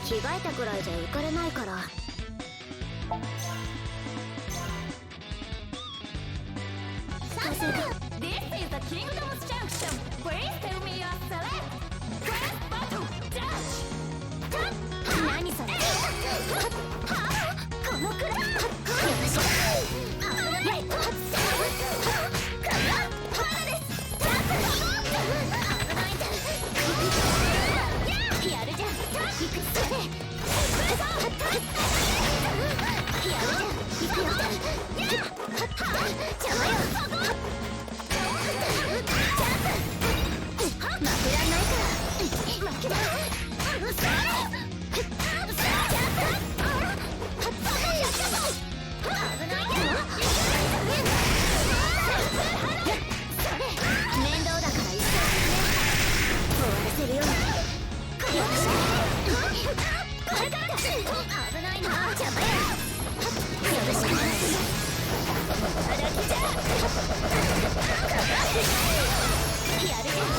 着替えたくらいじゃ浮かれないから。さすが This is the Kingdom's Junction. Please tell me your select. Press battle dash. 何それ。このくらい。よし。危ない。やるじゃん。行くぜ。やるじゃん。行くよ。邪魔よ。負けらんないから負けだ。面倒だから一緒にね。終わらせるように。これからだ。危ないな。邪魔よ。よろしく。あだけじゃ。やるじゃん。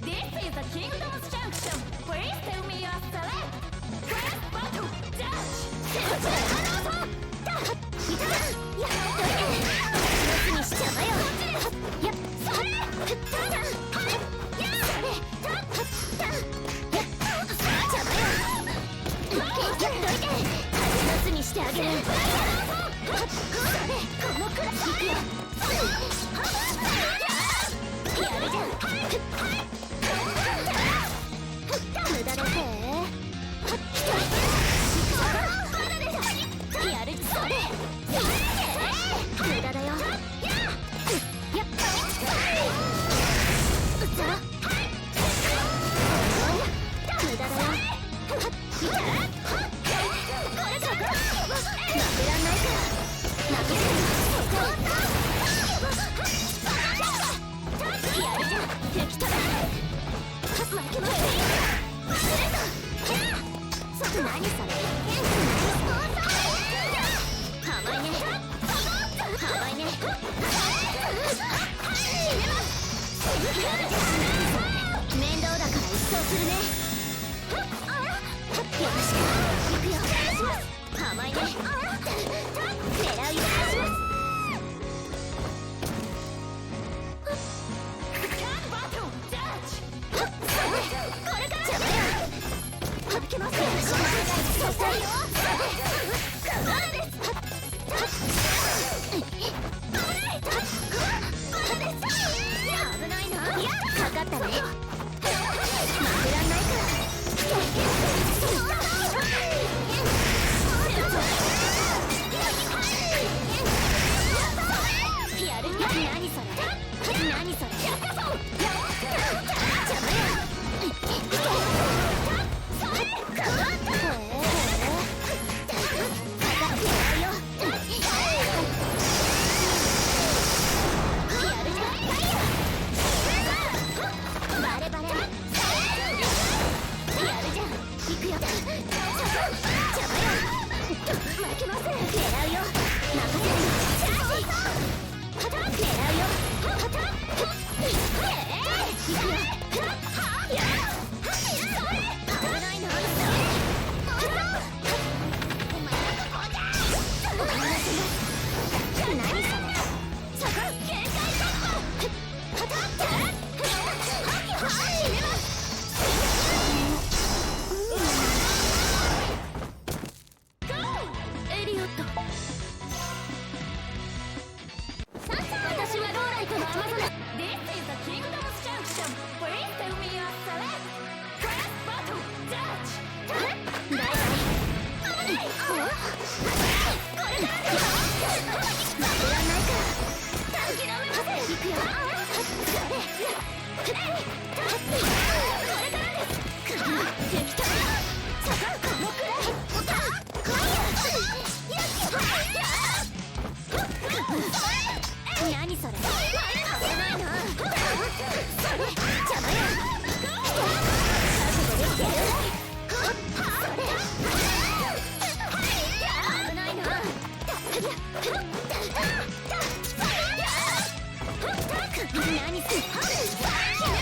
This is the Kingdom's Junction. Please tell me your select. Press battle dash. してあげる。このくらい行くよ。やるじゃん。無駄だぜ。やるそれ。無駄だよ。やっ無駄だよ。負けらんないから負けずにやるじゃん。敵とだ。負けません。何それ。甘いね。甘いね。やるじゃん。面倒だから一掃するね。よろしく行くよ。甘ないな。いやかかったね。負けらんないから。やる何それ何それ邪魔や。バレバレやるじゃん。行くよ。邪魔よ。負けません。狙うよ。任せるよ。チャージ狙うよ。行くよ。危ないな。お前のとこじゃ。何それ。そこ限界突破。エリオット。私はローライトのアマゾナ。 This is the Kingdom's Junction. Please tell me your select. First battle, Dutch. バイバイ。危ない。これからだよ。負けらんないから。諦めません。行くよ。これからです。敵とそここのくらい。何それ。危ないな。それ邪魔よ。覚悟できてる。危ないな。何する。やるじゃん。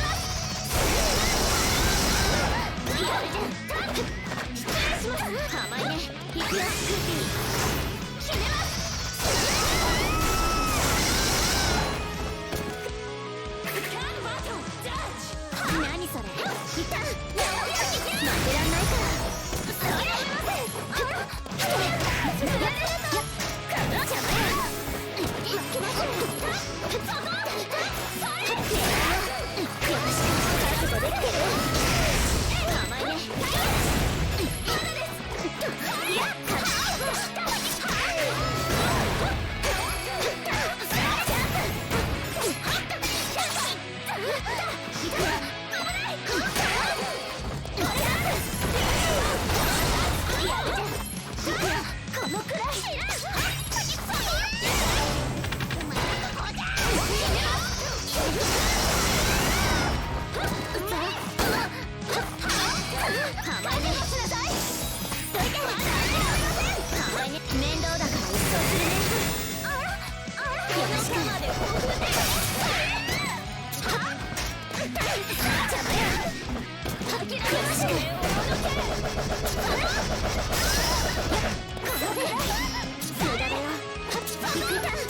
失礼します。甘いね。行くよ。決めます。Second battle, Dutch. 何それ。いた。負けらんないから。それ邪魔よ。負けません。よし、覚悟できてる。甘いね。いやこのくらい。面倒だから一掃するね。よろしく。邪魔や。よろしく。無駄だよ。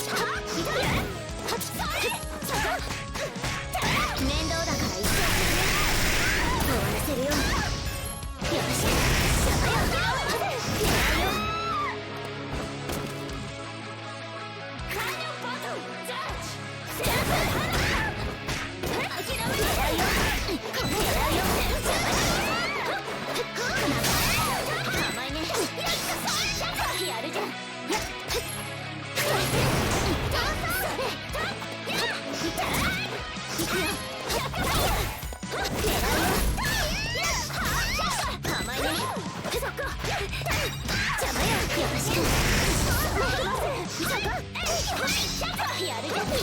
面倒だから一掃するね。終わらせるよ。よろしく。邪魔よ。Final battle, Dutch. 甘いね。やるじゃん。甘いね。そこ邪魔よ。よろしく。やるじゃん。負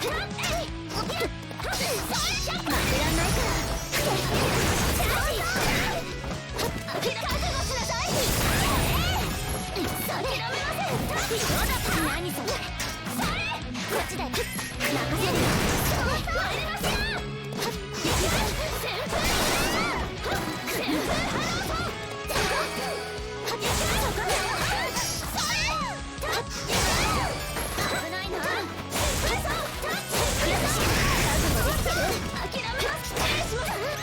けらんないから。覚悟しなさい。それ何それ。こっちだよ。任せるよ。危ないな。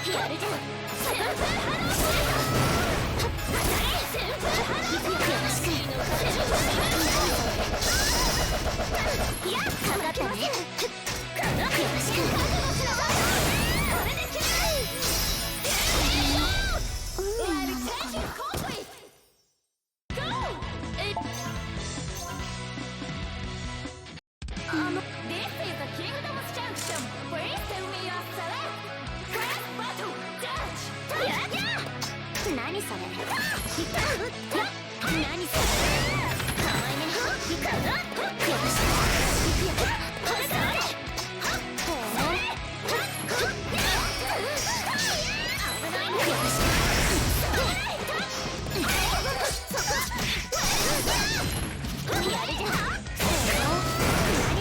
やるじゃん。何それ。何それ。かわいね。よし。行くよ。これだ。危ないね。よし。やるじゃん。何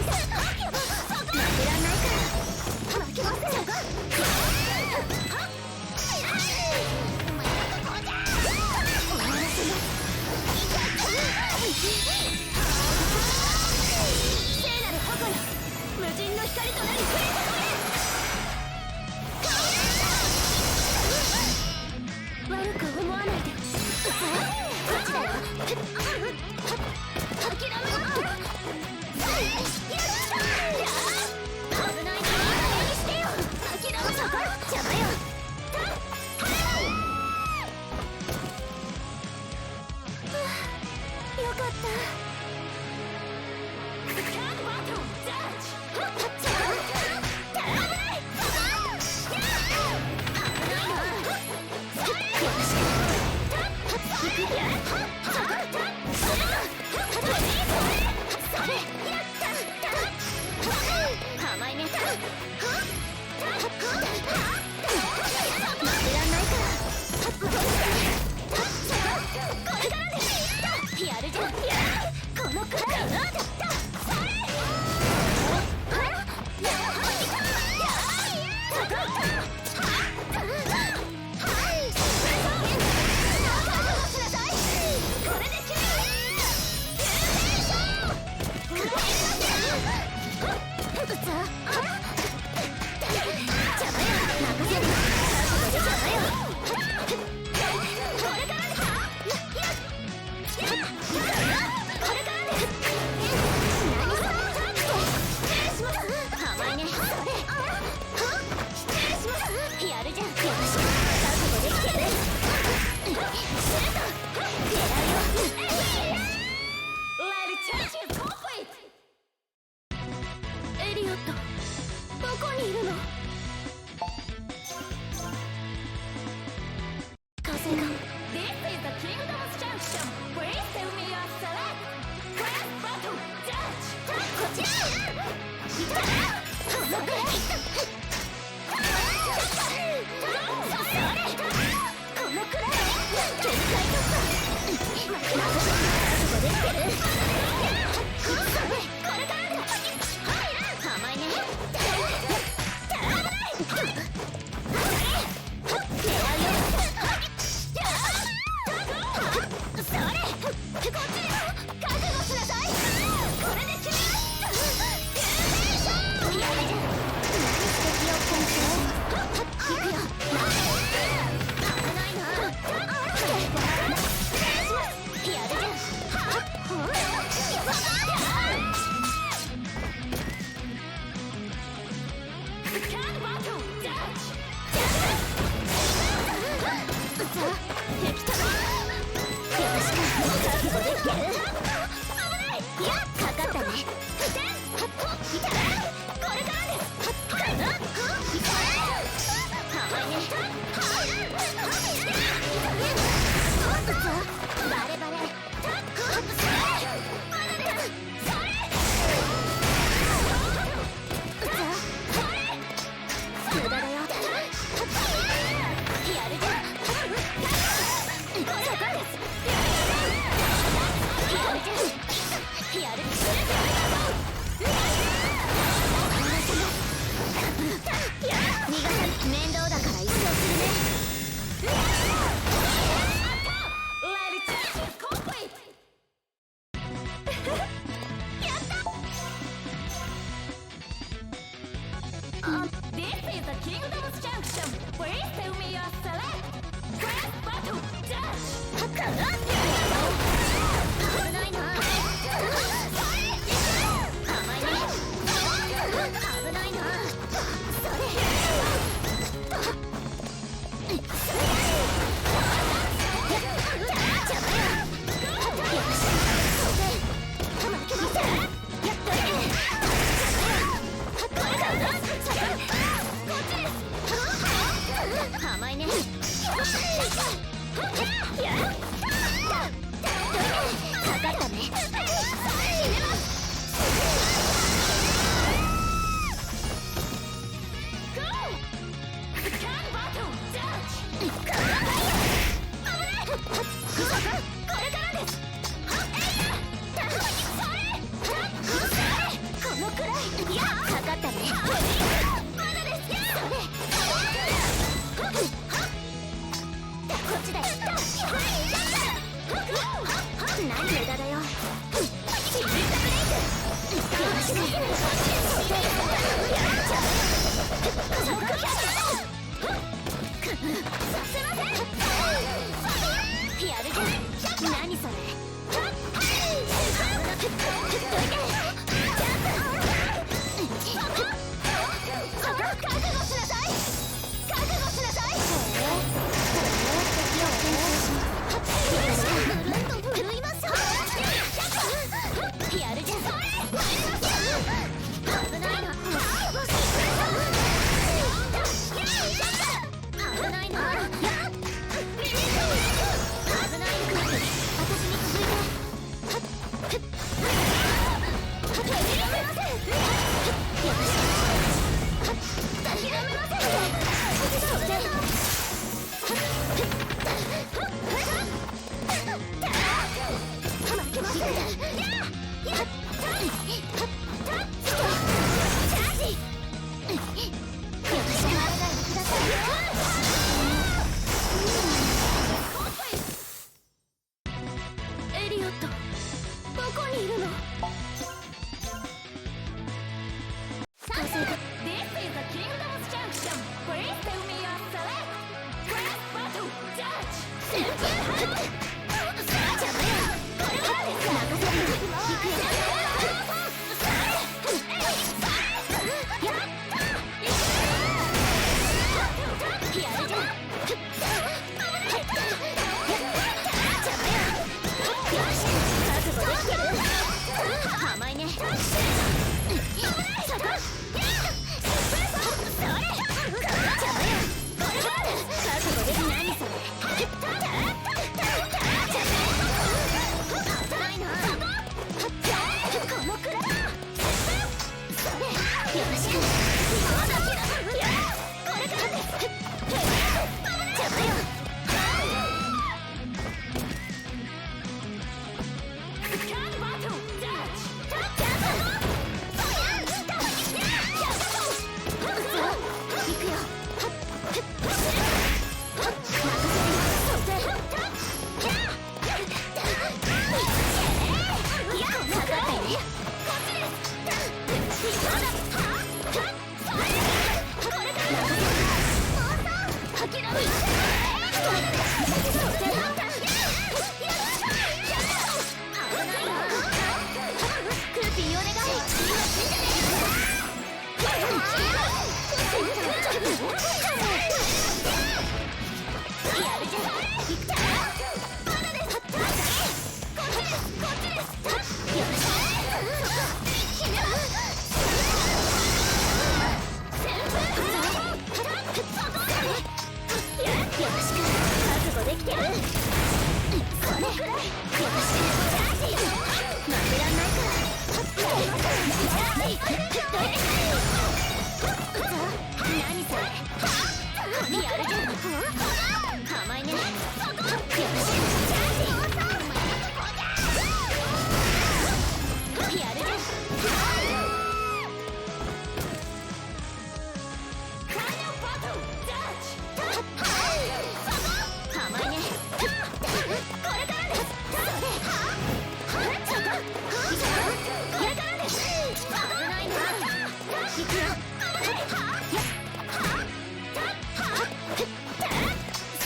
それ。負けらんないから。負けません。聖なる矛よ、無人の光となり降り注げ。悪く思わないで。こっちだよ。諦めろ。危ないから何してよ。諦めろ。邪魔よ。よかった。やるじゃん。このくらい。エリオット、どこにいるの？風が。This is the Kingdom's Junction. Please tell me your select. Press button. Judge. こっちだ。このくらい。限界突破。ここできてる。これからだ。甘いね。やるじゃん。そ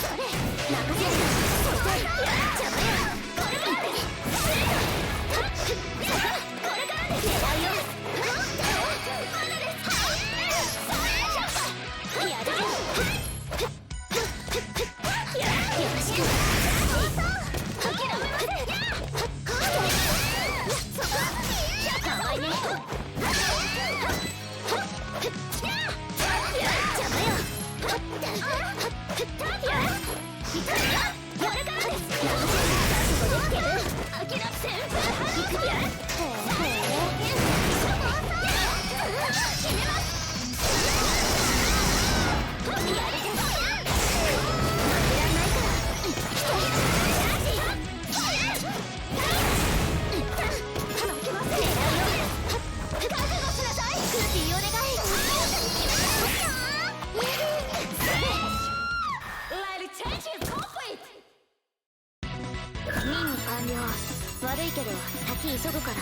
悪いけど先急ぐから。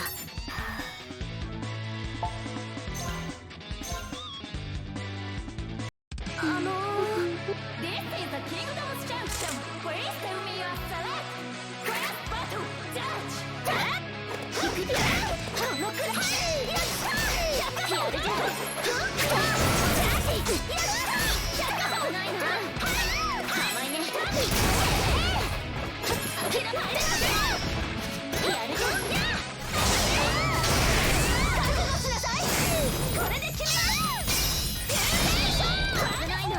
This is the Kingdom's Junction. Please tell me your select. Class battle, judge. このくらいやったやるじゃん。ジャージやった危ないな。甘いね。諦めないで。やるじゃん。覚悟しなさい。これで決める。危ないな。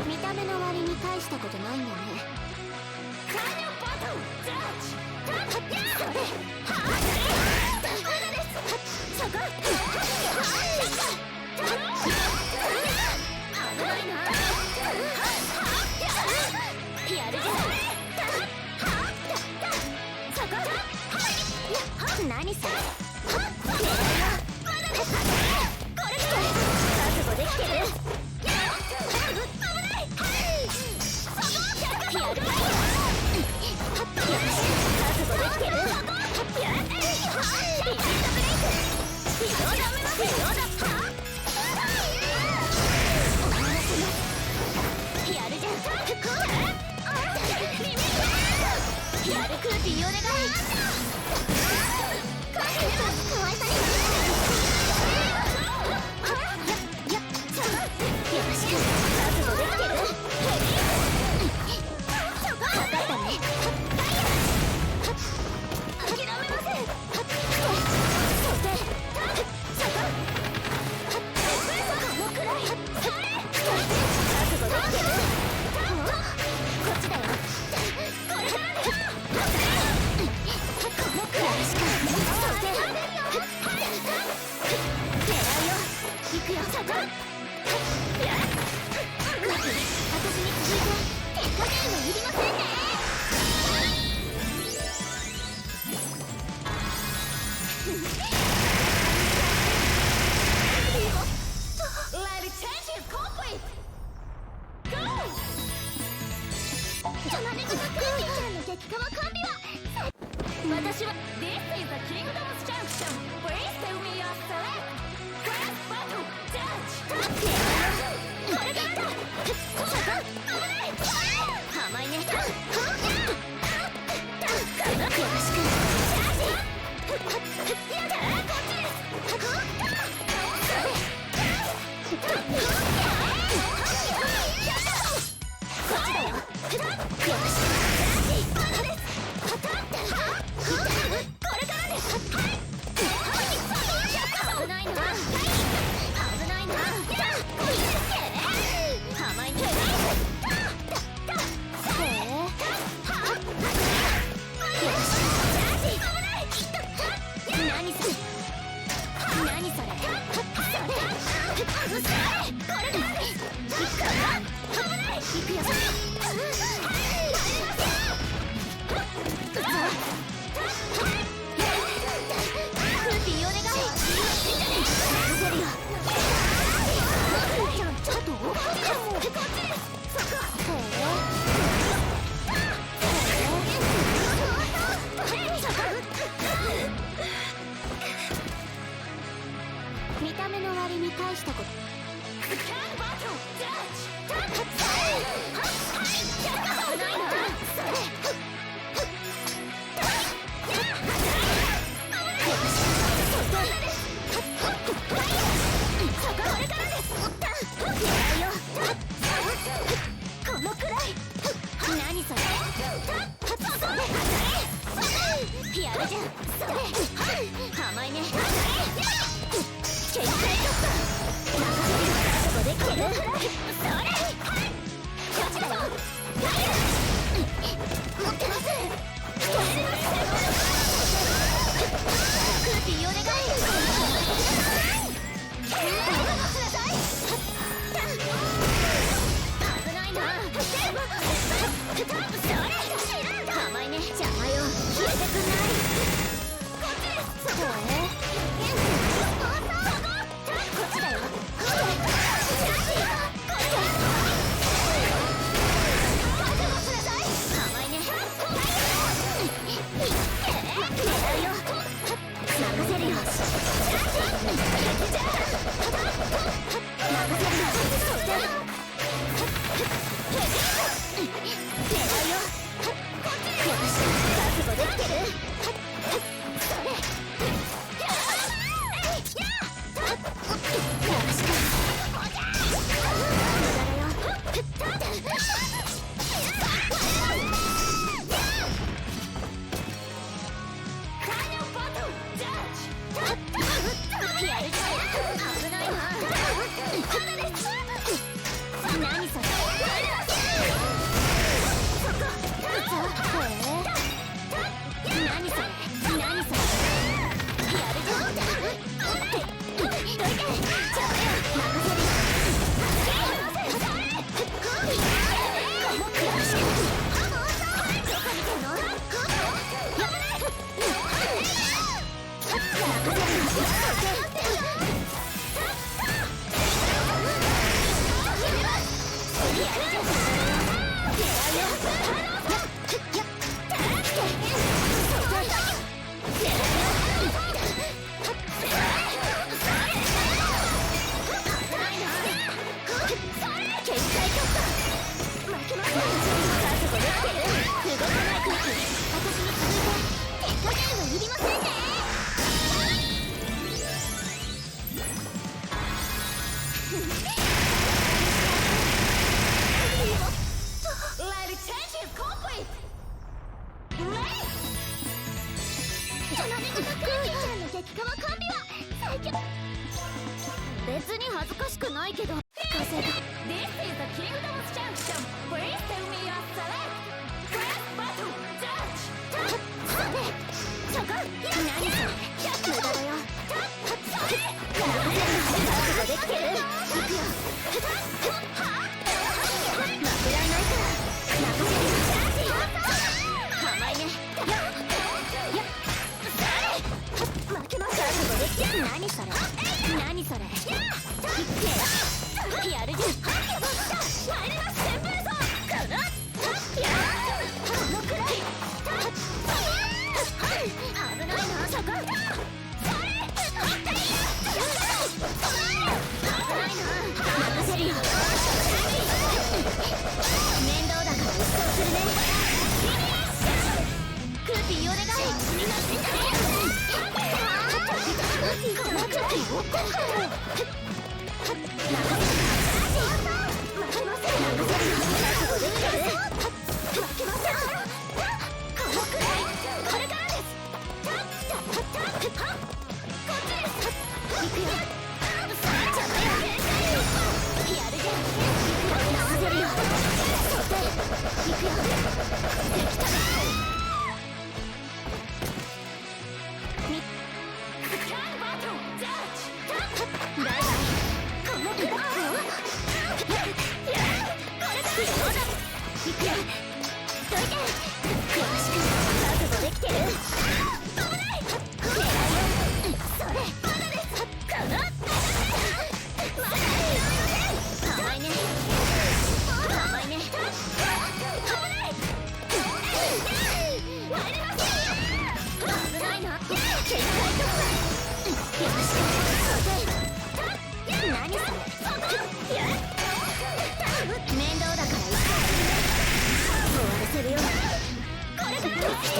見た目の割に大したことないんだね。何それ。覚悟できてる。私は This is the Kingdom's Junction. Please tell me your select. Class battle, judge. これだ。甘いね。よろしく。何それ。行くよ。クーピーお願い。任せるよ。ちょっと大きいかも。こっちです。そこ。見た目の割に大したこと。危ないな。それ。このくらい。何それ。やるじゃん。それ。甘いね。限界突破。そこで蹴る。それ。こっちだよ。持ってます。クーピーお願い。危ないな。甘いね。邪魔よ。消えてくんない。こっちです。そここっちだよ。甘いね。狙うよ。任せるよ。任せるよ。狙うよ。よし、覚悟できてる。それ。別に恥ずかしくないけど稼ぐ。 This is the Kingdom's Junction. Please tell me your select. Press button. Touch. そこ。何それ。無駄だよ。できてる。行くよ。負けられないから任せるよ。甘いね。負けました。何それ。何それ。やるじゃん。前の旋風ぞ。このくらい。危ないな。そこ。危ないな。任せるよ。面倒だから一掃するね。クーピーお願い。このくらい。バイバイ。こんな手だ。行くよ。どいて。よろしく。覚悟できてる。危ない。狙いよ。それ。まだです。かな。まだ甘いね。甘いね。危ない。割れます。危ないな。限界突破。よし。何それ。面倒だから行こう。終わらせるよ。これから来て。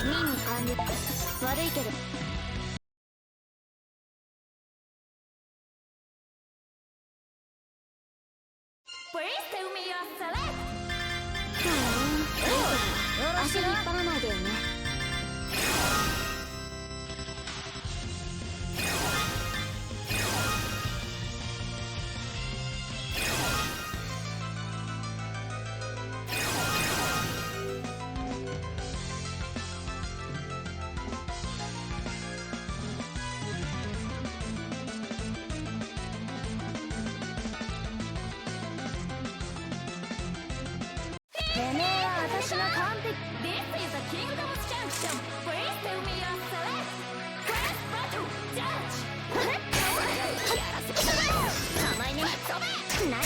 ミニ完了。悪いけど。足引っ張らないでよね。てめえは私の完璧。This is a Kingdom's Junction. Please tell me your select. First battle, judge. 甘いね。何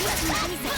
せ。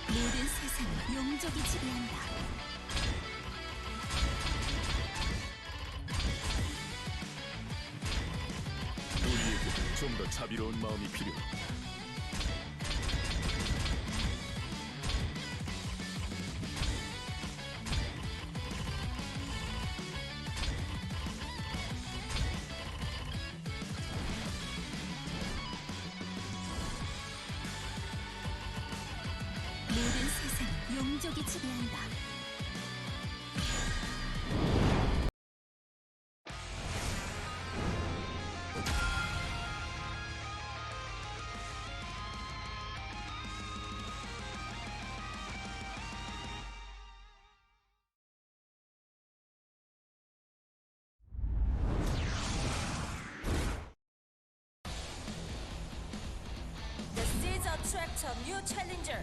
모든 세상을 용족이 지배한다. 우리에게 좀 더 자비로운 마음이 필요하다. 모든 세상을 용족이 지배한다. The seeds attract a new challenger.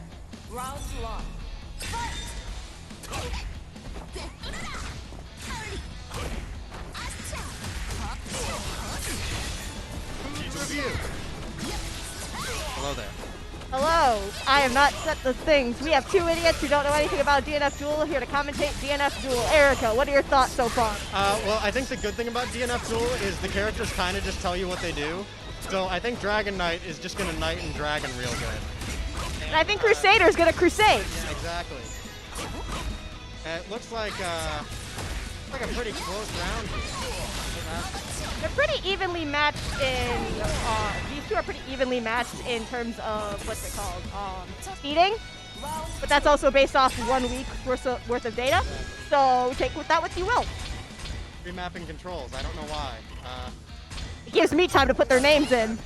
Round 1. Fight! Hello there. Hello, I am not set the things. We have two idiots who don't know anything about DNF Duel here to commentate DNF Duel. Erica, what are your thoughts so far? Well, I think the good thing about DNF Duel is the characters kind of just tell you what they do. So I think Dragon Knight is just going to Knight and Dragon real good. And I think Crusader's gonna crusade. Yeah, exactly. It looks like a pretty close round here. They're pretty evenly matched in, these two are pretty evenly matched in terms of, what's it called, seeding. But that's also based off 1 week's worth of data. So take with that what you will. Remapping controls, I don't know why. It gives me time to put their names in.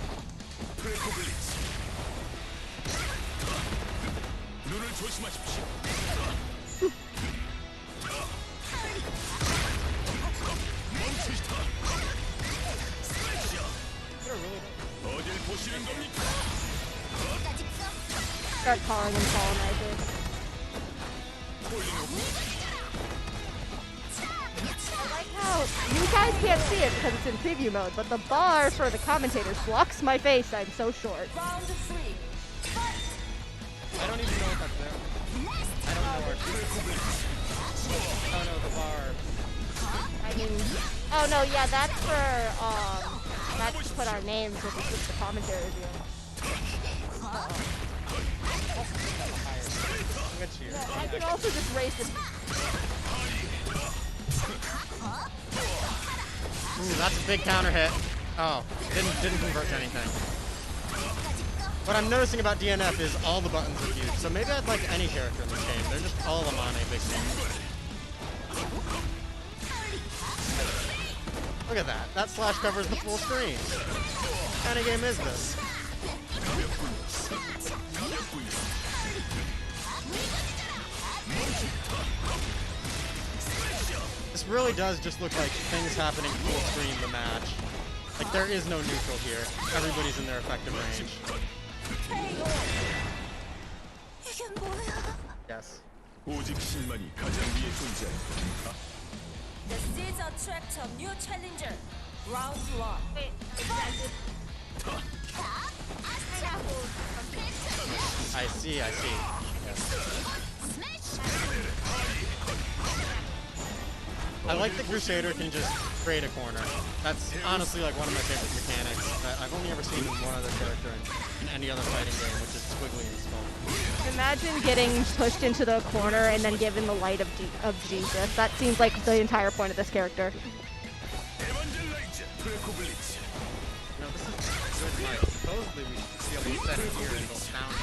Start calling him colonizer. I like how you guys can't see it because it's in preview mode, but the bar for the commentators blocks my face. I'm so short. Round 3. I don't even know if that's there. I don't know where oh no, the bar. I mean, oh no, yeah, that's for that's to put our names with the commentary review. Which here? I can also just raise this. Ooh, that's a big counter hit. Oh, didn't convert to anything. What I'm noticing about DNF is all the buttons are huge, so maybe I'd like any character in this game. They're just all Amane big names. Look at that. That slash covers the full screen. What kind of game is this? This really does just look like things happening full screen the match. Like there is no neutral here. Everybody's in their effective range. Yes. 오직 실만이 가장 위에 존재한다. The seeds attract a new challenger. Round 1. Wait, I see. Yes. I like that Crusader can just create a corner. That's honestly like one of my favorite mechanics that I've only ever seen in one other character in any other fighting game, which is Squiggly and Skull. imagine getting pushed into the corner and then given the light of Jesus. That seems like the entire point of this character. You know, this is good fight. Supposedly we should be able to set it here and go pound.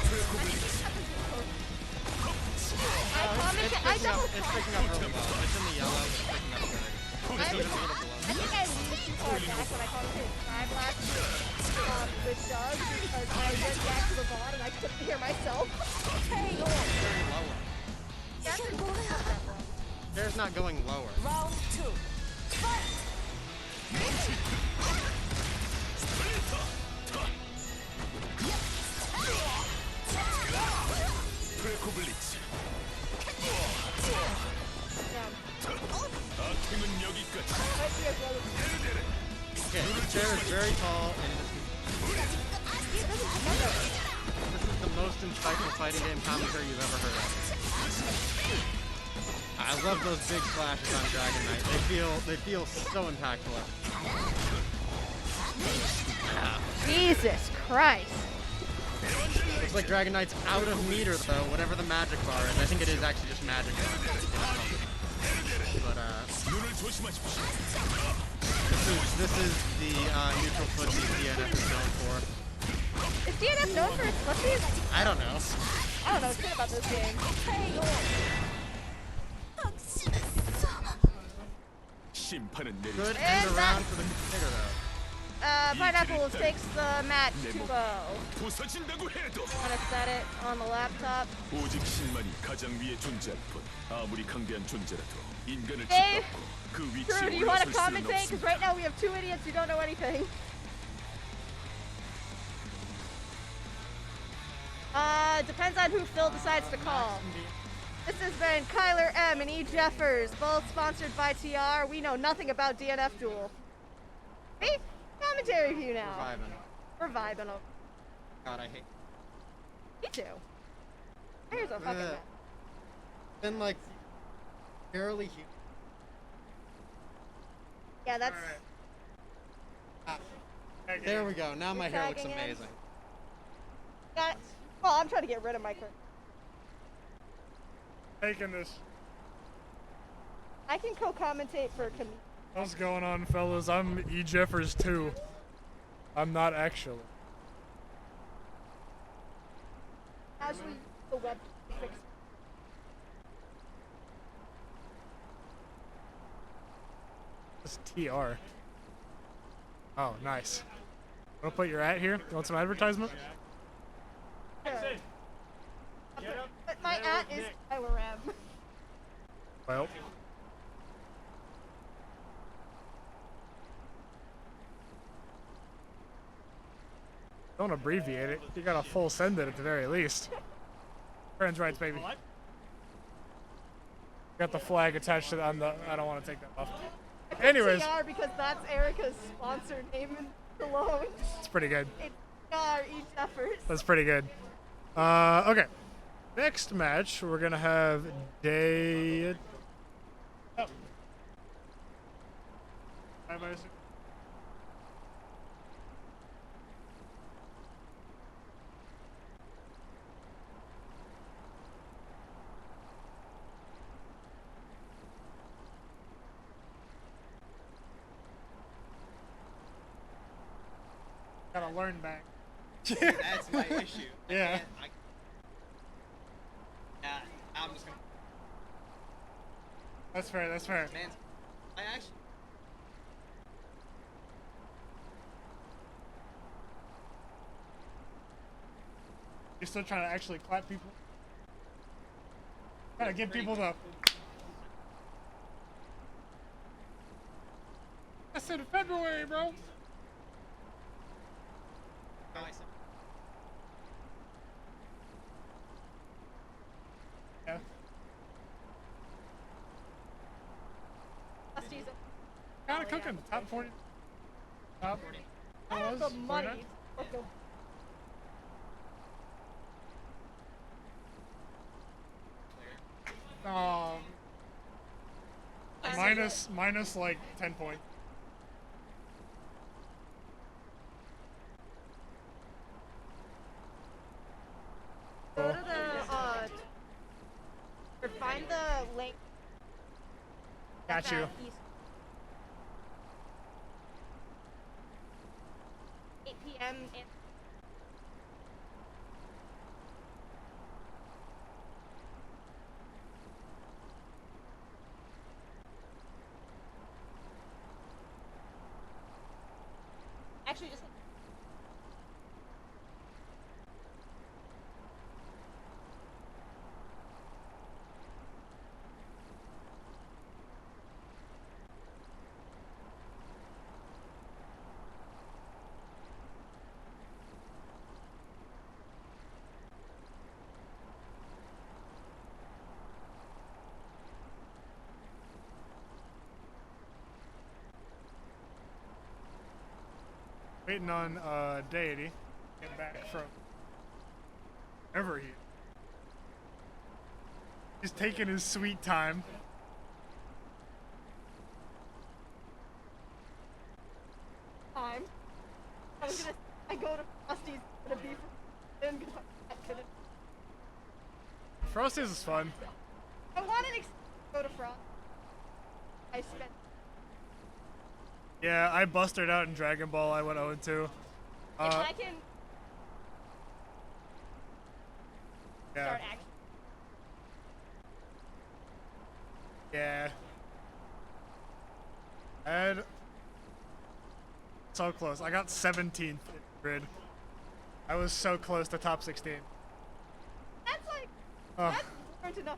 I double It's picking up really well. It's in the yellow, but it's picking up good. It's even a little below. I think I listened to our back when I called it time lapse with Doug because I went back to the VOD and I couldn't hear myself. Very lower. There's not going lower. Round 2. Fight! fighting game commentary you've ever heard of. I love those big flashes on Dragon Knight. They feel so impactful. Jesus Christ. Looks like Dragon Knight's out of meter though, whatever the magic bar is. I think it is actually just magic bar. But this is the neutral footsies DNF is known for. Is DNF known for its footsies? I don't know. I don't know shit about this game. 심판은 내리 Good And end around for the consider though. Pineapple takes the match to go. 부서진다고 해도 I'm gonna set it on the laptop. 오직 실만이 가장 위에 존재할 뿐. 아무리 강대한 존재라도 인간을 Dave, 짓밟고 그 Drew, 위치에 do you want to 올라설 수는 commentate? Because 없습니다. right now we have two idiots who don't know anything. Depends on who Phil decides to call. This has been Kyler M and E. Jeffers, both sponsored by TR. We know nothing about DNF Duel. Me? Commentary view now. We're vibing. We're vibing. God, I hate. Me too. Here's a fucking mess. Been like barely human. Yeah, that's. There we go. Now my hair looks tagging in. amazing. Got it. Well, I'm trying to get rid of my curtain. Taking this. I can co-commentate for Camille. What's going on, fellas? I'm E. Jeffers too. I'm not actually. As we use the web to fix. It's TR. Oh, nice. Wanna put your ad here? You want some advertisement? But my at is Kyler M. Well. Don't abbreviate it. You gotta full send it at the very least. Friends' rights, baby. Got the flag attached to the, on the. I don't want to take that off. Anyways, TR because that's Erica's sponsor name alone. it's pretty good. It's TR E. Jeffers. That's pretty good. Okay. Next match, we're gonna have Day. Oh. Gotta learn back. That's my issue. Yeah. I'm just gonna. That's fair. That's fair. Man, I actually. You're still trying to actually clap people. Trying to give people the. I said February, bro. Yeah. Kind of cooking. Top 40. Top. I have the money. 49? Okay. Minus like 10 points. Go to the or find the link. Got you. East. 8 p.m. and actually just Waiting on Deity. Get back from ever he. He's taking his sweet time. I go to Frosty's gonna be for him because I couldn't. Frosty's is fun. I wanted to go to Frost. I spent. Yeah, I busted out in Dragon Ball. I went 0-2. If I can Yeah. start acting. Yeah. And so close. I got 17th in grid. I was so close to top 16. That's like Oh, that's learned enough.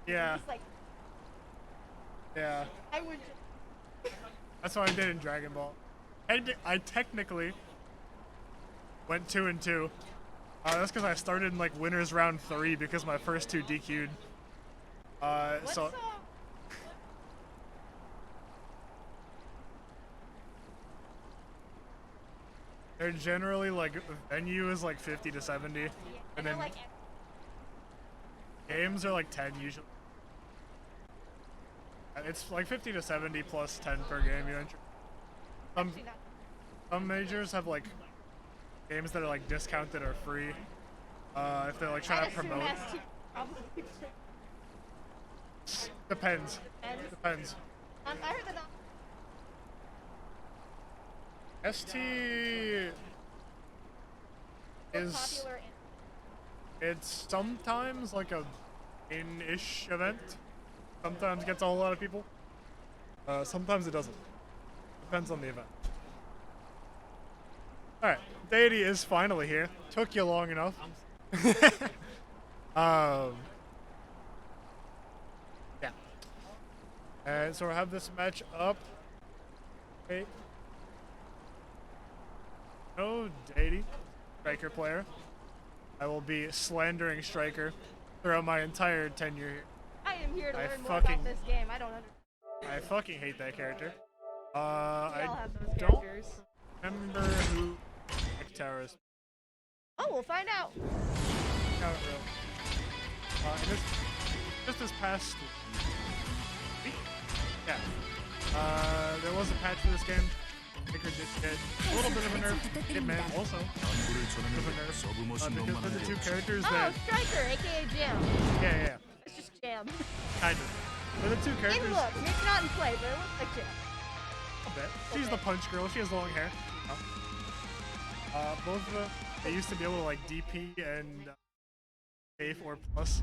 yeah, It's like yeah. I would. That's what I did in Dragon Ball. I technically went 2-2. That's because I started in like winners round 3 because my first 2 DQ'd. What's So they're generally like venue is like 50 to 70, And and then then like games are like 10 usually. It's like 50 to 70 plus 10 per game you enter. actually not. Some majors have like games that are like discounted or free. If they're like trying I'd to assume promote. ST probably. Depends. And Depends. I heard that. ST More is popular it's sometimes like a in-ish event. Sometimes gets a whole lot of people. Sometimes it doesn't. Depends on the event. Alright, Deity is finally here. Took you long enough. Yeah. And so we'll have this match up. Okay. No, Deity, Striker player. I will be slandering Striker throughout my entire tenure here. I am here to I learn more fucking- about this game. I don't understand. I fucking hate that character. We all I have those don't characters. remember who Towers. Oh, we'll find out. No, really. Just this past week, yeah. There was a patch for this game. Baker did get a little bit of a nerf. Hitman also. A bit of a nerf. Because they're the two characters Oh, that. Striker, aka Jam. Yeah. It's just Jam. Kind of. They're the two It characters. looks, maybe not in play, but it looks like Jam. A bit. She's the punch girl. She has long hair. Both of them, they used to be able to like DP and safe or plus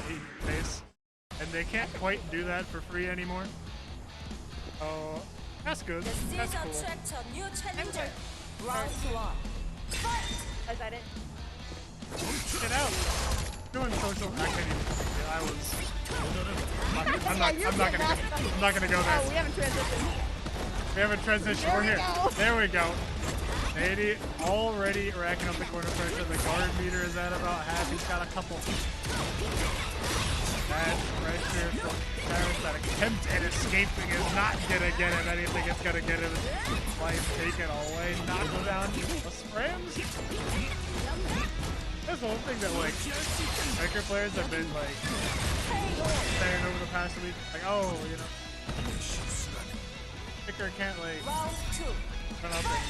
in your face, and they can't quite do that for free anymore. Oh, that's good. That's cool. attract a new challenger. sorry. Round 1. Is that it? Get out. Doing social. I can't even. I was. I'm not gonna go there. Oh, we haven't transitioned. We haven't transitioned. There We're we here. go. There we go. 80 already racking up the corner pressure. The guard meter is at about half. He's got a couple. That pressure from Terrence, that attempt at escaping is not gonna get him anything. It's gonna get him life taken away. Knock him down. The sprams. That's the one thing that like striker players have been like saying over the past week. Like, oh, you know, striker can't like Round 2. run up and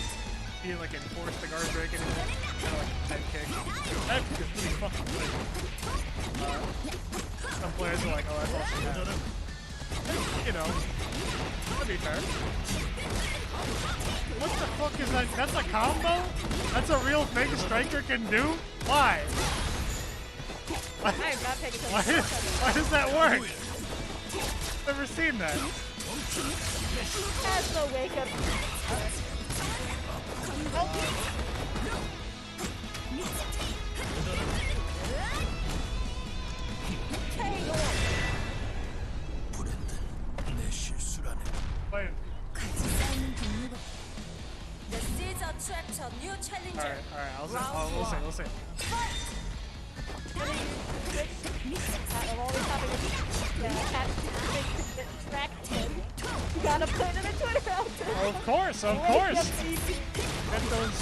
be like enforce the guard break anymore. Kind of like a head kick. That kick is pretty fucking good. Some players are like, oh, that's all she has. You know, that'd be fair. What the fuck is that? That's a combo? That's a real thing a striker can do? Why? I am not paying attention. Why does that work? Never seen that. Has no wake up. Oh, Wait. The seeds attract a new challenger. Alright, we'll see. Switch I'm always having a cat distracted. You gotta put it in a Twitter out there. Of course. Get those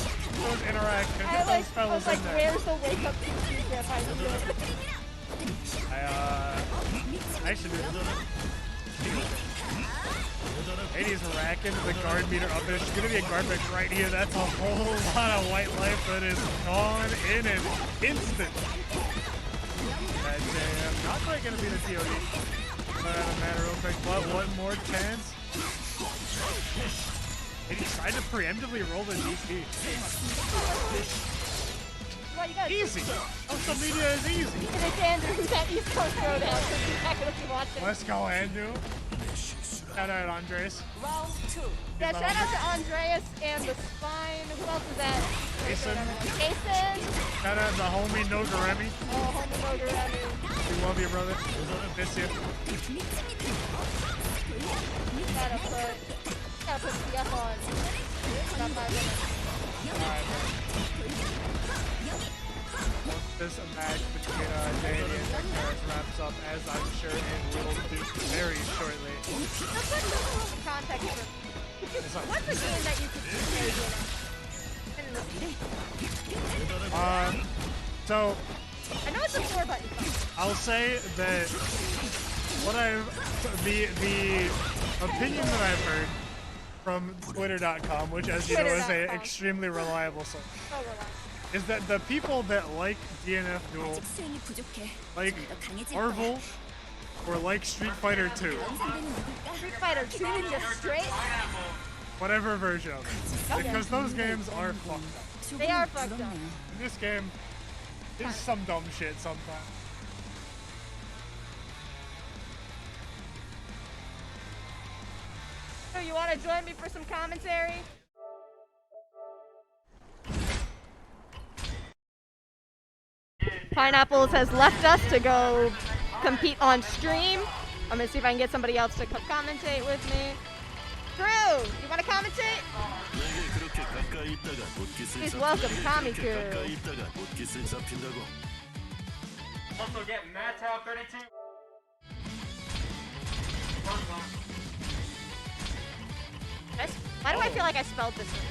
interactions. Get those fellas in there. Where's the wake up gif? I need I should do it. 80's racking the guard meter up. There's gonna be a guard break right here. That's a whole lot of white life that is gone in an instant. Not quite gonna be the TOD. But out of matter real quick. But one more chance. 80 tried to preemptively roll the DP. Well, you gotta Easy. Social media is easy. And it's Andrew who's at East Coast Roadhouse, so he's not gonna be watching. Let's go, Andrew. Shout out Andres. Round 2. Yeah, shout out to Andreas and the Spine. Who else is that? Jason. Jason. Shout out the homie Nogaremi. Oh, homie Mogaremi. We love you, brother. Miss you. Gotta put CF on. Got 5 minutes. Alright, man. Once this match between Danny and Karis wraps up, as I'm sure it will do very shortly. Just put some context for what's the game that you could play in? So I know it's a 4-button phone. I'll say that what the opinion that I've heard from Twitter.com, which as you know is an extremely reliable source, So reliable. is that the people that like DNF Duel, like Marvel, or like Street Fighter 2, Street Fighter 2 just straight. whatever version of it, because those games are fucked up. They are fucked up. And this game is some dumb shit sometimes. So you want to join me for some commentary? Pineapples has left us to go compete on stream. I'm gonna see if I can get somebody else to commentate with me. Drew, you want to commentate? Please welcome Kamiku. Also get Mattau 32. Why do I feel like I spelled this wrong?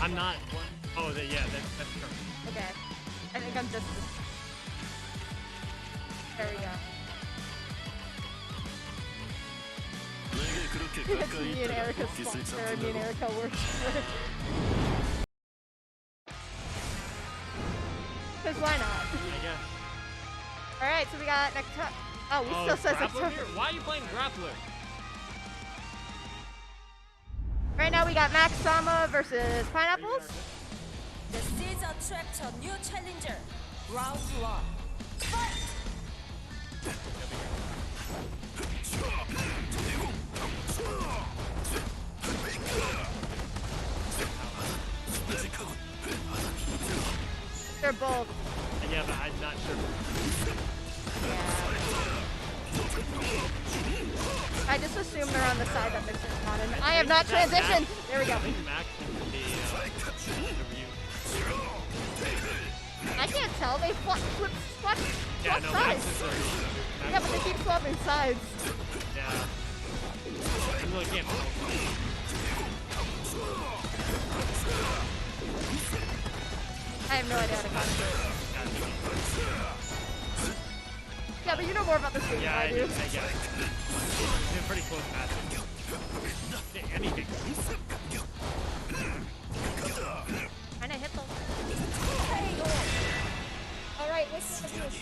I'm not. Oh, yeah, that's correct. Okay. I think I'm just... There we go. It's me and Erica's fault. Or me and Erica work. Because why not? I guess. Alright, so we got next time. Oh, we still says next time. Why are you playing Grappler? Right now we got Max Sama versus Pineapples. This is attract a new challenger. Round 1. Fight! They're both. Yeah, but I'm not sure. I just assume they're on the side that Mixer's on, and I have not transitioned. There we go. I think Max can be review. I can't tell. They swap Yeah, no, Max sides. is Yeah, but they keep swapping sides. Yeah. I really can't. I have no idea how to commentate. Yeah, but you know more about this game Yeah, than I do. I guess. It's been pretty close matches. Anything. Kinda hit them. Alright, let's do this.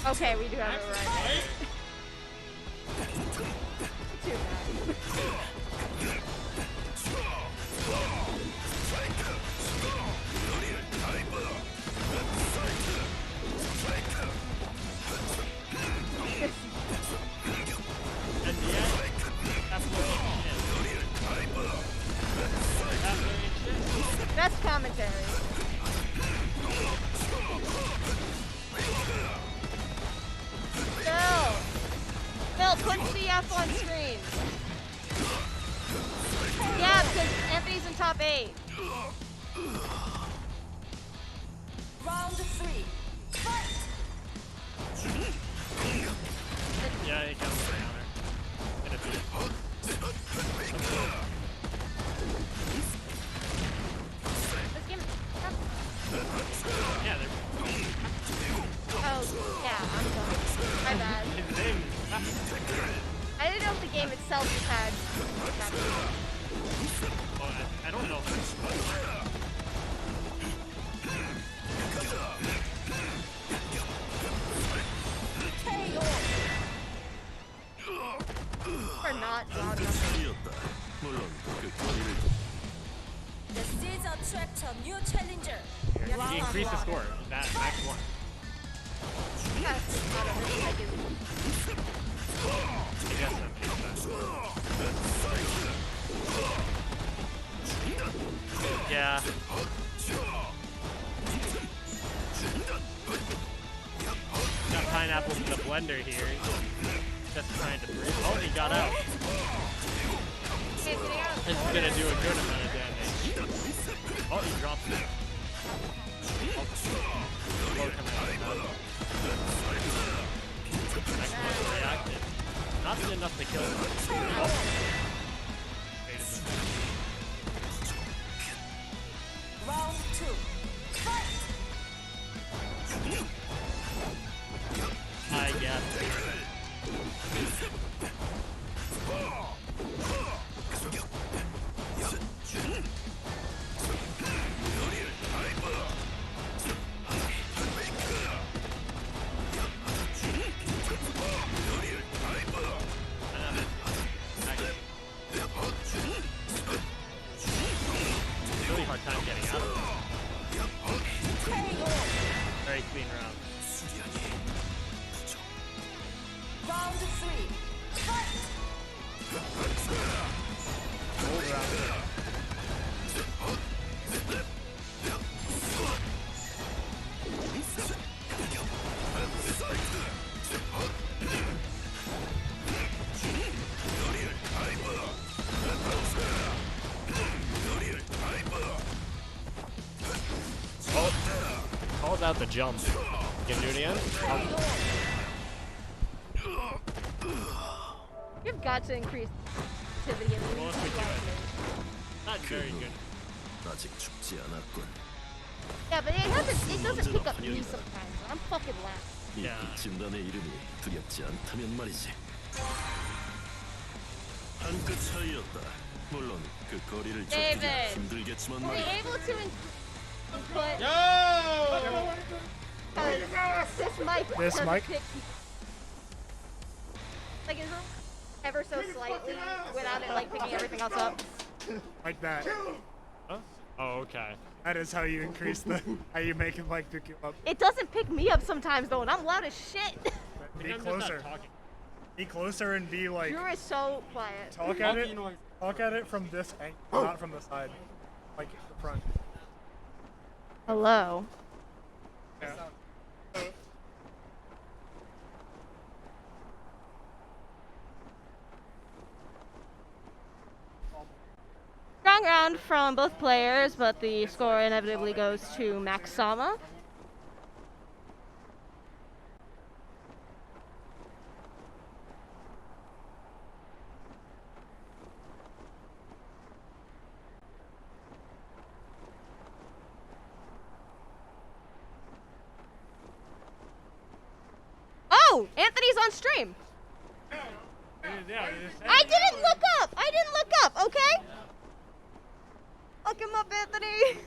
Okay, we do have it right. Too bad. And the end, that's what That's commentary. Phil, put CF on screen. Yeah, because Anthony's in top 8. Round 3. Fight! Yeah, it counts for counter. In a bit. This game. Yeah, they're. Oh, yeah, I'm done. My bad. His name. I didn't know if the game itself just had that. Oh, I don't know. Or not loud enough. 이었다. 물론 그 거리를 The seeds attract a new challenger. He increased the score. That max 1. Yes, out of it. I do. I guess that makes sense. Yeah. Got pineapples in the blender here. Just trying to breathe. Oh, he got out. Okay, getting out of the This is corner. gonna do a good amount of damage. Oh, he drops it. Oh, slow coming out of that. Next one reacted. Not enough to kill him. Oh. Wait a second. Round 2. Fight! I guess. Really hard time getting out of it. Very clean round. Round 3. Fight! Old round. Oh, calls out the jump. You can do it again? You've got to increase activity at Well, least if we do slightly. Not very good. 아직 죽지 않았군. Yeah, but it doesn't pick up me sometimes. I'm fucking loud. 이 야. 진단의 이름이 두렵지 않다면 말이지. 한 끗 차이였다. 물론 그 거리를 좁히기 David. 힘들겠지만 Were we 말이야. able to input? Yo! This mic. This doesn't mic? pick- Like it's ever so slightly without it like picking everything else up. Like that. Huh? Oh, okay. That is how you increase the, how you make it like pick you up. It doesn't pick me up sometimes though, and I'm loud as shit. Be Maybe I'm just not closer. talking. Be closer and be like, Drew is so quiet. talk at it. Talk at it from this angle, not from the side. Like the front. Hello. Yeah. Strong round from both players, but the score inevitably goes to Max Sama. Oh, Anthony's on stream. Yeah, I didn't look up. I didn't look up. Okay. Look him up, Anthony.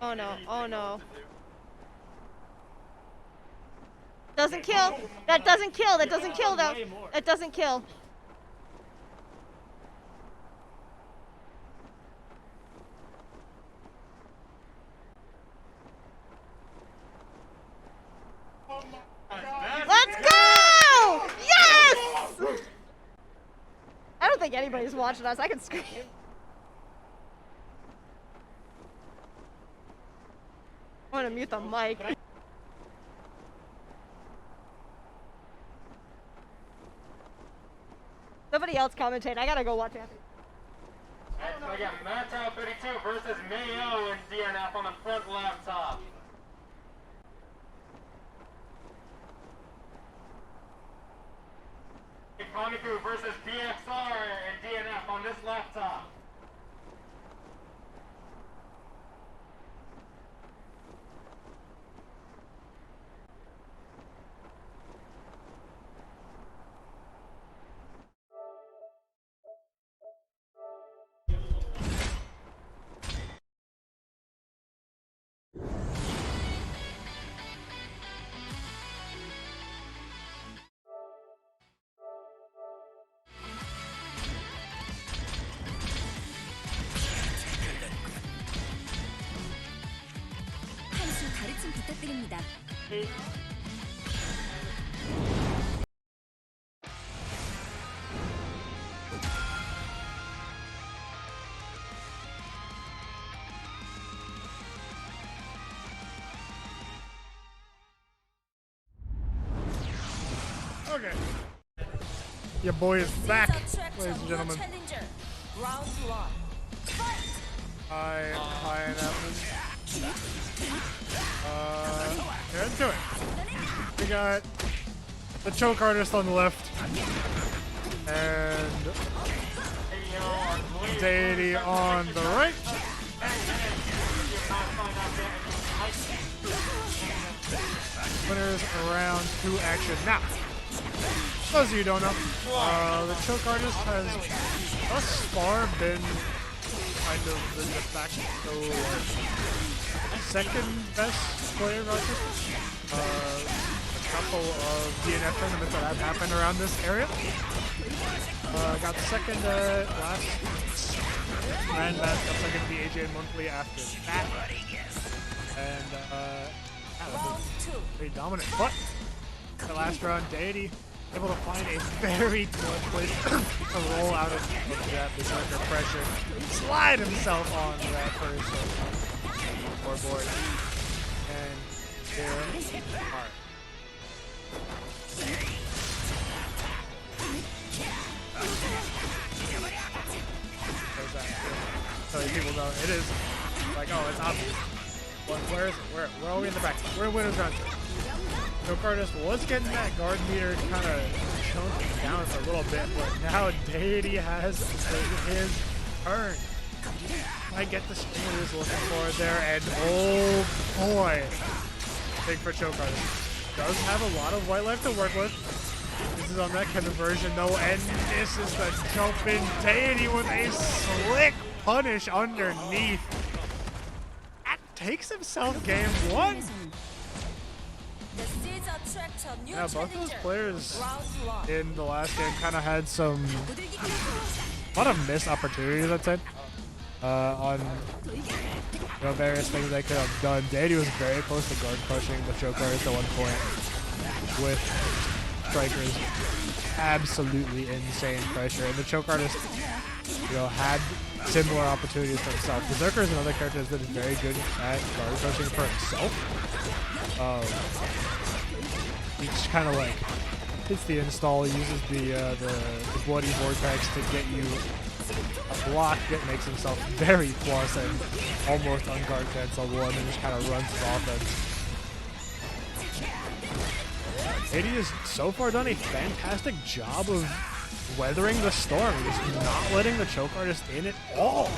Oh no, oh no. Doesn't kill. That doesn't kill. That doesn't kill though. That doesn't kill. don't think anybody's watching us. I can scream. I'm gonna mute the mic. Somebody else commentate. I gotta go watch it. So I got Mattel 32 versus Mayo and DNF on the front laptop. Comiku versus BXR and DNF on this laptop. 한수 가르침 부탁드립니다. Okay. Your boy is back, ladies and gentlemen. Hi, pineapple. Get into it. We got the choke artist on the left and Deity on the right. Winners around 2 action. Now, those of you who don't know, the choke artist has thus far been kind of the de facto second best player artist. A couple of DNF tournaments that have happened around this area. Got second last Ranbats, got second to the AJ Monthly after that. And yeah, pretty dominant. But the last round, Deity able to find a very good place to roll out of that berserker pressure, slide himself on that first board, and here are. There's that. So you people know it is like, oh, it's obvious. Where is it? Where are we in the back? We're in winners round 2. Choke artist was getting that guard meter kind of chunking down for a little bit, but now Deity has his turn. I get the string he was looking for there, and oh boy, big for choke artist. Does have a lot of white life to work with. This is on that kind of version though, and this is the jump in. Deity with a slick punish underneath. That takes himself game 1. Yeah, both those players in the last game kind of had a lot of missed opportunities, I'd say, on various things they could have done. Deity was very close to guard crushing the choke artist at one point with strikers. Absolutely insane pressure, and the choke artist, had similar opportunities for himself. Berserker is another character that is very good at guard crushing for himself. He just kind of like hits the install, uses the bloody vortex to get you a block that makes himself very plus and almost on guard cancel 1, and just kind of runs his offense. Deity has so far done a fantastic job of weathering the storm, just not letting the choke artist in at all.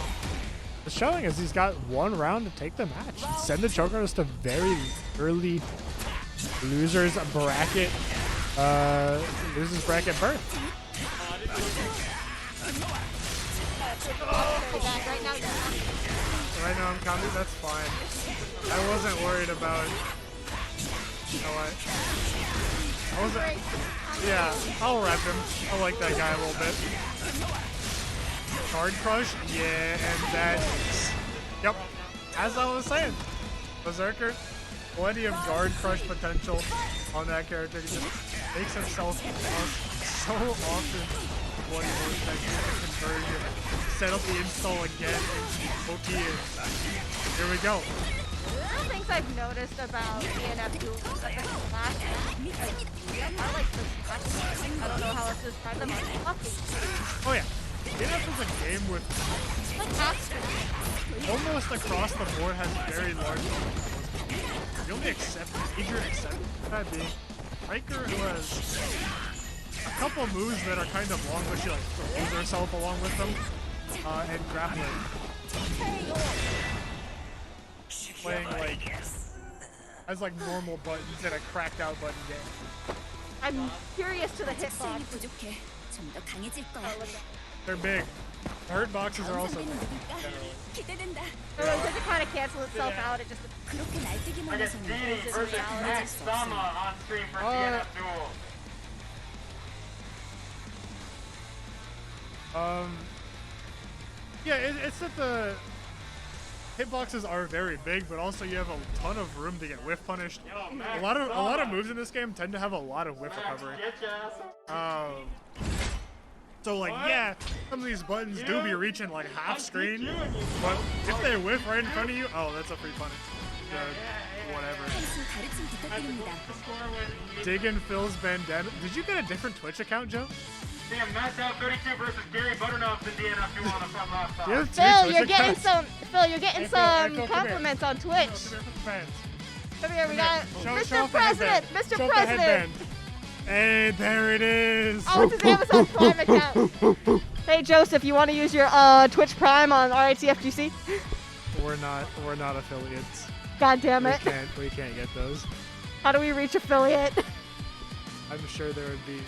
The showing is he's got 1 round to take the match and send the choke artist to very early losers bracket berth. Right now I'm counting, that's fine. I wasn't worried about, I wasn't, yeah, I'll rep him. I like that guy a little bit. Guard crush, yeah, and that's, yep, as I was saying, Berserker, plenty of guard crush potential on that character. He just makes himself so often bloody vortex. version. Set up the install again. Okay, here we go. One of the things I've noticed about DNF duels is that the slash are like the slash. I don't know how else to describe them. Are fucking Oh yeah, DNF is a game with like half. almost across the board has very large. The only major exception to that being Riker, who has a couple moves that are kind of long, but she like throws herself along with them, and grappling. Playing like as like normal buttons in a cracked out button game. I'm curious to the hitbox. 부족해. 좀 더 강해질 거야. They're big. The hurt boxes are also big. Generally. 기대된다. Or does it kind of cancel itself out? It just 그렇게 날뛰기만 해서는 is 모든 it reality? 달라질 수 없어. on stream for DNF Duel. Yeah, it's that the hitboxes are very big, but also you have a ton of room to get whiff punished. A lot of moves in this game tend to have a lot of whiff recovery. So like yeah, some of these buttons do be reaching like half screen, but if they whiff right in front of you, oh, that's a free punish. Whatever. 선수 가르침 부탁드립니다. Diggin' Phil's bandana. Did you get a different Twitch account, Joe? Damn, Matt Down 32 versus Gary Butternuts in DNF Duel on the front left side. You have two Phil, Twitch you're getting accounts. some. Phil, you're getting Hey, Phil, hey, some Phil, come compliments on Twitch. Come here for the fans. Come here, we got Show Mr. off the President. headband. Mr. Show off the President. headband. Hey, there it is. Oh, it's his Amazon Prime account. Hey, Joseph, you want to use your Twitch Prime on RIT FGC? We're not affiliates. God damn it. We can't get those. How do we reach affiliate? I'm sure there would be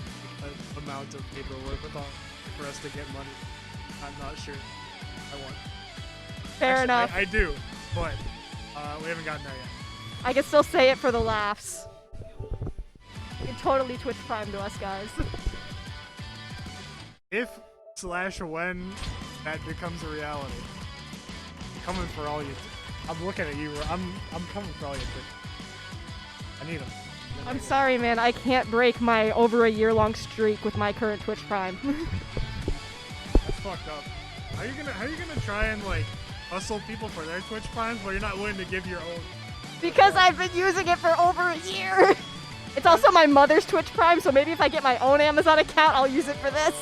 an amount of paperwork with all for us to get money. I'm not sure. I want. Fair Actually, enough. I do, but we haven't gotten there yet. I can still say it for the laughs. You can totally Twitch Prime to us, guys. If/when that becomes a reality, I'm coming for all you. I'm looking at you. I'm coming for all you. I need them. I'm sorry, man. I can't break my over a year-long streak with my current Twitch Prime. That's fucked up. How are you gonna try and like hustle people for their Twitch primes while you're not willing to give your own? Because I've been using it for over a year. It's also my mother's Twitch Prime, so maybe if I get my own Amazon account, I'll use it for this.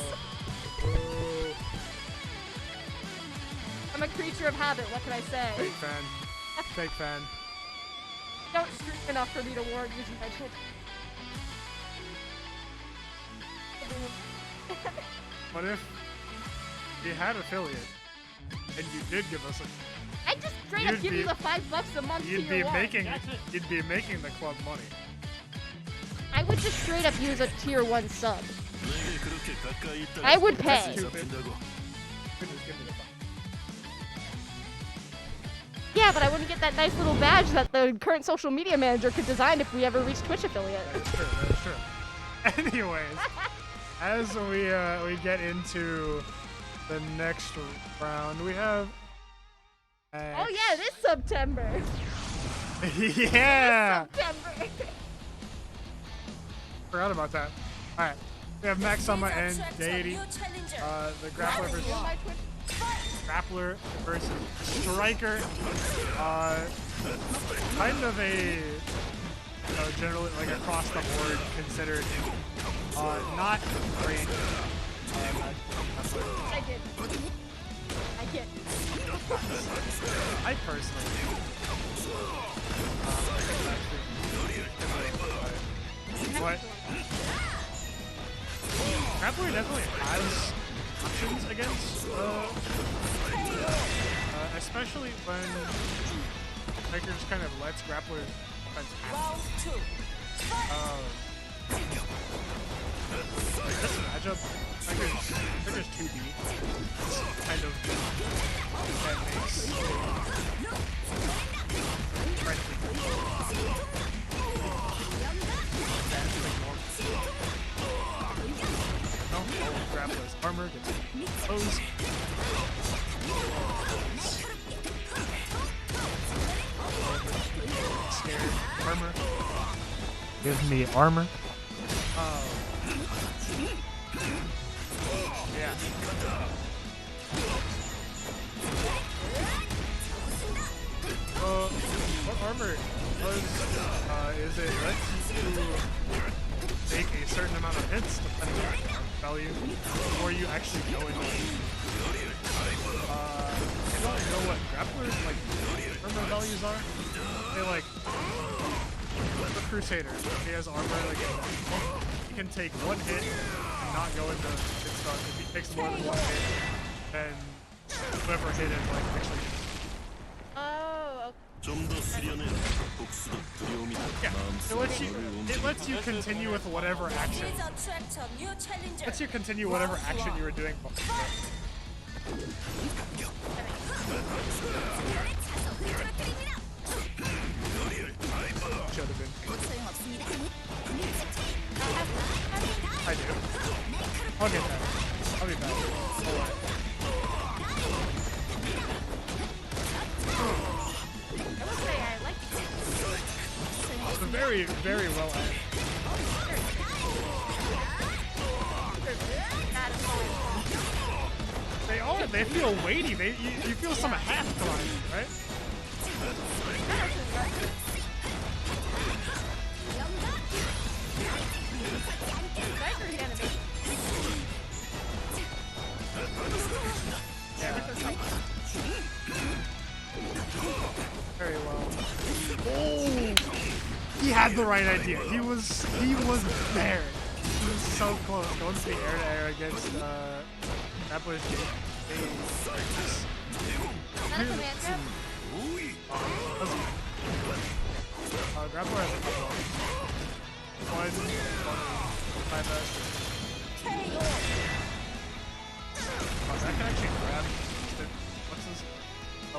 I'm a creature of habit. What can I say? Fake fan. Fake fan. Don't stream enough for me to warrant using my Twitch. What if you had affiliate and you did give us a? I just straight up You'd give be- you the $5 a month You'd to be your one. making the club money. I would just straight up use a tier 1 sub. I would pay. Couldn't just give me the $5. Yeah, but I wouldn't get that nice little badge that the current social media manager could design if we ever reach Twitch affiliate. That's true. That's true. Anyways, as we get into the next round, we have. Oh yeah, this September. Yeah. September. Forgot about that. All right, we have Max on my end, Deity, the grappler versus My Twitch. grappler versus striker. Kind of a generally like across the board considered not great. I did. I personally. But grappler definitely has options against, especially when Striker just kind of lets grappler offense happen. This matchup, Striker's 2D, kind of that makes grappler's armor gets exposed. Scared armor. Give me armor. Yeah. whatever it does is it lets you take a certain amount of hits depending on value before you actually go into it. I don't know what grapplers like armor values are. They like the Crusader. He has armor like he can take one hit and not go into hit stun. If he takes more than one hit, then whoever hit him like actually. Oh, okay. Yeah, it lets you continue with whatever action. Lets you continue whatever action you were doing before. Should have been. I do. I'll get that. I'll be back. I will say I like It's very, very well edited. They are. They feel weighty. You feel some half climb, right? Yeah. Very well. Oh, he had the right idea. He was there. He was so close. Going to the air to air against that was Grappler has a couple. One, my best. That can actually grab instant fluxes,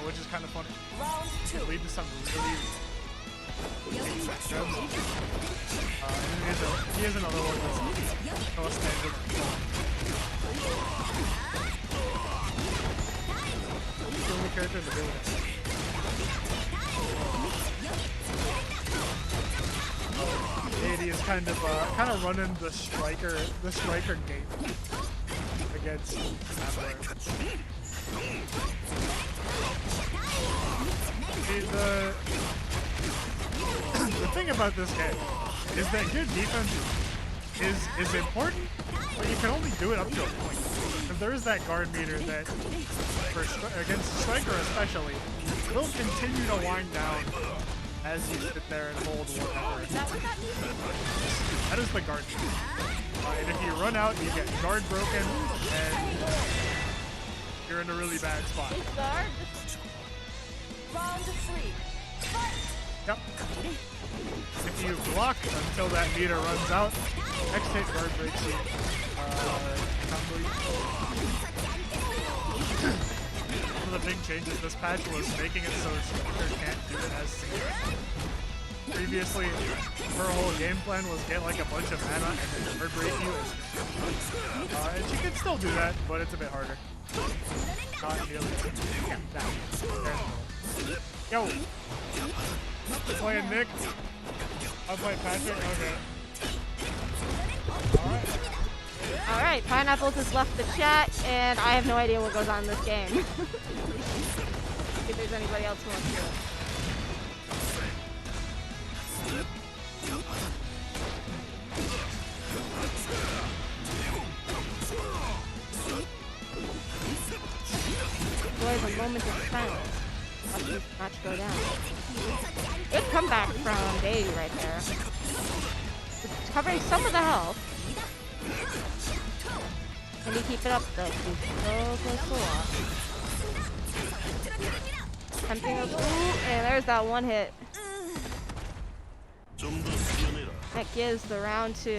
which is kind of funny. It leads to some really grabs. He has another one that's no standard. He's the only character in the building. Deity is kind of running the striker game against Grappler. The thing about this game is that good defense is important, but you can only do it up to a point. If there is that guard meter that, against Striker especially, will continue to wind down as you sit there and hold whatever. That is the guard meter. And if you run out, you get guard broken, and you're in a really bad spot. Guard. Round 3. Yep. If you block until that meter runs out, next hit guard breaks you. One of the big changes this patch was making it so Striker can't do it as single. Previously, her whole game plan was get like a bunch of mana and then guard break you. And she can still do that, but it's a bit harder. Not nearly. Yo! Playing Nick. I'll play Patrick. Okay. Alright. Alright, Pineapples has left the chat, and I have no idea what goes on in this game. If there's anybody else who wants to do it. Enjoy the moment of silence. Watch this match go down. Good comeback from Davey right there. It's covering some of the health. Can he keep it up though? He's so close to loss. Tempting a ooh, and there's that one hit. That gives the round to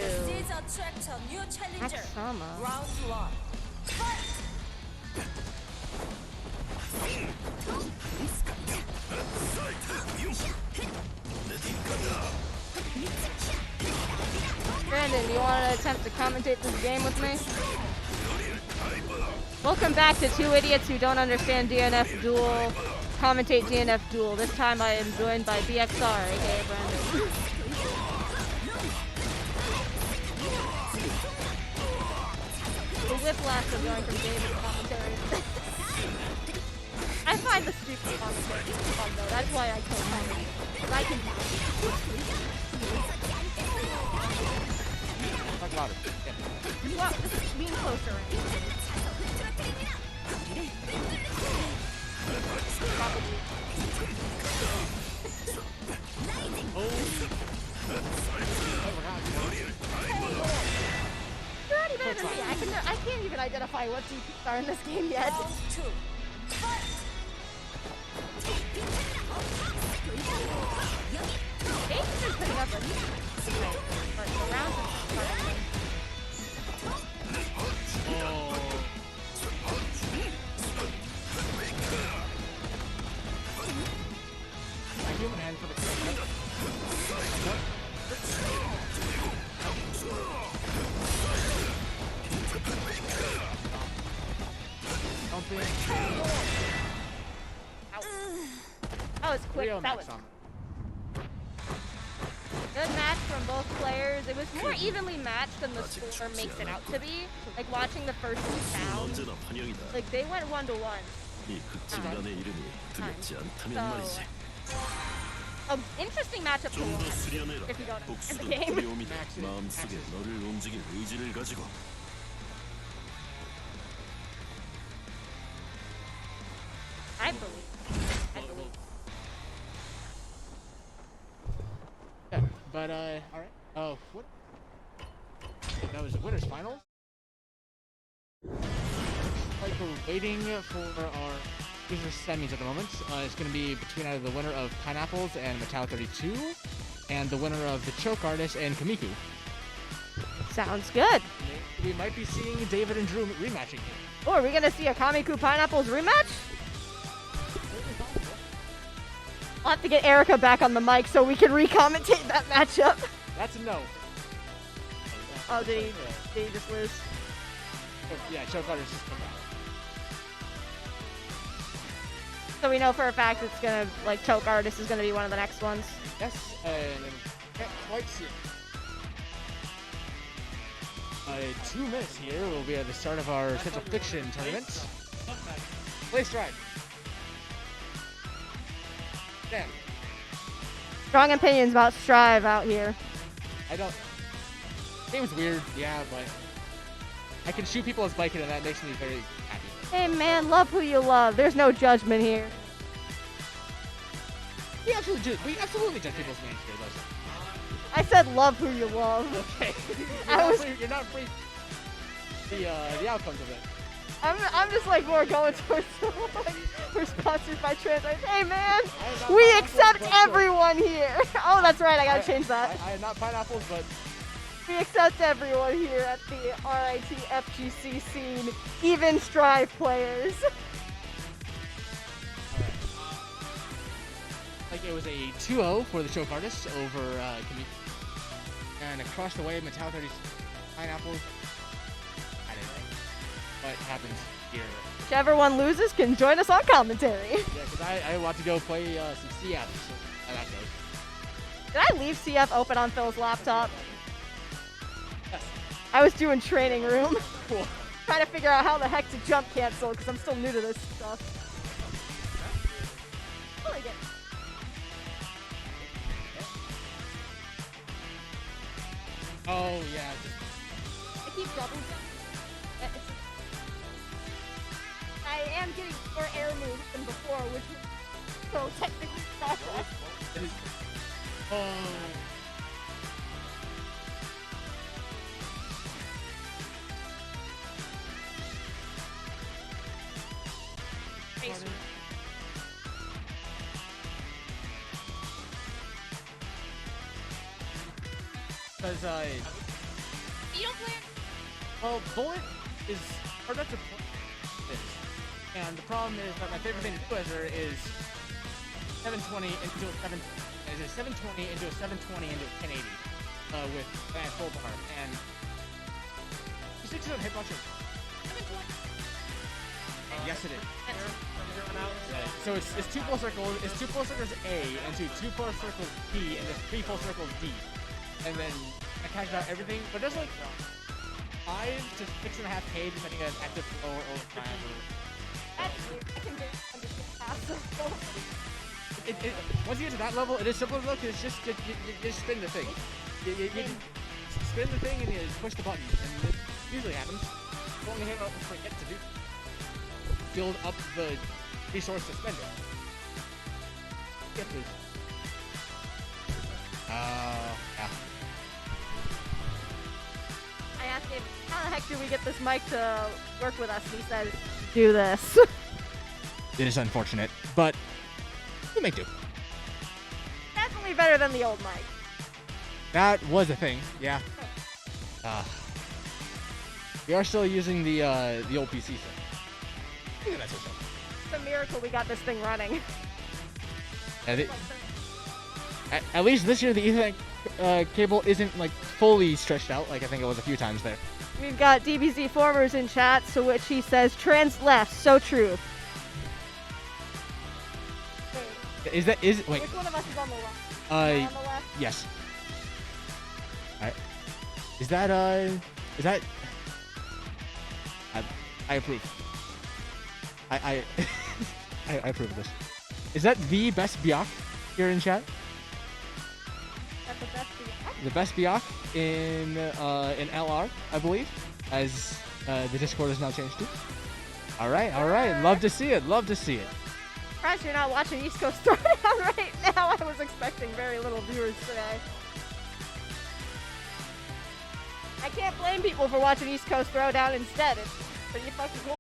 Axama. Round 1. Brandon, do you want to attempt to commentate this game with me? Welcome back to Two Idiots Who Don't Understand DNF Duel. Commentate DNF Duel. This time I am joined by BXR, aka Brandon. The whiplash of going from David's commentary. I find the stupid commentary fun though. That's why I co-comment. I can Talk louder. Yeah. well, just lean closer. Probably. You're already better than me. I can't even identify what DPs are in this game yet. Game's been putting up a fight, but the rounds are starting. A human hand for the That was quick. That was good match from both players. It was more evenly matched than the score makes it out to be. Like watching the first two rounds, 언제나 환영이다. like they went 1-1. 이 극진단의 이름이 두렵지 않다면 말이지. Interesting matchup to 좀 더 watch 수련해라. if you don't know the 복수도 game. 두려움이다. 마음속에 너를 움직일 의지를 가지고. I believe. Yeah, but alright. Oh, what? That was the winners final. Like we're waiting for our loser semis at the moment. It's going to be between either the winner of Pineapples and Metal 32, and the winner of the Choke Artist and Kamiku. Sounds good. We might be seeing David and Drew rematching here. Oh, are we gonna see a Kamiku Pineapples rematch? I'll have to get Erica back on the mic so we can re-commentate that matchup. That's a no. Oh, did he just lose? Yeah, Choke Artist just come out. So we know for a fact it's gonna, like, Choke Artist is gonna be one of the next ones. Yes, and can't quite see it. 2 minutes here will be at the start of our Central Fiction tournament. Play stride. Damn. Strong opinions about Strive out here. I don't. Game's weird, yeah, but I can shoot people as biking, and that makes me very happy. Hey man, love who you love. There's no judgment here. We absolutely judge people's names here, though. I said love who you love. Okay. You're not free. The outcomes of it. I'm just like more going towards like, we're sponsored by trans rights. Hey man, we accept everyone here. Oh, that's right. I gotta change that. I am not Pineapples, but We accept everyone here at the RIT FGC scene, even Strive players. like it was a 2-0 for the Choke Artist over Kamiku. And across the way, Metal 30 Pineapples. I didn't know. What happens here? Whichever one loses can join us on commentary. Yeah, because I want to go play some CF, so how that goes. Did I leave CF open on Phil's laptop? Yes. I was doing training room. Cool. Trying to figure out how the heck to jump cancel because I'm still new to this stuff. Oh, I get it. Oh, yeah. I keep double jumping. I am getting more air moves than before, which is so technically progress. Oh. Because You don't play. well, Bullet is hard enough to play this. And the problem is that my favorite thing to do as her is 720 into a 720 into a 720 into a 1080 with full bar. And she sticks on hitbox. Yes, it is. So it's 2 full circles. It's 2 full circles A into 2 full circles B into 3 full circles D. And then I cashed out everything, but it does like 5 to 6.5K depending on active flow or triangle. That's weird. I can barely understand half once you get to that level, it is simpler though, because it's just you just spin the thing. You spin the thing and you push the button, and it usually happens. You only have to forget to do. Build up the resource to spend it. Yeah, please. Yeah. I asked him, how the heck do we get this mic to work with us? And he says, do this. It is unfortunate, but we'll make do. Definitely better than the old mic. That was a thing, yeah. We are still using the old PC set. Yeah, that's what's up. It's a miracle we got this thing running. Yeah, at least this year the Ethernet cable isn't like fully stretched out like I think it was a few times there. We've got DBZ Formers in chat, to which he says, trans left, so true. Wait. Wait. Which one of us is on the left? Am I on the left? Yes. Alright. Is that I approve. I approve of this. Is that the best Byac here in chat? That's the best Byac? The best Byac in LR, I believe, as the Discord has now changed to. All right. Love to see it. Surprised you're not watching East Coast Throwdown right now. I was expecting very little viewers today. I can't blame people for watching East Coast Throwdown instead. It's pretty fucking cool.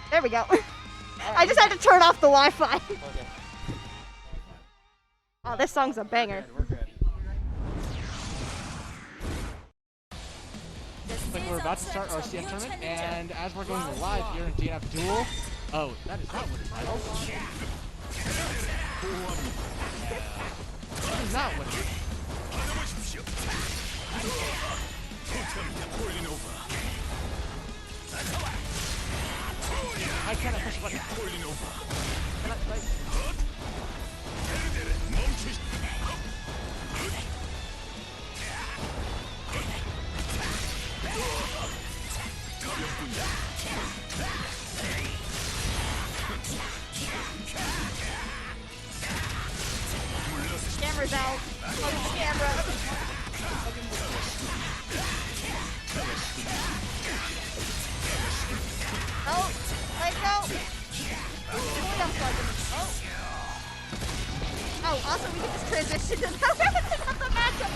There we go. I just had to turn off the Wi-Fi. Okay. Oh, this song's a banger. We're good. Looks like we're about to start our CF tournament, and as we're going live here in DNF Duel, oh, that is not what it's titled. That is not what it is. I cannot push a button. Cannot, like... Camera's out. Hug the camera. Oh, let go. Oh, also we can just transition to the matchup.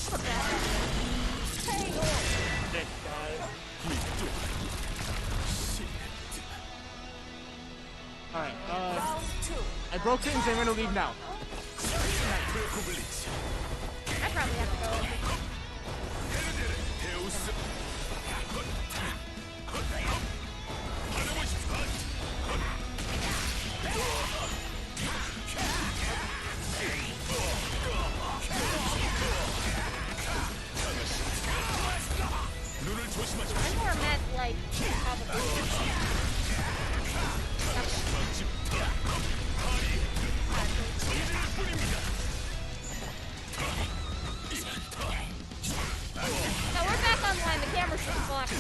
What a bad Alright, I broke things, I'm gonna leave now. I probably have to go. I more meant like no, we're back online. The camera's still blocked.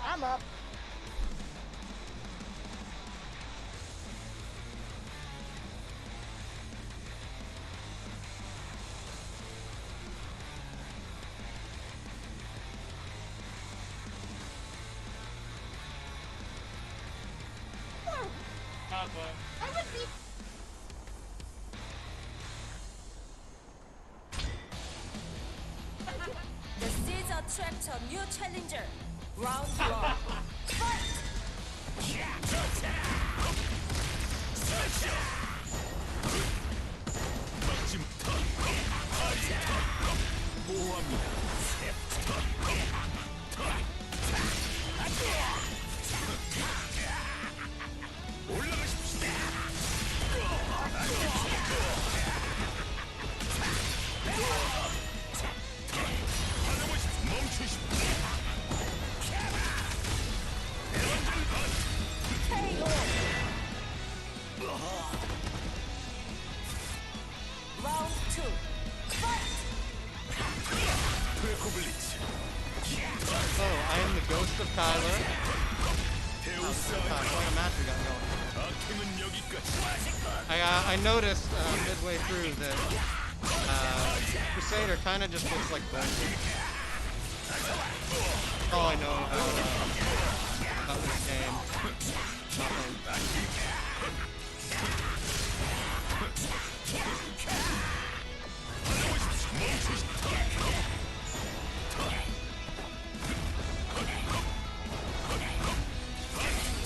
I'm up. This is attract a new challenger. Round 1. Fight! 막지 못한 보호합니다. 올라가십시오. 멈추십시오. Round 2. Fight! 프레코블리츠. So, I am the ghost of Tyler. 데우스 What a match we got going. 악행은 여기까지. I noticed midway through that Crusader kind of just looks like bullshit. All I know about this game. Nothing.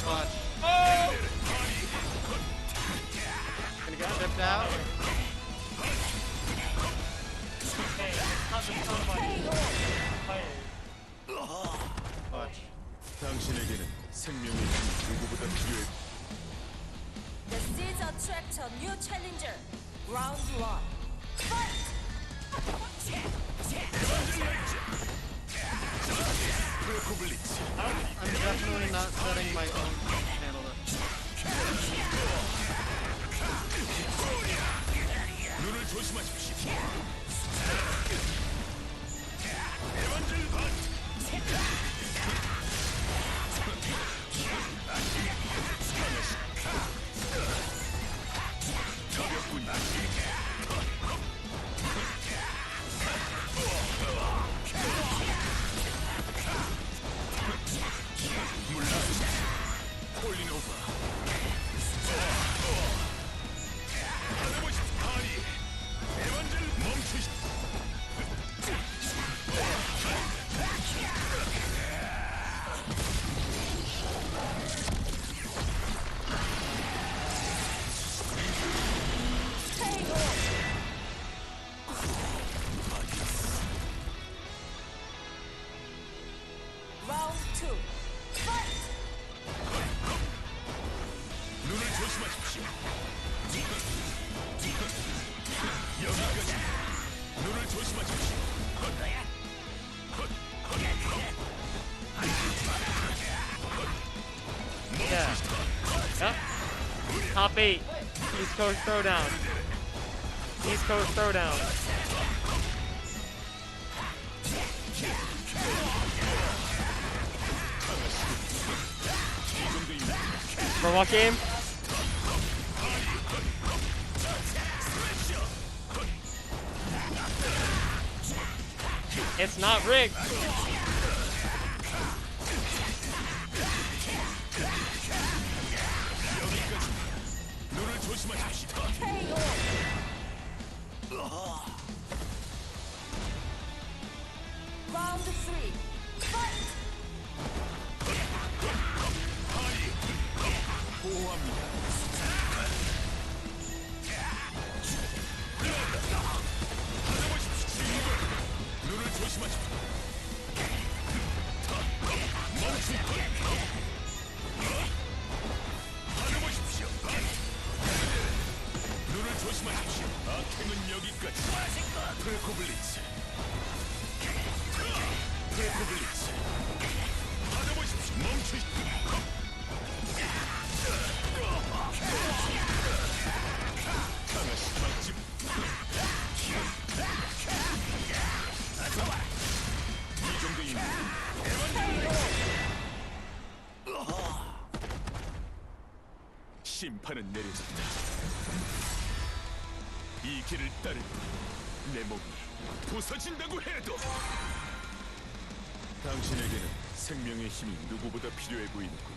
Watch. Gonna get tipped out. Watch. 당신에게는 생명의 힘이 누구보다 필요해. This is attract a new challenger. Round 1. Fight! 프레코블리츠. I'm definitely not setting my own channel up. 눈을 조심하십시오. 에반젤 반. 가볍군. 폴리노바. 받아보십시오. 파리. 에반젤 멈추십시오. Round 2. Fight! 눈을 조심하십시오. 여기까지. 눈을 조심하십시오. Yeah. Yep. Top 8. East Coast Throwdown. East Coast Throwdown. For what game? It's not rigged. 눈을 조심하십시오. Round 3. Fight! 보호합니다. 받아보십시오. 눈을 조심하십시오. 받아보십시오. 눈을 조심하십시오. 악행은 여기까지. 프레코블리츠. 프레코블리츠. 받아보십시오. 멈추십시오. 강아시 막집. 이 정도입니다. 심판은 내려진다. 이 길을 따르면 내 몸이 부서진다고 해도 당신에게는 생명의 힘이 누구보다 필요해 보이는군.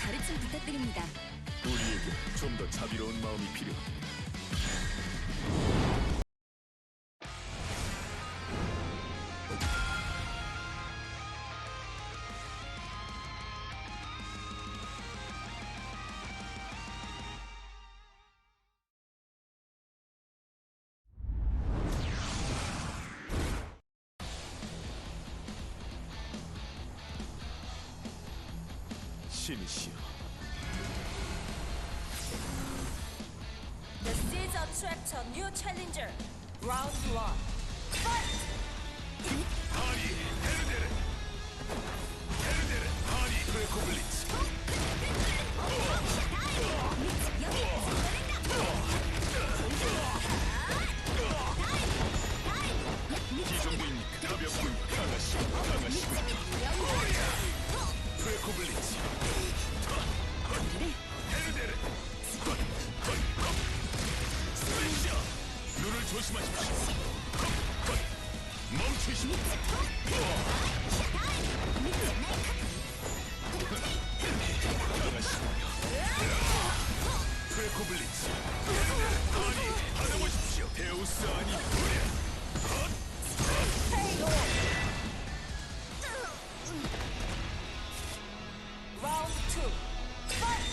가르침 부탁드립니다. 우리에게 좀 더 자비로운 마음이 필요합니다. 신이시여, The seeds attract a new challenger. Round 1. Fight! 하니 헤르데르, 헤르데르, 하니 프레코블리츠. 이 정도입니까? 가볍군. 강하시고 강하시고. 프레코블리츠. 헤르데르. 스레시아, 눈을 조심하십시오. 멈추십시오. 프레코블리츠. 아니, 받아보십시오. 데우스 아니. Round 2. Fight!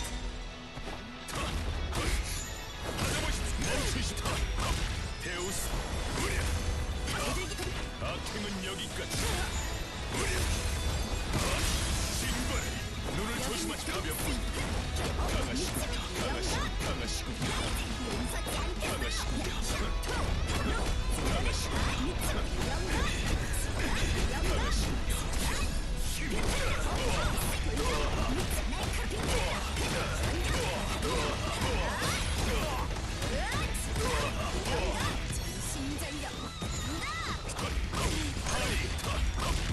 받아보십시오. 멈추십시오. 데우스. 악행은 여기까지. 신발, 눈을 조심하십시오. 가볍군. 강하시고, 강하시고, 강하시고, 강하시고,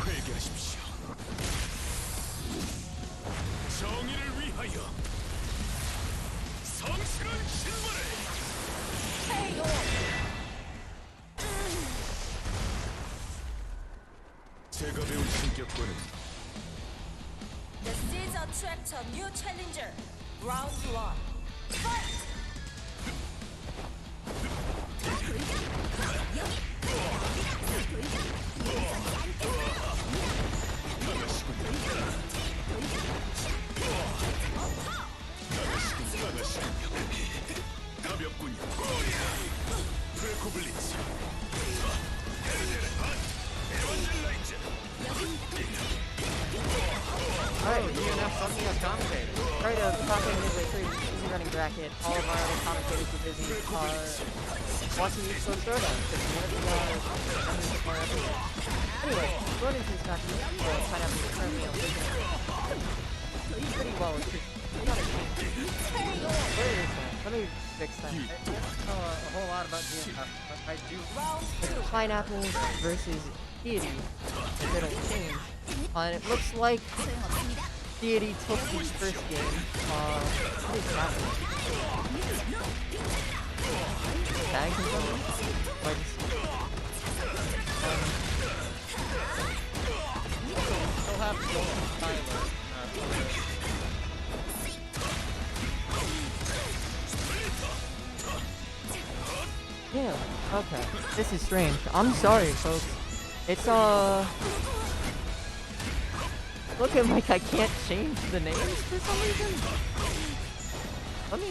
회개하십시오. 정의를 위하여 성실한 신발에. 제가 배운 신격과는 The seeds attract a new challenger. Round 1. Fight! 가볍군요. 프레코블리츠. Alright, DNF suddenly has commentated. Sorry to pop in midway through easy running bracket. All of our other commentators were busy watching each show's throwdown because one of the members of our episode. Anyway, going into this match, Pineapple is currently on pretty well. It's not a team. Where is that? Let me fix that. I don't know a whole lot about DNF, but I do. It's Pineapple versus Deity. If it'll change. And it looks like Deity took the first game. What is happening? Tags or something? Like, Still have to go with Tyler. yeah, okay. This is strange. I'm sorry, folks. It's, looking like I can't change the names for some reason. Let me...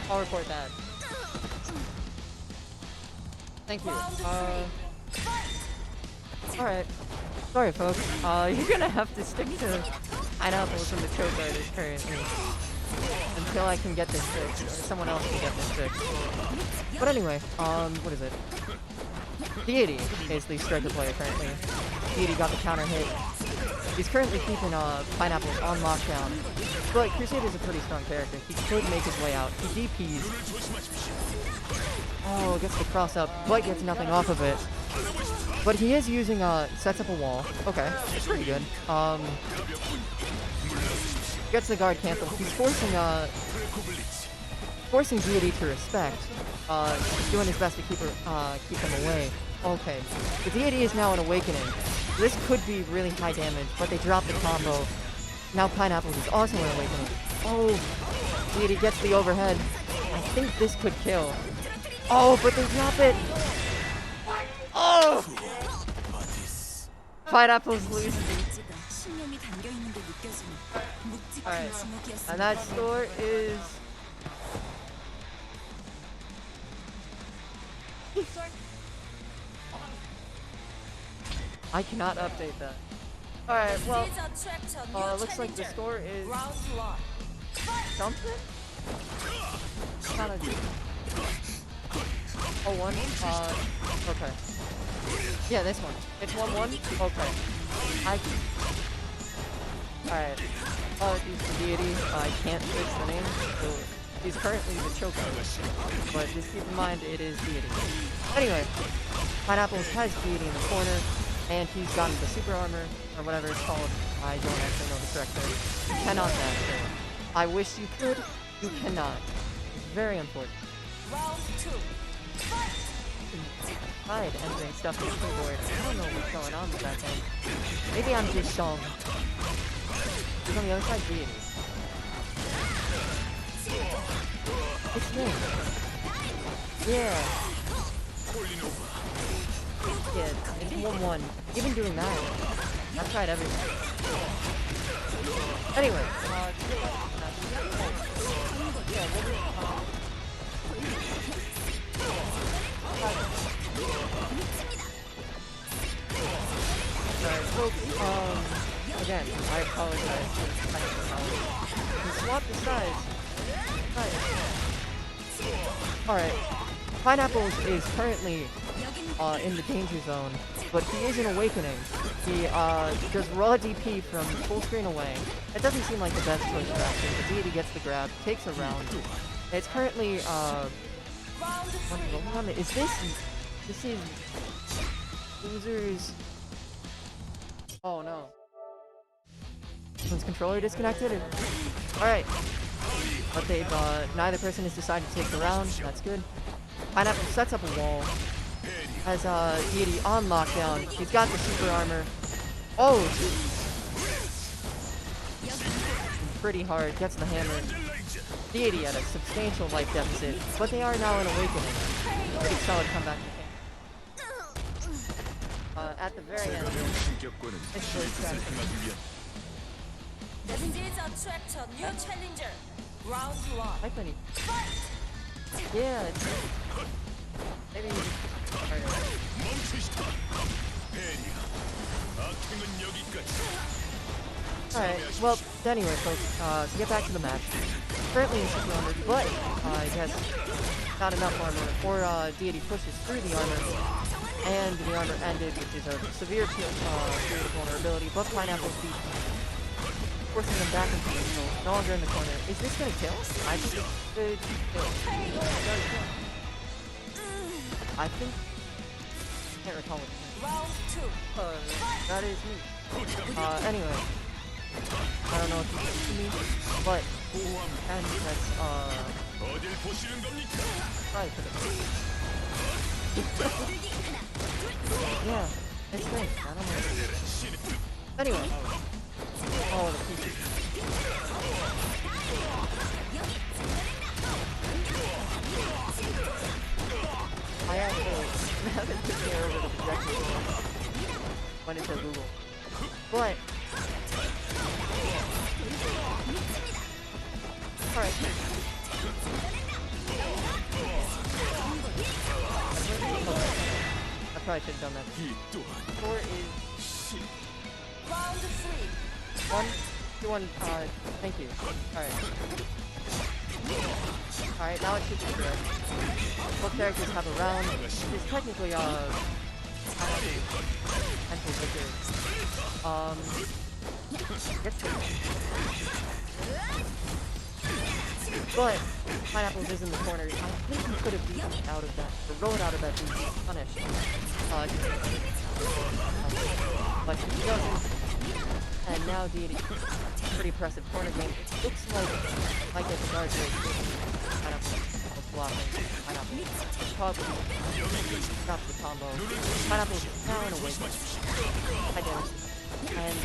I'll report that. Thank you. Alright. Sorry, folks. You're gonna have to stick to Pineapples in the choke artist currently. Until I can get this fixed, or someone else can get this fixed. But anyway, what is it? Deity is the striker player currently. Deity got the counter hit. He's currently keeping Pineapple on lockdown. But Crusade is a pretty strong character. He could make his way out. He DPs. Oh, gets the cross up, but gets nothing off of it. But he is using, sets up a wall. Okay, that's pretty good. Gets the guard cancel. He's forcing Deity to respect. Doing his best to keep them away. Okay, the deity is now an awakening. This could be really high damage, but they dropped the combo. Now Pineapples is also an awakening. Oh, deity gets the overhead. I think this could kill. Oh, but they drop it. Oh! Pineapples lose. Alright, and that score is... I cannot update that. Alright, well, looks like the score is... something? Kinda... Oh, 1? Okay. Yeah, this one. It's 1-1? Okay. Alright. He's the deity. I can't fix the name, so he's currently the choker. But just keep in mind, it is deity. Anyway, Pineapples has deity in the corner, and he's gotten the super armor, or whatever it's called. I don't actually know the correct term. You cannot match it. I wish you could. You cannot. It's very important. Round 2. Tried entering stuff in the keyboard. I don't know what's going on with that thing. Maybe I'm just dumb. He's on the other side, deity. It's me. Yeah. Yeah, it's 1-1. Even doing that, I've tried everything. Anyway, Alright, folks, again, I apologize for the technical knowledge. We swapped the sides. Alright, Pineapples is currently in the danger zone, but he is an awakening. He does raw DP from full screen away. It doesn't seem like the best choice of action. The deity gets the grab, takes a round. It's currently is this is losers. Oh no. One's controller disconnected. Alright. But they've neither person has decided to take the round. That's good. Pineapple sets up a wall. Has deity on lockdown. He's got the super armor. Oh, pretty hard. Gets the hammer. Deity at a substantial life deficit, but they are now in awakening. Pretty solid comeback. At the very end, it's really sad. Please attract a new challenger. Round 1. Hi, Penny. Yeah, it's... maybe... Alright, well, anyway, folks, to get back to the match. Currently in super armor, but he has not enough armor, or deity pushes through the armor, and the armor ended, which is a severe period of vulnerability, but Pineapple's beat, forcing them back into the neutral, no longer in the corner. Is this gonna kill? I think it could kill. I think... I can't recall what Round 2. that is me. Anyway. I don't know if you can see me, but... and that's, probably for the... yeah, it's great. I don't know. Anyway. Oh, the pieces. I actually haven't took care of the projector when it's a Google. But alright. I probably should have done that. 4 is Round 3. 1, 2, 1, thank you. Alright. Alright, now it should be good. Both characters have a round, which is technically, mental victory. Gets to but Pineapples is in the corner. I think he could have beaten out of that, or rolled out of that beat, punished. But he doesn't. And now deity. Pretty impressive corner game. It looks like might get the guard break. Pineapple was blocking. Pineapple Probably drop the combo. Pineapple's now in a win. I do. And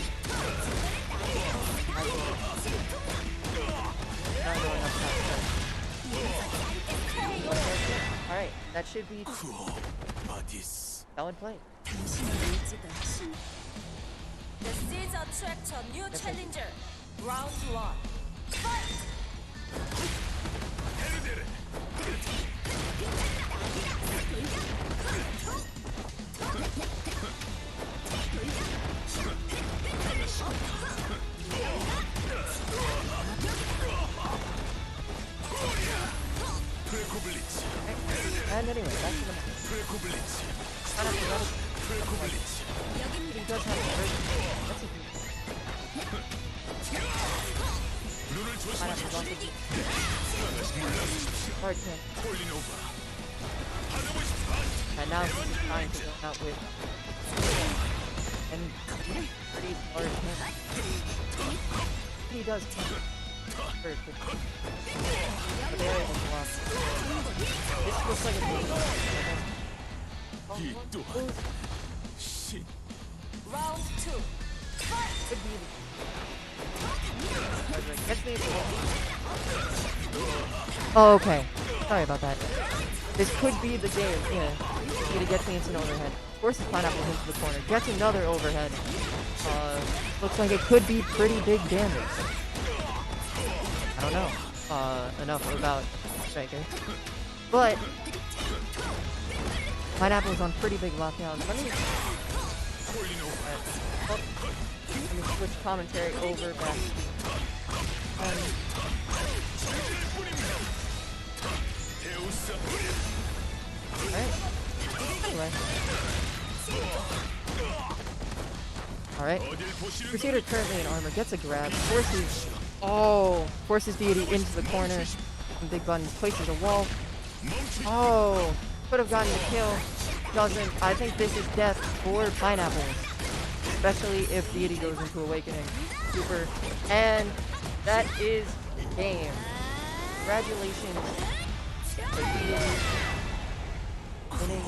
now going up top first. Alright, that should be solid play. This is attract a new challenger. Round 1. Fight! And anyway, back to the match. Pineapple got it. He does have a great. That's a good. Pineapple's also good. Hard kick. And now he's just trying to go out with. And pretty large hit. He does kick. Very quick. But they are able to block. This looks like a big Round 2. Fight! could be the... Gets me oh, okay. Sorry about that. This could be the game. Yeah. He gets me into an overhead. Forces Pineapple into the corner. Gets another overhead. Looks like it could be pretty big damage. I don't know enough about Striker. But Pineapple's on pretty big lockdowns. Let me switch commentary over back. Alright. Anyway. Alright. Crusader currently in armor, gets a grab, forces Deity into the corner. And Big Button places a wall. Oh, could have gotten the kill. Doesn't. I think this is death for Pineapple. Especially if Deity goes into Awakening. Super. And that is game. Congratulations for Deity winning.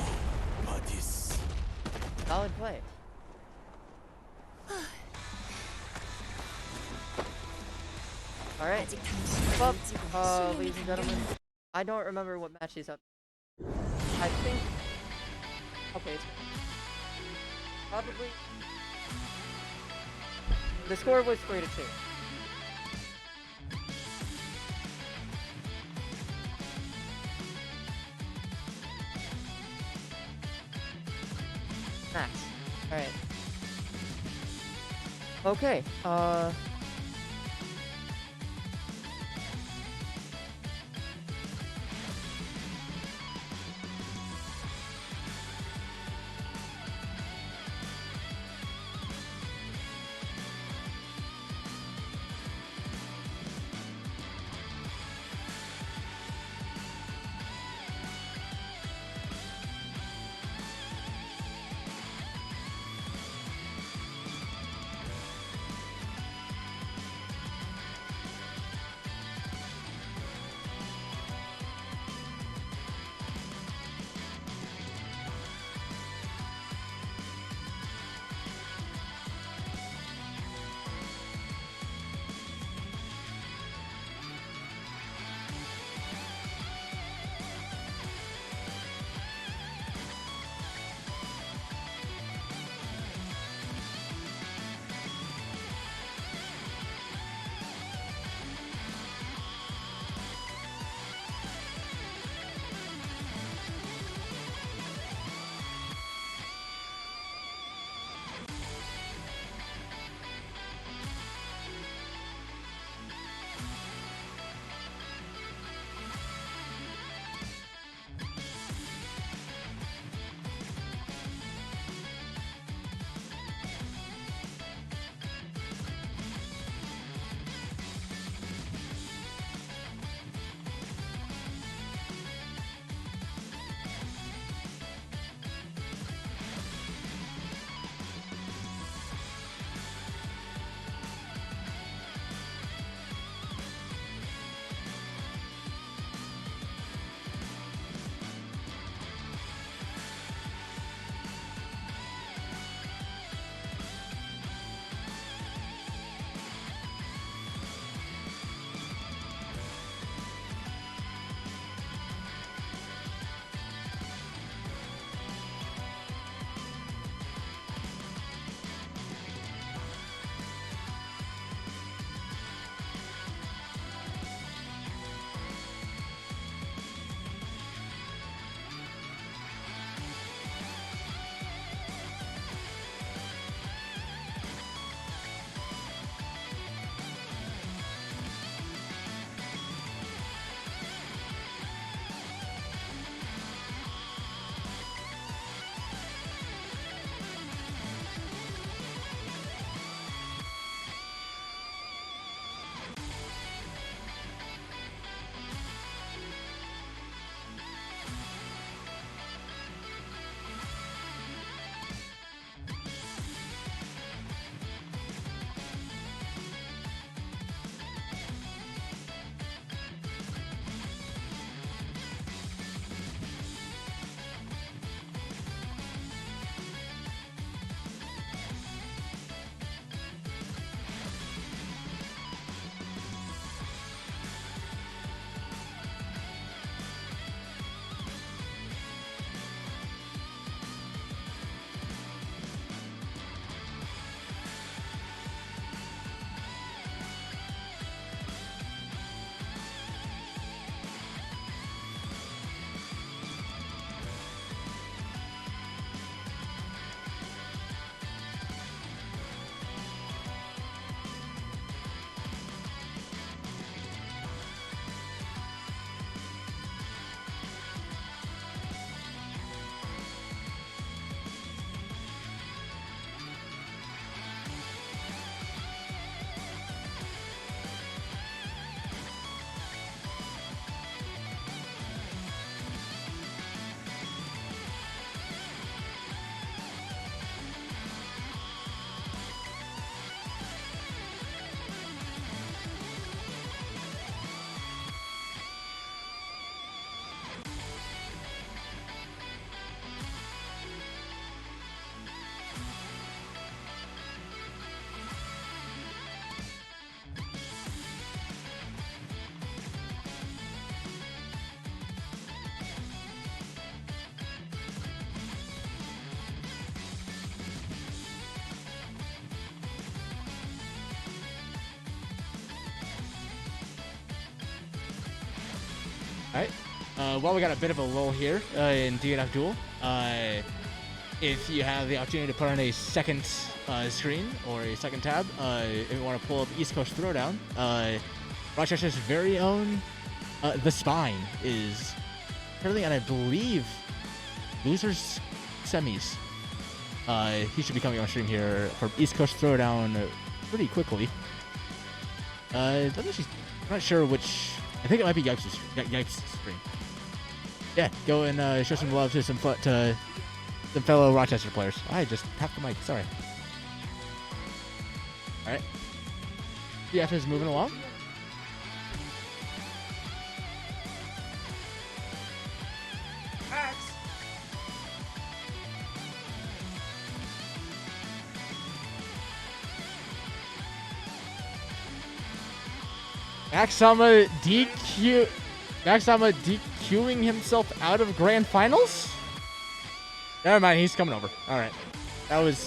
Solid play. Alright. Up, ladies and gentlemen. I don't remember what match he's up. I think... Okay, it's... Probably... The score was 3-2. Max. Alright. Okay, Alright. Well, we got a bit of a lull here in DNF Duel. If you have the opportunity to put on a second screen or a second tab, if you want to pull up East Coast Throwdown, Rochester's very own The Spine is currently, and I believe, losers semis. He should be coming on stream here for East Coast Throwdown pretty quickly. I'm not sure which. I think it might be Yipes' stream. Yeah, go and show some love to some fellow Rochester players. I just tapped the mic. Sorry. All right. BF is moving along. Maxama DQing himself out of grand finals? Never mind, he's coming over. Alright. That would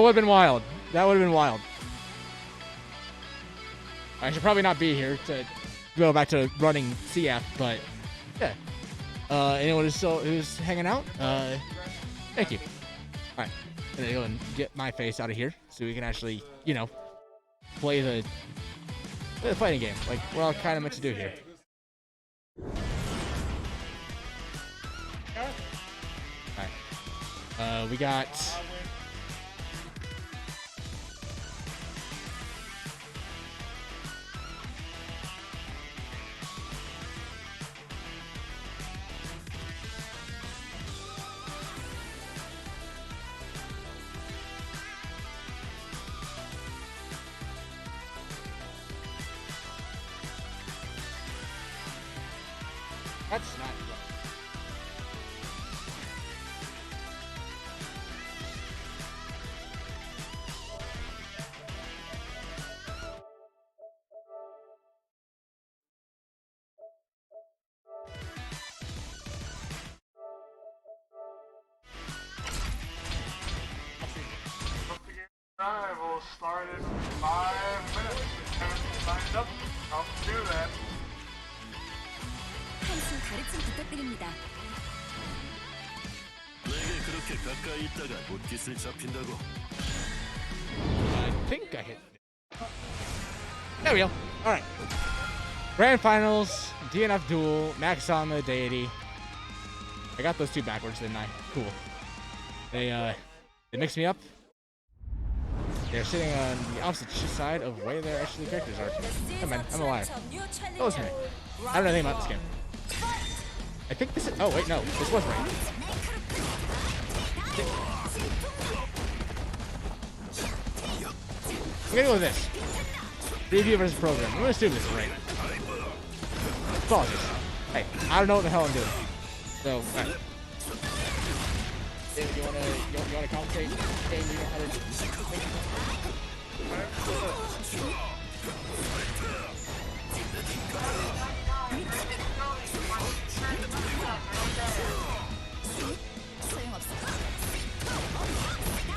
have been wild. That would have been wild. I should probably not be here to go back to running CF, but yeah. Anyone who's hanging out? Thank you. Alright. I'm gonna go and get my face out of here so we can actually, play the fighting game, like we're all kind of meant to do here. Alright. We got... That's not right. I will start in 5 minutes. If you haven't signed up, I'll do that. 한수 가르침 부탁드립니다. 내게 그렇게 가까이 있다가 못깃을 잡힌다고. I think I hit it. There we go. Alright. Grand Finals, DNF Duel, Maxama Deity. I got those two backwards, didn't I? Cool. They mixed me up. They're sitting on the opposite side of where their actually characters are. Oh man, I'm a liar. That was me. I don't know anything about this game. I think this is... Oh, wait, no. This was right. I'm gonna go with this. Review versus program. I'm gonna assume this is right. Apologies. Hey, I don't know what the hell I'm doing. So, alright. David, you wanna commentate? Game, you know how to do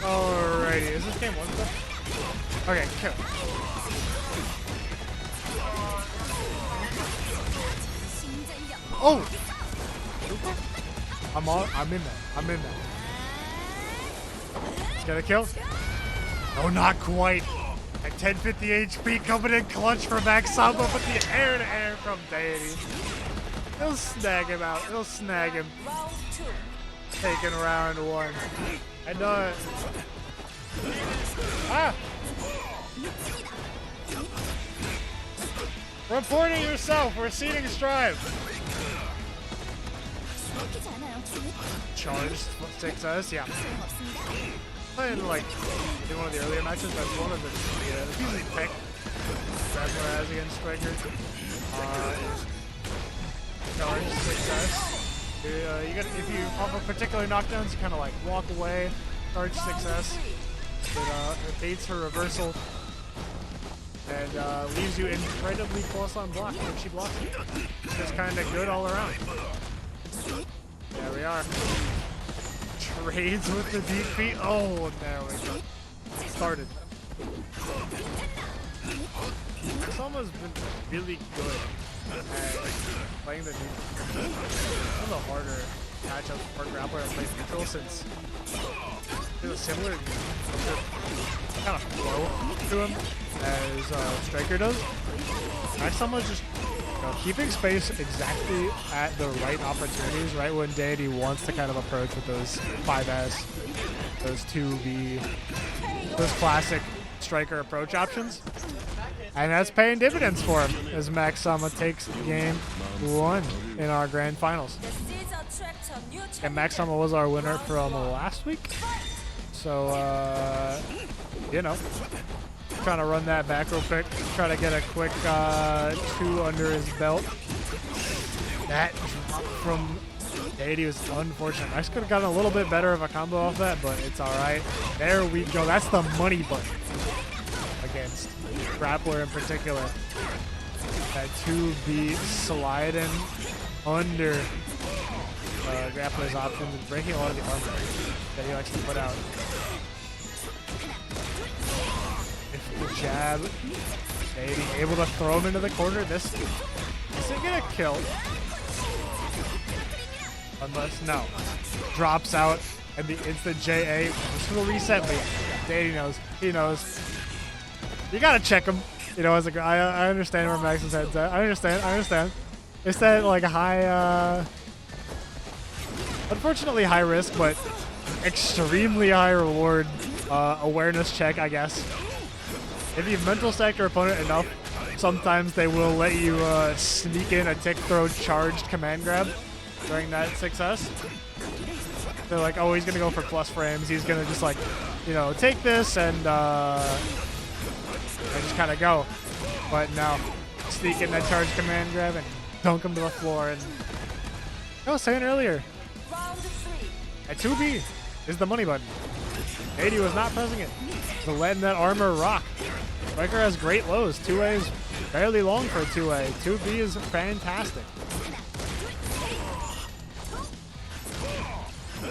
Alrighty, is this game one stuff? Okay, cool. Oh! I'm in there. Let's get a kill. No, not quite. At 1050 HP coming in clutch for Maxama, but the air-to-air from Deity. He'll snag him out. He'll snag him. Taking round 1. I know it. Ah! Reporting yourself. We're seeding Strive. Charged 6S, yeah. Playing like in one of the earlier matches, that's one of the usually pick Ranbats against Striker. Charged 6S. You got if you pop up particular knockdowns, you kind of like walk away. Charge 6S. It baits her reversal and leaves you incredibly close on block when she blocks it. Just kind of good all around. There we are. Trades with the DP. Oh, there we go. Started. Maxama's been really good Playing the neutral, one of the harder matchups for grappler that plays neutral since there's a similar kind of flow to him as Striker does. Max Summer's just keeping space exactly at the right opportunities, right when Deity wants to kind of approach with those 5S, those 2B, those classic Striker approach options. And that's paying dividends for him as Max Sama takes game 1 in our grand finals. And Max Sama was our winner from last week. So, you know, trying to run that back real quick, try to get a quick 2 under his belt. That drop from Deity was unfortunate. Max could have gotten a little bit better of a combo off that, but it's all right. There we go. That's the money button against Grappler in particular. That 2B sliding under Grappler's options and breaking a lot of the armor that he likes to put out. If the jab, maybe able to throw him into the corner, this isn't gonna kill. Unless, no. Drops out and the instant JA. This will reset, but yeah, Deity knows. He knows. You gotta check him. You know, as a guy, I understand where Max's head's at. I understand. It's that, like, high, unfortunately high risk, but extremely high reward awareness check, I guess. If you mental stack your opponent enough, sometimes they will let you sneak in a tick throw charged command grab during that success. They're like, oh, he's gonna go for plus frames. He's gonna just, like, you know, take this and just kind of go. But no, sneak in that charge command grab and dunk him to the floor. And I was saying earlier, at 2B is the money button. 80 was not pressing it. So letting that armor rock. Striker has great lows. 2A is fairly long for a 2A. 2B is fantastic.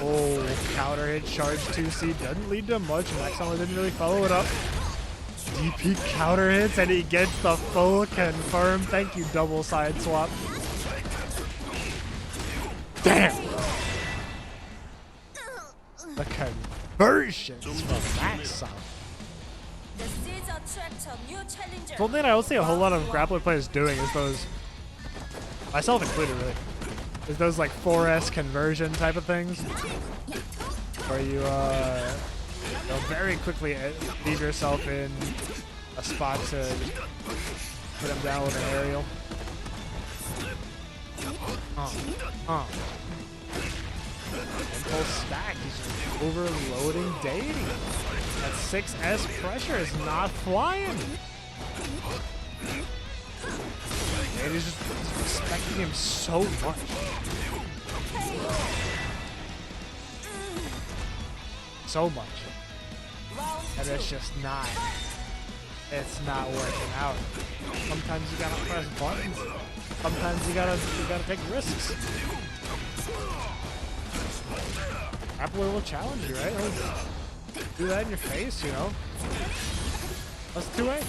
Oh, counter hit, charge 2C doesn't lead to much. Maxima didn't really follow it up. DP counter hits and he gets the full confirm. Thank you, double side swap. Damn! The conversions from Maxima. The only thing I don't see a whole lot of grappler players doing is those, myself included really, is those like 4S conversion type of things. Where you very quickly leave yourself in a spot to put him down with an aerial. And full stack, he's just overloading Deity. That 6S pressure is not flying. Deity's just respecting him so much. So much. And it's just not. It's not working out. Sometimes you gotta press buttons. Sometimes you gotta take risks. Grappler will challenge you, right? He'll do that in your face, you know. Let's 2A.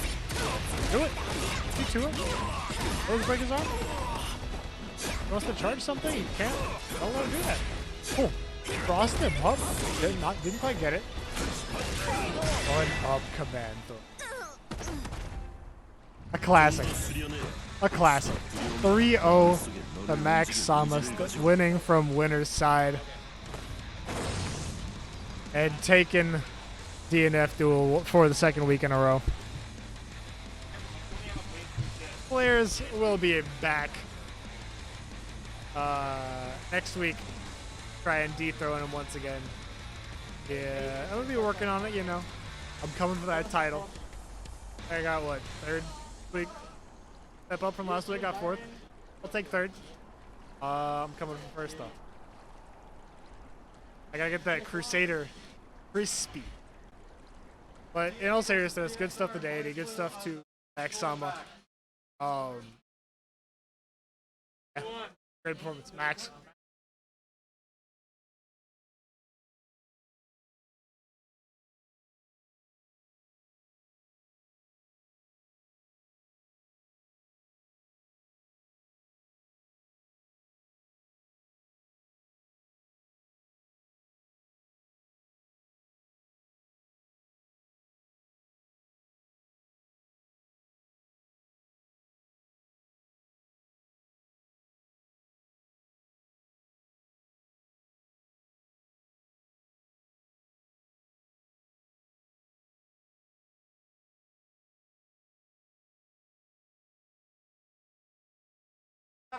Do it. You 2A. Let's break his arm. He wants to charge something? You can't. Don't let him do that. Cool. Crossed him up. Didn't quite get it. One up command throw. A classic. A classic. 3-0. The Max Sama winning from winner's side. And taking DNF duel for the second week in a row. Players will be back next week. Try and dethrone him once again. Yeah, I'm gonna be working on it, you know. I'm coming for that title. I got what, third week? Step up from last week, got fourth. I'll take third. I'm coming for first though. I gotta get that Crusader crispy. But in all seriousness, good stuff to Deity, good stuff to Max Sama. Yeah, great performance, Max.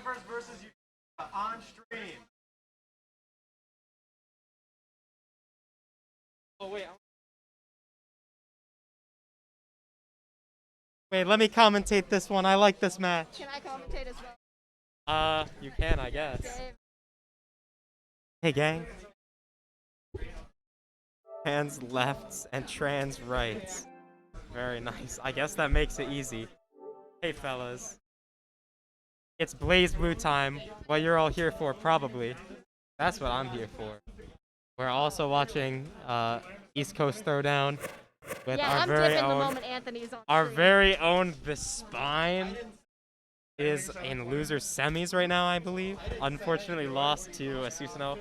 versus you on stream. Oh wait. Wait, let me commentate this one. I like this match. Can I commentate as well? You can, I guess. Dave? Hey, gang. Trans lefts and trans rights. Very nice. I guess that makes it easy. Hey, fellas. It's Blaze Blue time. What you're all here for, probably. That's what I'm here for. We're also watching East Coast Throwdown with Yeah, our I'm very dipping the own. moment Anthony's on Our stream. very own The Spine is in loser semis right now, I believe. Unfortunately, lost to a Susanoo.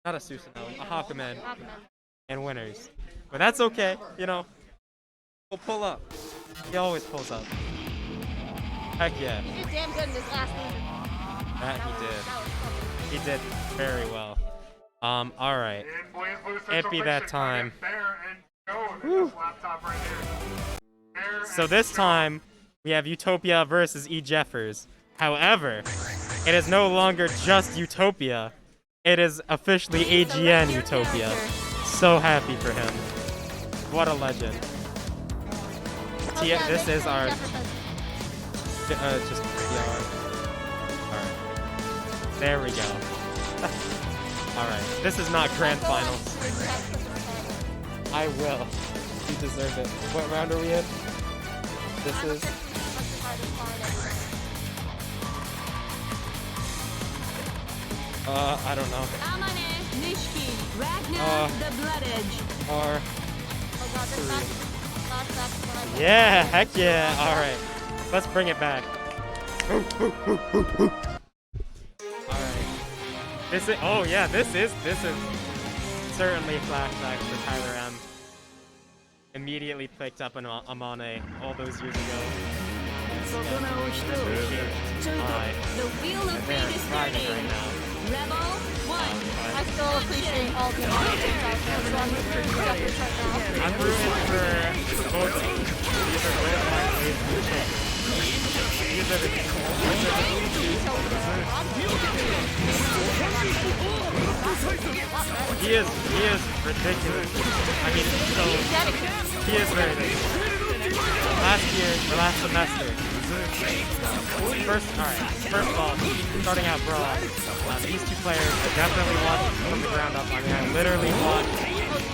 Not a Susanoo, a Hakumen. Hakumen. And winners. But that's okay, you know. We'll pull up. He always pulls up. Heck yeah. He did damn good in his last loser. That he That did. was fucking- He did very well. Alright. It be that time. So this time, we have Utopia versus E. Jeffers. However, it is no longer just Utopia. It is officially AGN Utopia. So happy for him. What a legend. Oh, yeah, This is our... Jefferson. just PR. Alright. There we go. Alright. This is not grand finals. I will. You deserve it. What round are we in? This is... I don't know. Amane, Nishiki, Ragnar, the Blood Edge. Or... Oh god, this match is not that Yeah, heck yeah. Alright. Let's bring it back. Alright. This is... Oh yeah, this is certainly a flashback for Tyler M. Immediately picked up an Amane all those years ago. The Wheel of And Fate they're is thriving turning. right now. Rebel 1. I still appreciate all the audience out there, so I'm rooting for Jeffers right now. I'm rooting for both. These are both my favorite children. These are the He is ridiculous. I mean, so he is very ridiculous. Last semester. First of all, starting out broad, these two players I definitely watched from the ground up. I mean, I literally watched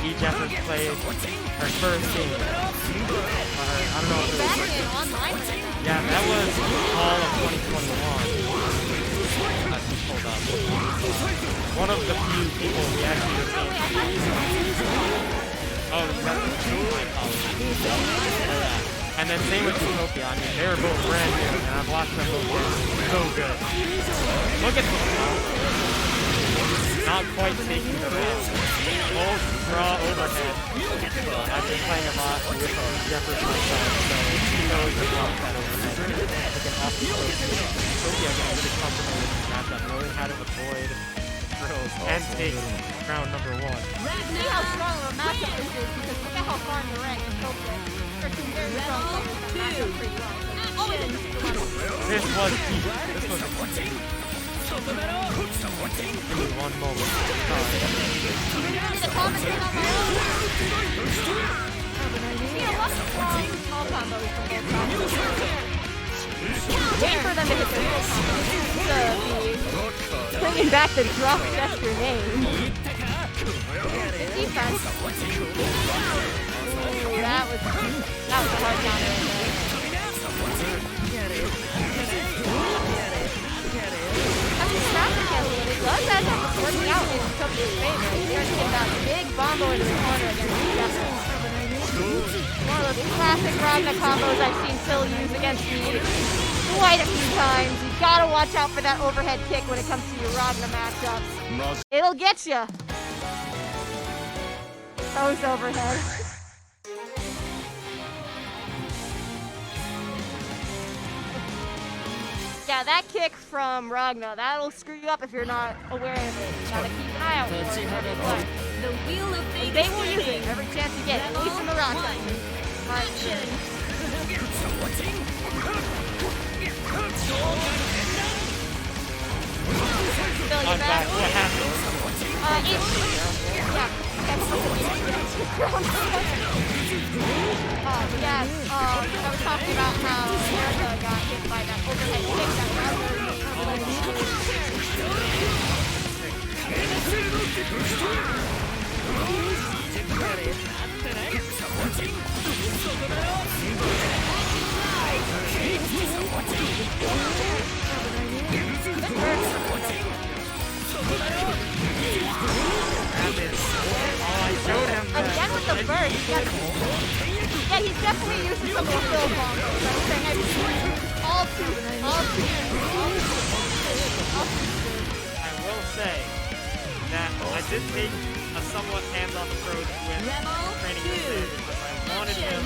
E. Jeffers play her first game. I don't know if it Back was... in online right now. Yeah, that was all of 2021. She pulled up. One of the few people we actually received. Oh, that's my college. Yeah. And then same with Utopia. I mean, they were both brand new, and I've watched them both get so good. Look at this. Not quite taking the ball. Old draw overhead. I've been playing a lot with Jeffers myself, so he knows to block that overhead. Like an off-the-field. Utopia got really comfortable with this matchup, knowing how to avoid throws and take round number 1. See how strong of a matchup this is, because look at how far in the rank Utopia is. They're two very strong players that match up pretty well. Always a This was deep. This was Give me one moment. Sorry. You need to commentate on my own. See a lot of strong small combos from both sides. Wait for them to hit their full combos. Bringing back the drop gesture name. Good defense. Ooh, that was a hard counter right there. It does end up working out in Utopia's favor. They're getting that big bombo into the corner against Jeffers. One of those classic Ragna combos I've seen Phil use against me quite a few times. You gotta watch out for that overhead kick when it comes to your Ragna matchups. It'll get you. Toes overhead. Yeah, that kick from Ragna, that'll screw you up if you're not aware of it. You gotta keep an eye out for it. But The Wheel of Fate they is will use turning. it every chance you get, at least in the Ragna. Bill, you I'm back? back. What happened? I was talking about how Erica got hit by that overhead kick Again with the burst, yeah, he's definitely using some more fill combos. I was saying I've used all two. I will say that I did take a somewhat hands-off approach with training this stage because I wanted him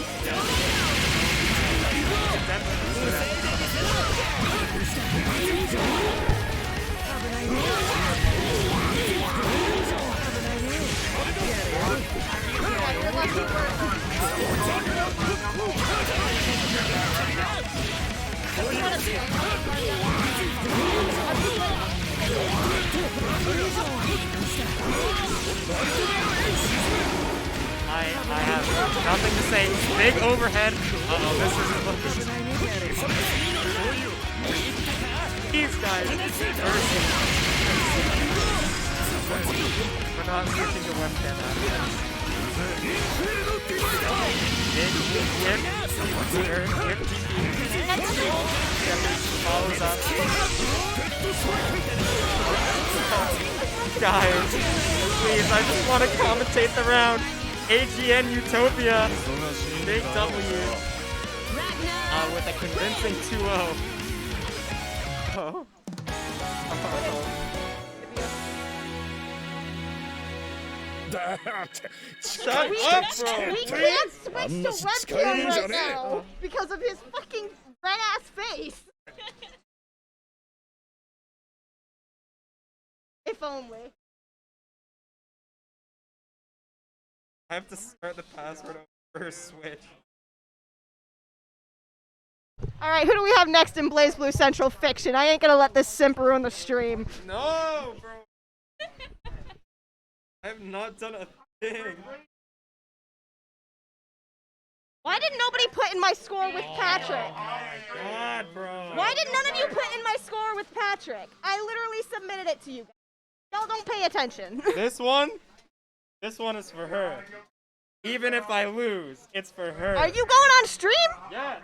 I have nothing to say. Big overhead. Uh-oh, this isn't looking. These guys we're not switching to webcam after that. Big follows up. Guys, please, I just want to commentate the round. AGN Utopia, big W, with a convincing 2-0. Oh. Shut up, bro! We can't switch to webcam right now because of his fucking red ass face. If only. I have to start the password over for Switch. Alright, who do we have next in Blaze Blue Central Fiction? I ain't gonna let this simp ruin the stream. No, bro! I have not done a thing. Why did nobody put in my score with Patrick? Oh my god, bro. Why did none of you put in my score with Patrick? I literally submitted it to you. Y'all don't pay attention. This one is for her. Even if I lose, it's for her. Are you going on stream? Yes.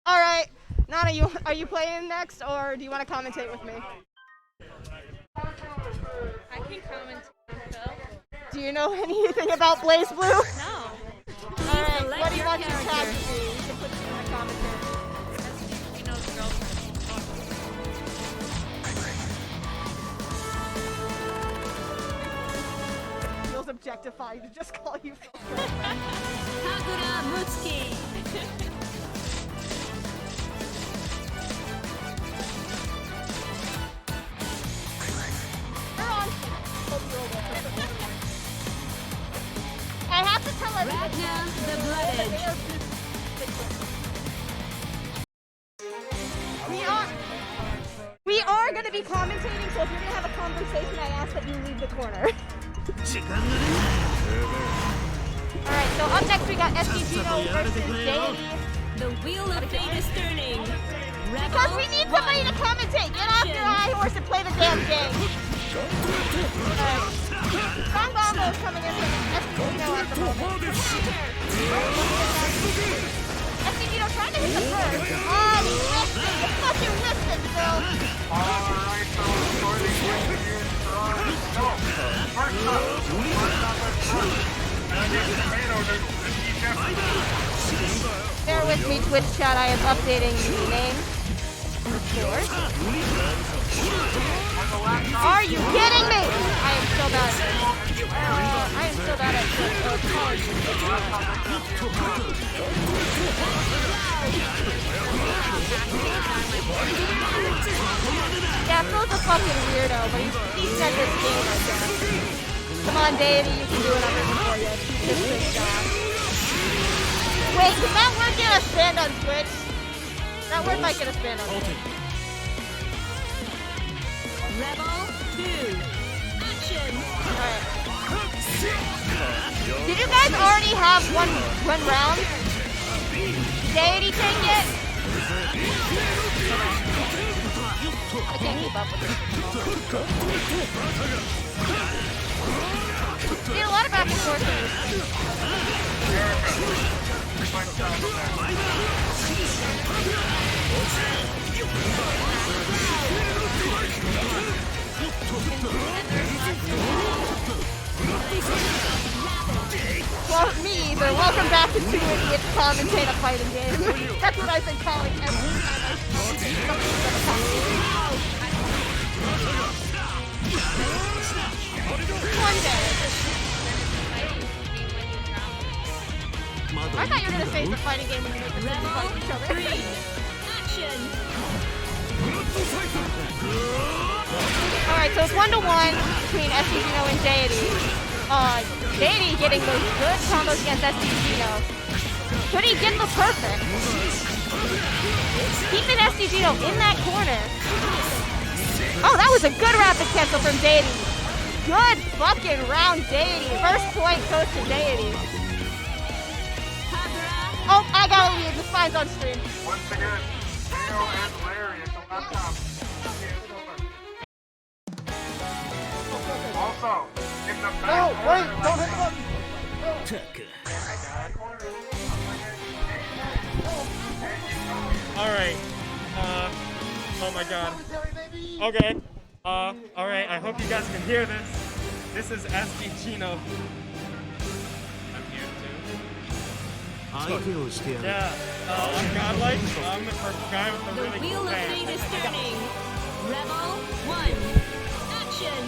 Alright. Nana, are you playing next or do you want to commentate with me? I can comment. Do you know anything about Blaze Blue? No. Alright, what do you want your tag to be? You can put it in the commentary. You know, girls. Feels objectifying to just call you. Kagura Mutsuki. I have to tell everyone. Ragna the Blooded. We are going to be commentating, so if you're going to have a conversation, I ask that you leave the corner. Alright, so up next we got SDGino versus Deity. The wheel of fate is turning. Because we need somebody to commentate. Get off your high horse and play the damn game. Strong Bombo is coming in from SDGino at the moment. SDGino trying to hit the first. Oh, he missed it. You fucking missed it, Phil. Alright, so for the Bear with me, Twitch chat. I am updating the name. Of Are you kidding me? I am so bad at this. I am so bad at this. Yeah, Phil's a fucking weirdo, but he's at this game, I guess. Come on, Davey, you can do it. I'm rooting for you. Just this guy. Wait, can that word get us banned on Twitch? That word might get us banned on Twitch. Rebel Alright. Did you guys already have one round? Deity take it? I can't keep up with this. Need a lot of back and forth here. Well, me either. Welcome back to Two Idiots Commentate a Fighting Game. That's what I've been calling every time I something gonna come. One day. I thought you were gonna say it's a fighting game when you make them fight each other. Alright, so it's 1-to-1 between SDGino and Deity. Deity getting those good combos against SDGino. Could he get the perfect? Keeping SDGino in that corner. Oh, that was a good rapid cancel from Deity. Good fucking round, Deity. First point goes to Deity. Oh, I gotta leave. The spine's on stream. Once again, Leo and Larry at the laptop. Also, in the back corner, Wait, don't hit the button. Alright. Oh my god. Okay. Alright, I hope you guys can hear this. This is SDGino. I'm here too. Yeah, I'm godlike. I'm the first guy with the really cool band. is turning. Rebel 1. Action.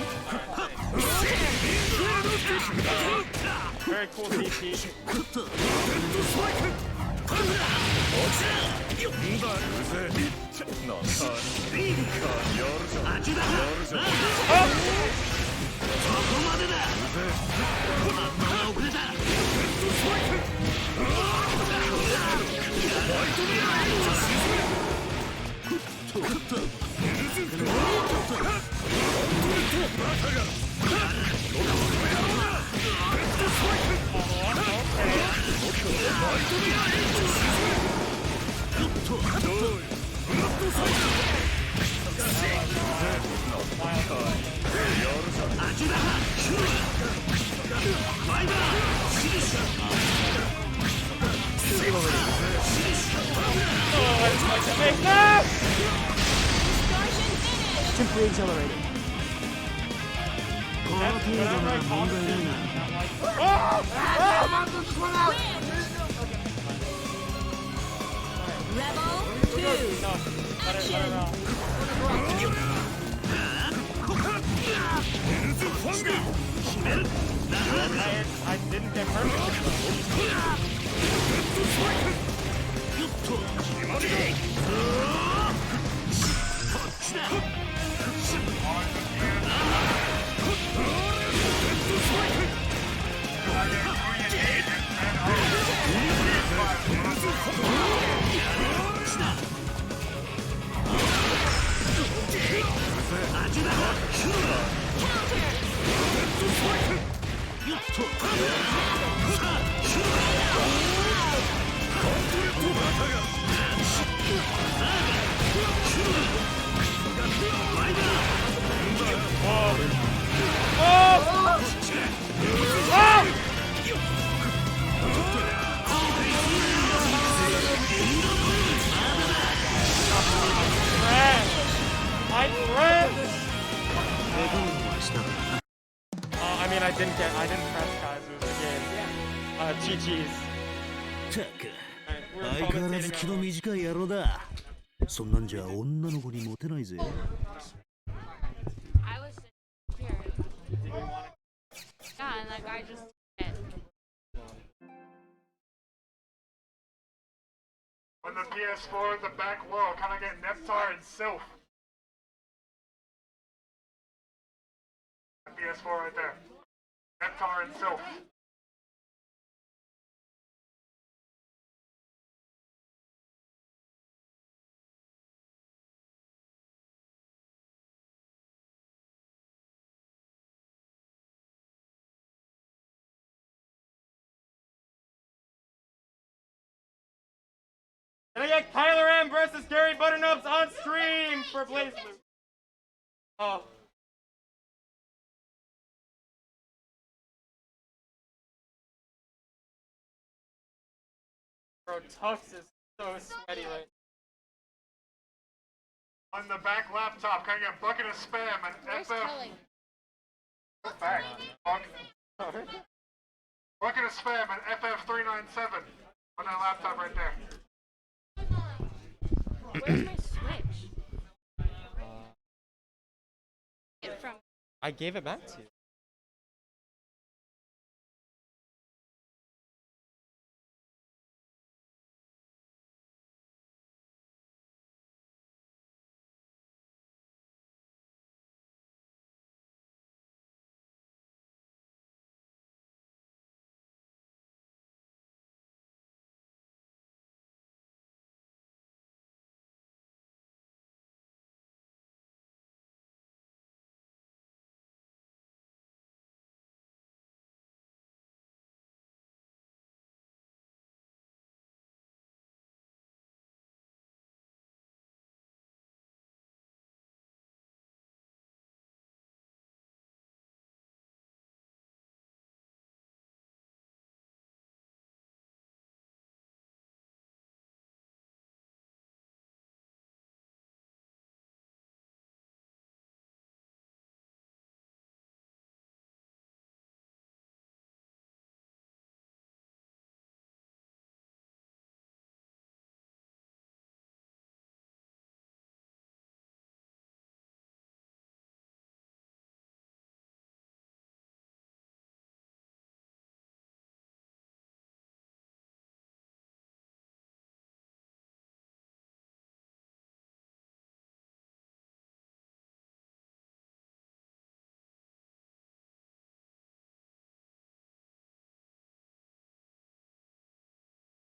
Very cool DP. Simply exhilarating. Rebel 2. I didn't get I didn't press guys, it was the game. GG's. 相変わらず気の短い野郎だ。そんなんじゃ女の子にモテないぜ。I was here. Yeah, and that guy just On the PS4 at the back wall, can I get Neptar and Sylph? The PS4 right there. Neptar and Sylph. Gonna get Kyler M versus Gary Butternups on stream for Blaze Blue. Oh. Bro, Tux is so sweaty right On the back laptop, can I get bucket of spam and FF? Back. Bucket of spam and FF397 on that laptop right there. Where's my Switch? From I gave it back to you.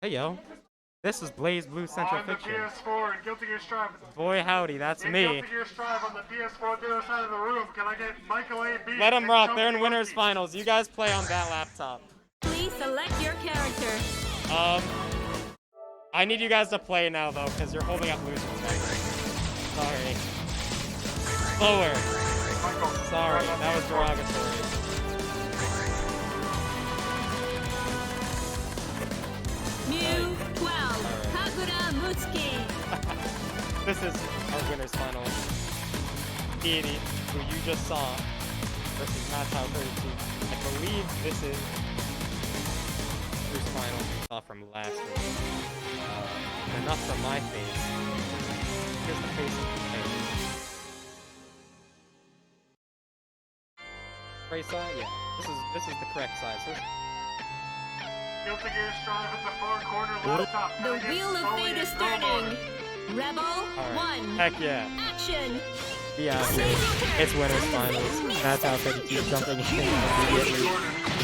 Hey yo, this is Blaze Blue Central On the Fiction. PS4 and Guilty Gear Strive. Boy howdy, that's In me. Guilty Gear Strive on the PS4 the other side of the room. Can I get Michael A. B. Let them and rock, Chunky they're in winners Monkey? finals. You guys play on that laptop. Please select your character. I need you guys to play now though, because you're holding up losers right now. Sorry. Slower. Sorry, that was derogatory. Mew 12, Kagura Mutsuki. This is our winners final. Deity, who you just saw, versus Matchow 32. I believe this is Bruce final we saw from last week. Enough from my face. Here's the face of the face. Right side? Yeah. This is the correct size. Guilty Gear Strive at the far corner laptop. Can The I get wheel of Sully fate and is Snowboarder? turning. Rebel Alright. 1. Heck yeah. Action. Yeah, it's winners finals. That's how 32 jumping in immediately.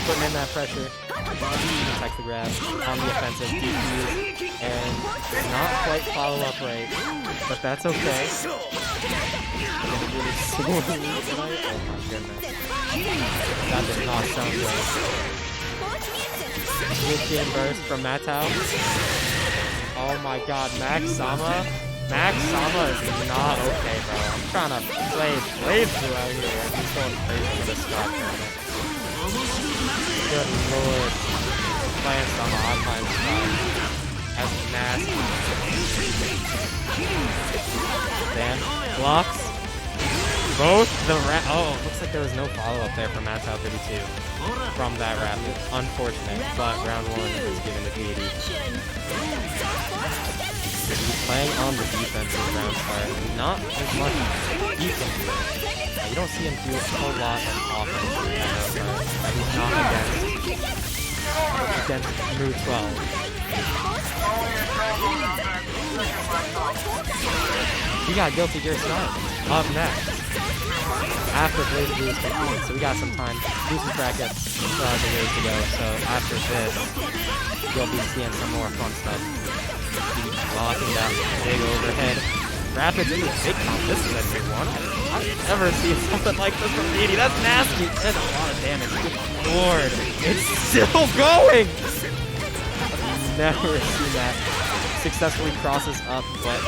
Putting in that pressure. Protect the grab on the offensive. DPs. And not quite follow up right. But that's okay. Gonna really swing tonight. Oh my goodness. That did not sound good. Wicked burst from Matau. Oh my god, Max Sama. Max Sama is not okay, bro. I'm trying to play Blaze Blue out here. He's going crazy with this stuff. Good lord. Playing Sama online stuff. That's nasty. Damn. Blocks. Both the oh, looks like there was no follow-up there from Matau 32 from that rapid. Unfortunate, but round 1 is given to Deity. He's playing on the defensive round start. Not as much defense. You don't see him do a whole lot of offense in that round start. He's not against Mood 12. We got Guilty Gear Strive up next. After Blaze Blue is complete, so we got some time. Do some brackets, still have the ways to go. So after this, you'll be seeing some more fun stuff. Blocking that big overhead. Rapids into a big comp. This is a big one. I've never seen something like this from 80. That's nasty. That's a lot of damage. Good lord. It's still going! I've never seen that successfully crosses up, but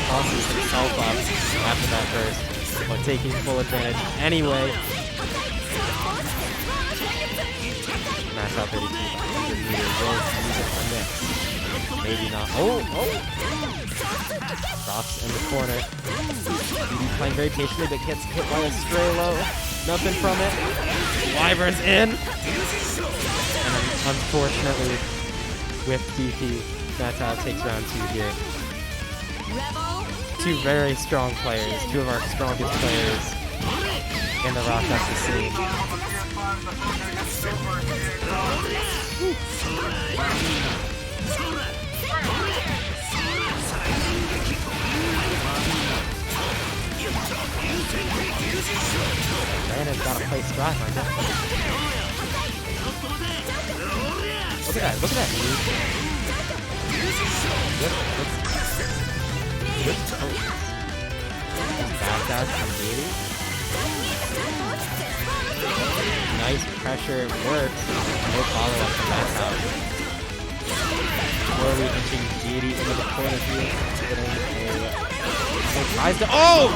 crosses himself up after that burst, but taking full advantage anyway. Max out 32 by 100 meters. Will use it from there. Maybe not. Oh! Drops in the corner. BB playing very patiently, but gets hit by a stray low. Nothing from it. Wyvern's in! And unfortunately, with DP, that's how it takes round 2 here. Two very strong players, two of our strongest players in the Rochester scene. Brandon's gotta play strike, my god. Look at that, dude. Good. Back dash from Deity. Nice pressure, it works. No follow-up from that side. Slowly inching Deity into the corner here. Tries to. Oh!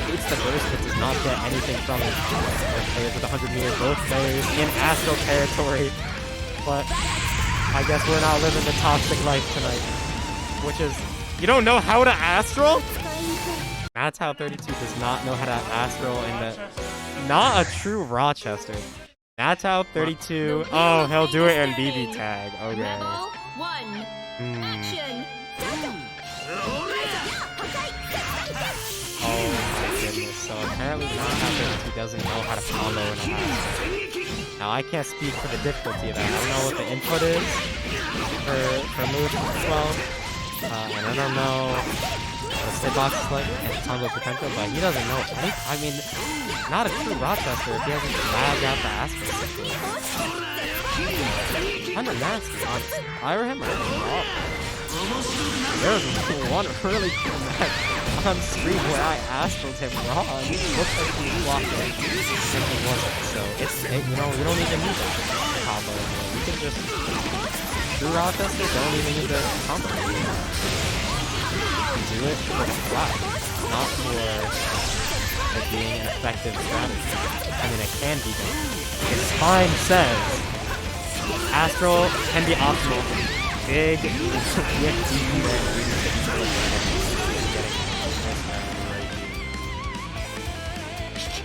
It's the burst, but does not get anything from it. Both players with 100 meters, both players in Astro territory. But I guess we're not living the toxic life tonight. Which is, you don't know how to Astral? That's how 32 does not know how to Astral, and not a true Rochester. That's how 32. Oh, he'll do it in BB tag. Okay. Oh my goodness. So apparently not how 32 doesn't know how to combo in a half. Now I can't speak for the difficulty of that. I don't know what the input is for moves as well. And I don't know what the hitbox is like and combo potential, but he doesn't know any. I mean, not a true Rochester if he hasn't lagged out the Astro. Kind of nasty, honestly. Fire him or not? There was one really cool match on screen where I Astraled him raw and it looked like he blocked it and he wasn't. So you know, we don't even need that combo anymore. We can just do Rochester, don't even need the combo. Do it for the fly, not for it being an effective strategy. I mean, it can be done. His spine says Astral can be optimal. Big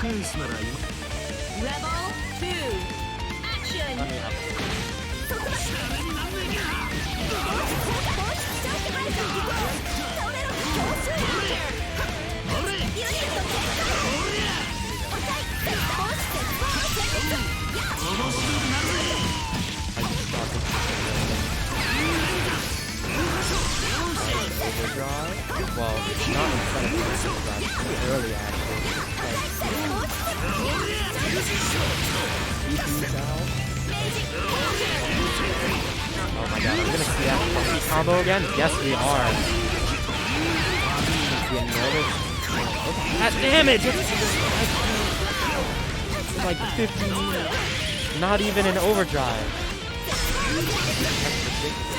with Rebel 2, action! Overdrive? Well, not in front of the overdrive, too early actually. Oh my god, are we gonna see that funky combo again? Yes, we are. That damage! It's like 50 meters. Not even an overdrive. That's ridiculous.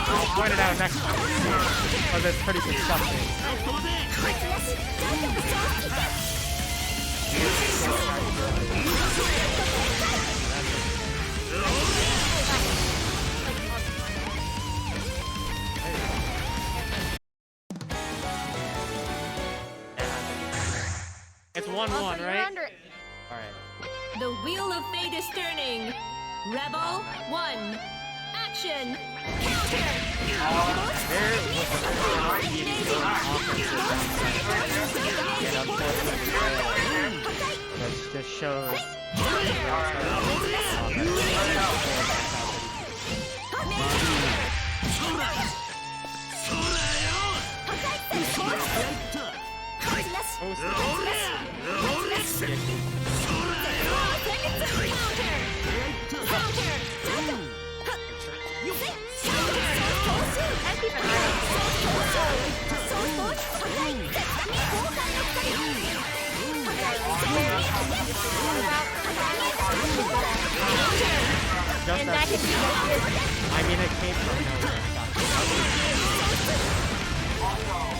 I'll point it out next time because it's pretty disgusting. It's 1-1, right? Alright. The wheel of fate is turning. Rebel 1, action! Counter! There was a that just shows Counter! Just And that that could be I mean, it came from nowhere.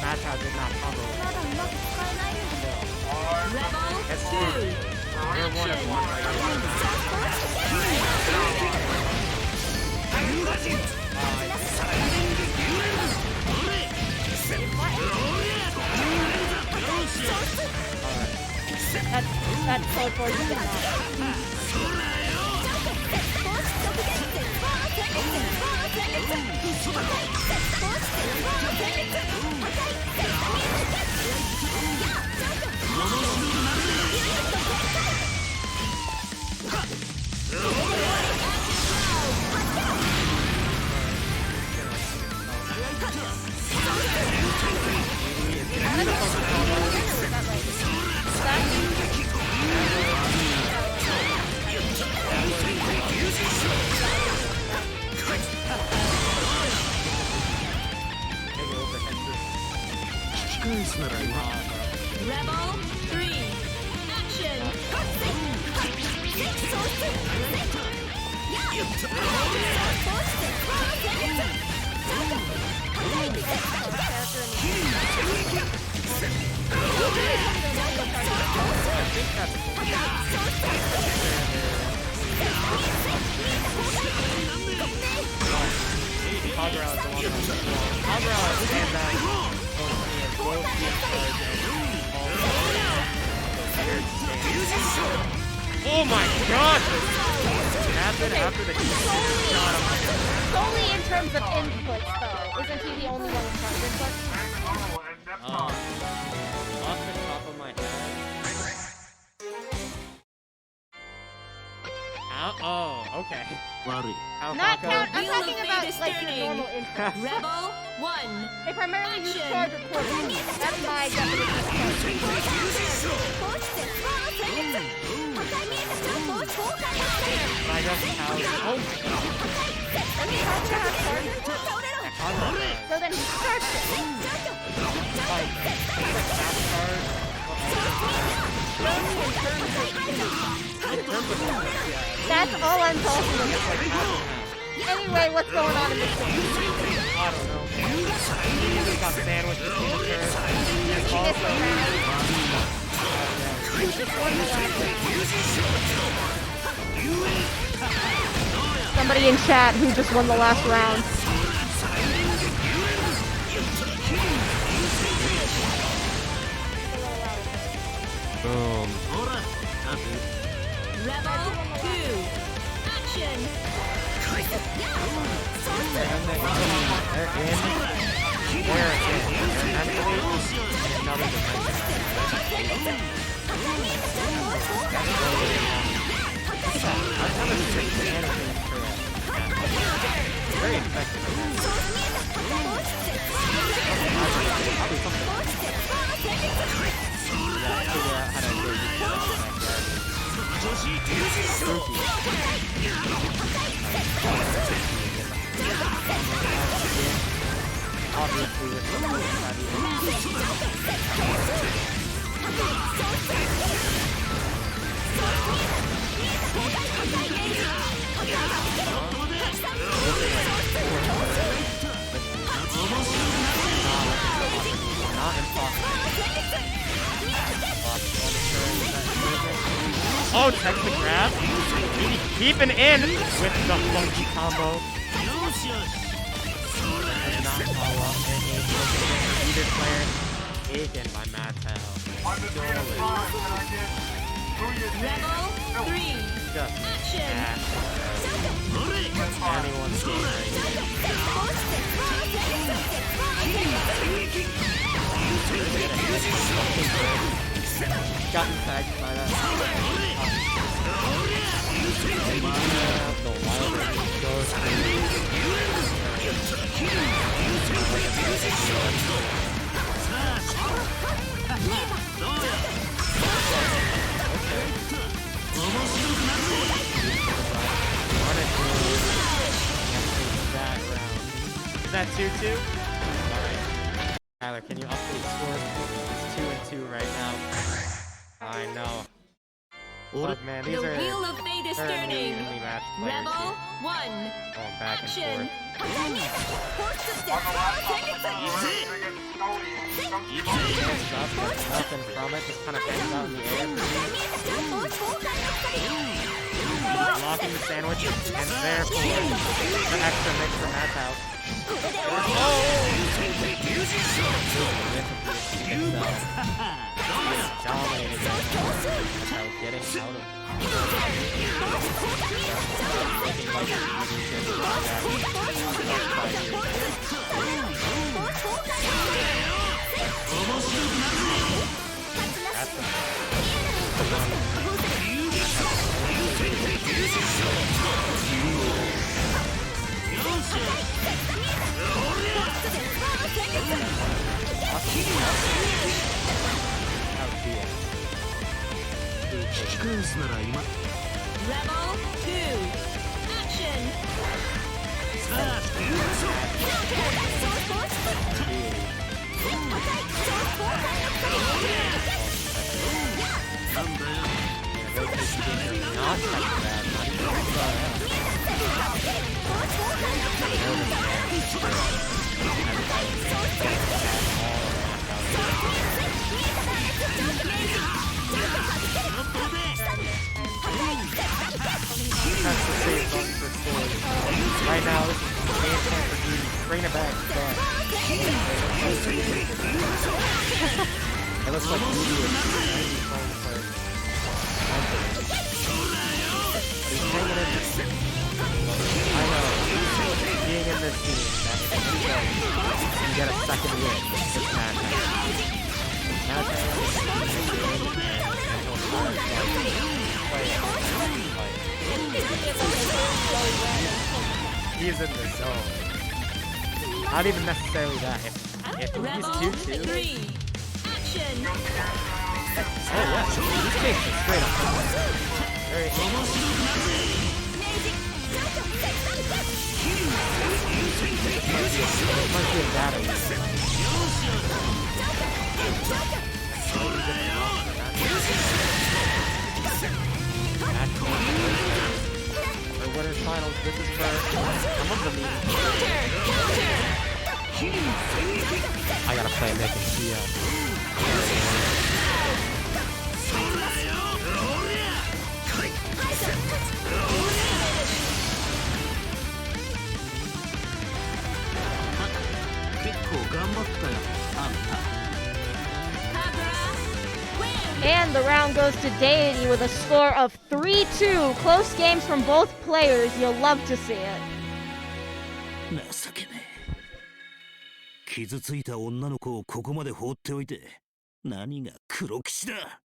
Matcha did not combo. That's true. You're 1 of 1 right That's so fortunate. Rebel 3, action! Oh my god! After the Solely in terms of inputs, though. Isn't he the only one in charge of inputs? Off the top of my head. Oh, okay. Not count. I'm talking about like your normal inputs. Rebel 1, They primarily use charge recording. That's my definition of I guess how? Oh, Let me have to have charge. So then he starts it. That's all I'm talking about. Anyway, what's going on in this game? I don't know. We got sandwiched between the turrets. This round. Somebody in chat who just won the last round. Boom. Rebel 2, action! Very effective. Obviously, with oh, check the grab. Keeping in with the funky combo. Either player taken by Mattel. Rebel 3, Just action! anyone's game right gotten tagged by that. The wild goes Is that 2-2? Alright. Tyler, can you update scores? It's 2-2 right now. I know. Look, man, these The are wheel of fate is very turning. evenly matched players Rebel here. 1. Going back and Action. forth. Nothing from it, just kind of hangs out in the air. Blocking the sandwich, and therefore the extra mix from Matt's house. Dominated without getting out of Rebel 2. Action. Right now, this is the game point for Judy. Bring it back. It looks like Judy is maybe playing for he's hanging in this team. I know. Being in this team, that if you go and get a second win, it's match. Match and he'll start he's in the zone. Not even necessarily that. If he's 2-2. 3. Action. Oh yeah, he's chasing straight up. Very might be a battery. For winners finals, this is for some of the meetings. I gotta play Nick and Tia. And the round goes to Deity with a score of 3-2. Close games from both players. You'll love to see it. 情けねえ。傷ついた女の子をここまで放っておいて何が黒騎士だ。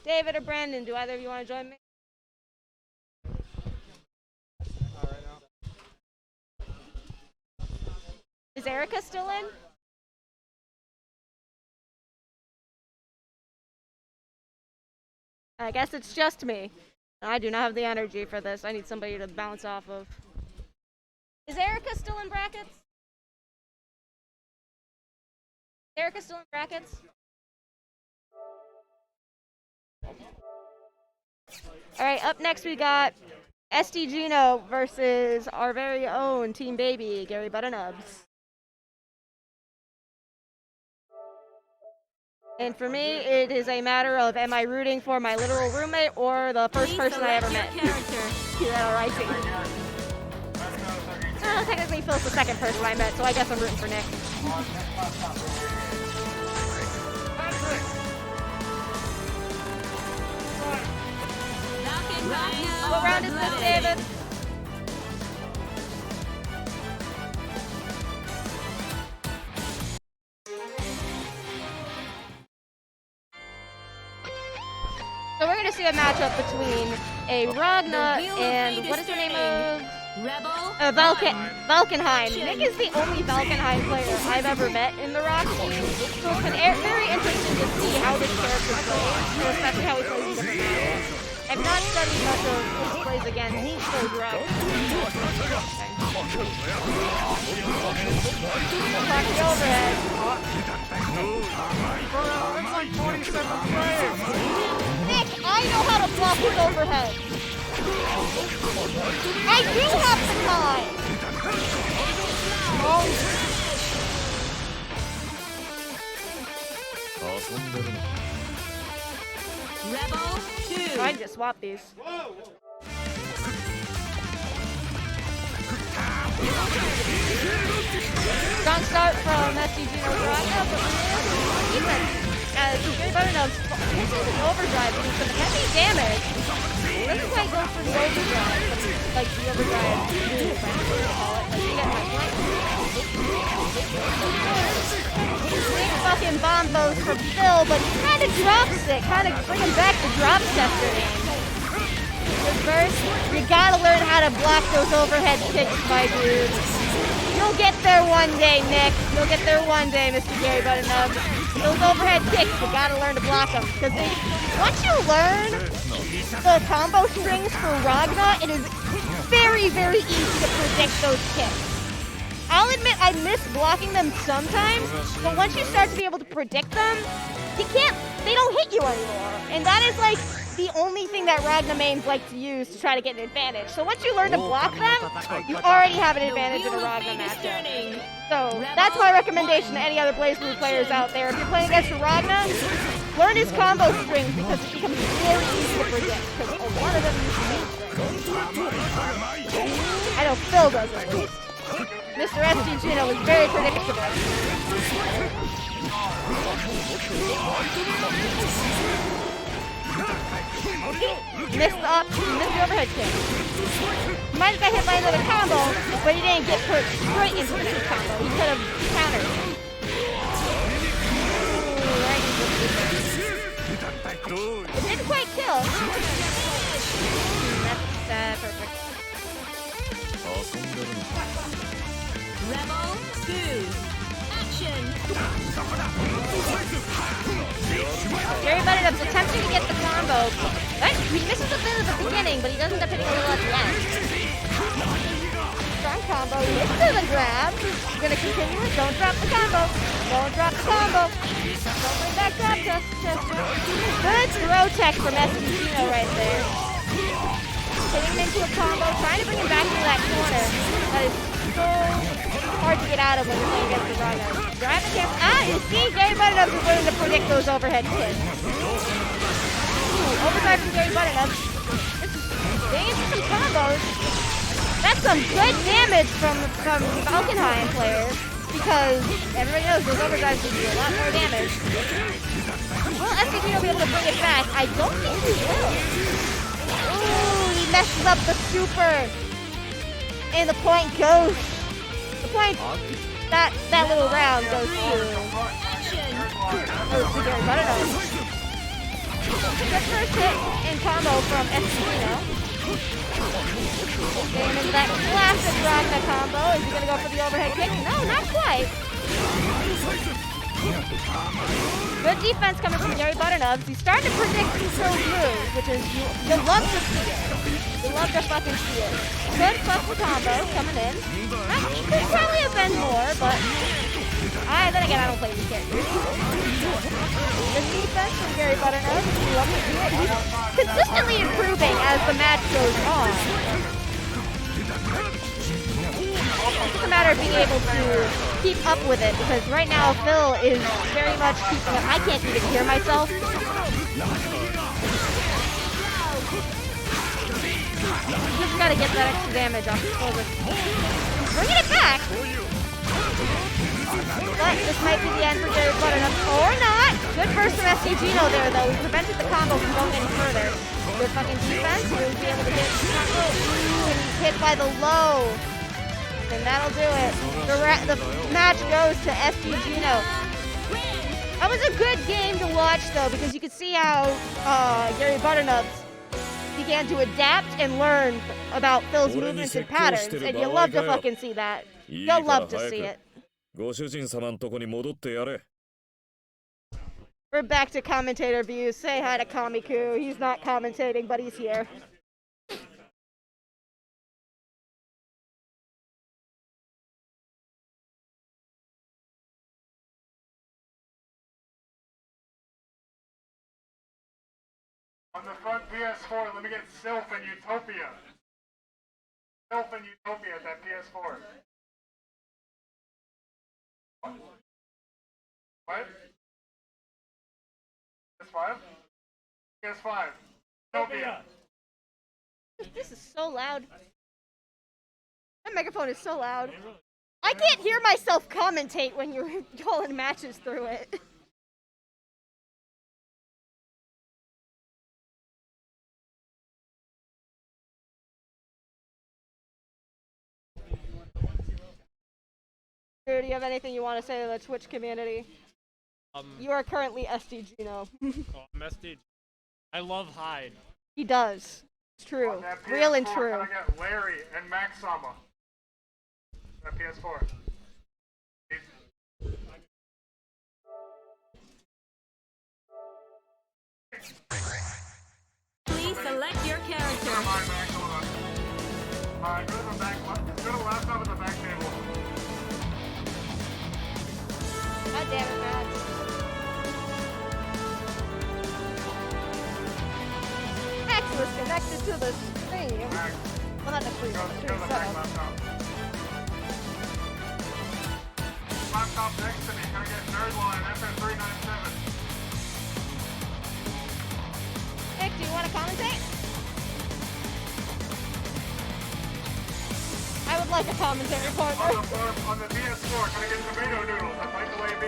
David or Brandon, do either of you want to join me? Is Erica still in? I guess it's just me. I do not have the energy for this. I need somebody to bounce off of. Is Erica still in brackets? Erica still in brackets? Alright, up next we got SD Gino versus our very own Team Baby, Gary Buttonubs. And for me, it is a matter of am I rooting for my literal roommate or the first person I ever met? RIT. Technically Phil's the second person I met, so I guess I'm rooting for Nick. What round is this, David? So we're gonna see a matchup between a Ragna and what is the name of? Valkenheim. Nick is the only Valkenheim player I've ever met in the Rock team, so it's been very interesting to see how this character plays, especially how he plays in different maps. I've not studied much of his plays against those Rock. Crack the overhead. Bro, that's like 27 players. swap his overhead. I do have the time! Oh. Rebel 2. I can just swap these. Strong start from SDG no Draga, but defense as Gary Butternuts hits with an overdrive and some heavy damage. Doesn't quite go for the overdrive, but like the overdrive move, I call it. Like you get my point. Big fucking bomb bows from Phil, but he kind of drops it, kind of bringing back the drop scepter game. First, you gotta learn how to block those overhead kicks, my dude. You'll get there one day, Nick. You'll get there one day, Mr. Gary Butternuts. Those overhead kicks, you gotta learn to block them. Because once you learn the combo strings for Ragna, it is very, very easy to predict those kicks. I'll admit I miss blocking them sometimes, but once you start to be able to predict them, they don't hit you anymore. And that is like the only thing that Ragna mains like to use to try to get an advantage. So once you learn to block them, you already have an advantage in a Ragna matchup. So that's my recommendation to any other BlazBlue players out there. If you're playing against a Ragna, learn his combo strings because it becomes very easy to predict. Because a lot of them use strings. I know Phil does at least. Mr. SDG was very predictable. Missed the overhead kick. He might have got hit by another combo, but he didn't get put straight into the two combo. He could have countered. It didn't quite kill. That's perfect. Rebel 2. Action. Gary Butternuts attempting to get the combo. Right? He misses a bit at the beginning, but he does end up hitting a little at the end. Strong combo. He hits to the grab. He's gonna continue it. Don't drop the combo. Don't drop the combo. Don't bring back drop test. Good throw tech from SDG right there. Hitting him into a combo, trying to bring him back into that corner. That is so hard to get out of when you're playing against the Ragna. Driving camp. You see, Gary Butternuts is willing to predict those overhead kicks. Overdrive from Gary Butternuts. Getting into some combos. That's some good damage from Falkenheim players because everybody knows those overdrives will do a lot more damage. Will SDG be able to bring it back? I don't think he will. Ooh, he messes up the super. And the point goes. The point, that little round goes to Gary Butternuts. Good first hit in combo from Espino. Getting into that classic Ragna combo. Is he gonna go for the overhead kick? No, not quite. Good defense coming from Gary Butternuts. He's starting to predict Phil's moves, which is you'll love to see it. You love to fucking see it. Good fucking combo coming in. Could probably have been more, but then again, I don't play these characters. Good defense from Gary Butternuts. You love to see it. He's consistently improving as the match goes on. It's just a matter of being able to keep up with it, because right now Phil is very much keeping up. I can't even hear myself. Just gotta get that extra damage off the shoulder. Bringing it back! But this might be the end for Gary Butternuts, or not! Good burst from SCGino there, though. He prevented the combo from going any further. Good fucking defense. He'll be able to hit the combo. Ooh, and he's hit by the low. And that'll do it. The match goes to SDGino. That was a good game to watch, though, because you could see how Gary Butternuts began to adapt and learn about Phil's movements and patterns, and you love to fucking see that. You'll love to see it. We're back to commentator views. Say hi to Kamiku. He's not commentating, but he's here. On the front PS4, let me get Sylph and Utopia. Sylph and Utopia at that PS4. What? PS5? PS5. Utopia. This is so loud. That microphone is so loud. I can't hear myself commentate when you're calling matches through it. Do you have anything you want to say to the Twitch community? You are currently SDGino. Oh, I'm SDG. I love Hyde. He does. It's true. On that Real and PS4, true. Can I get Larry and Maxama? That PS4. Please select your character. Never mind, Max, hold on. Go to the back. Go to the laptop at the back table. God damn it, Matt. Max was connected to the stream. Max, Well, not the stream, go the to stream the back setup. laptop. Laptop next to me. Can I get Nerdline FM397? Nick, do you want to commentate? I would like a commentary partner. On the PS4, can I get tomato noodles at Michael A.B.?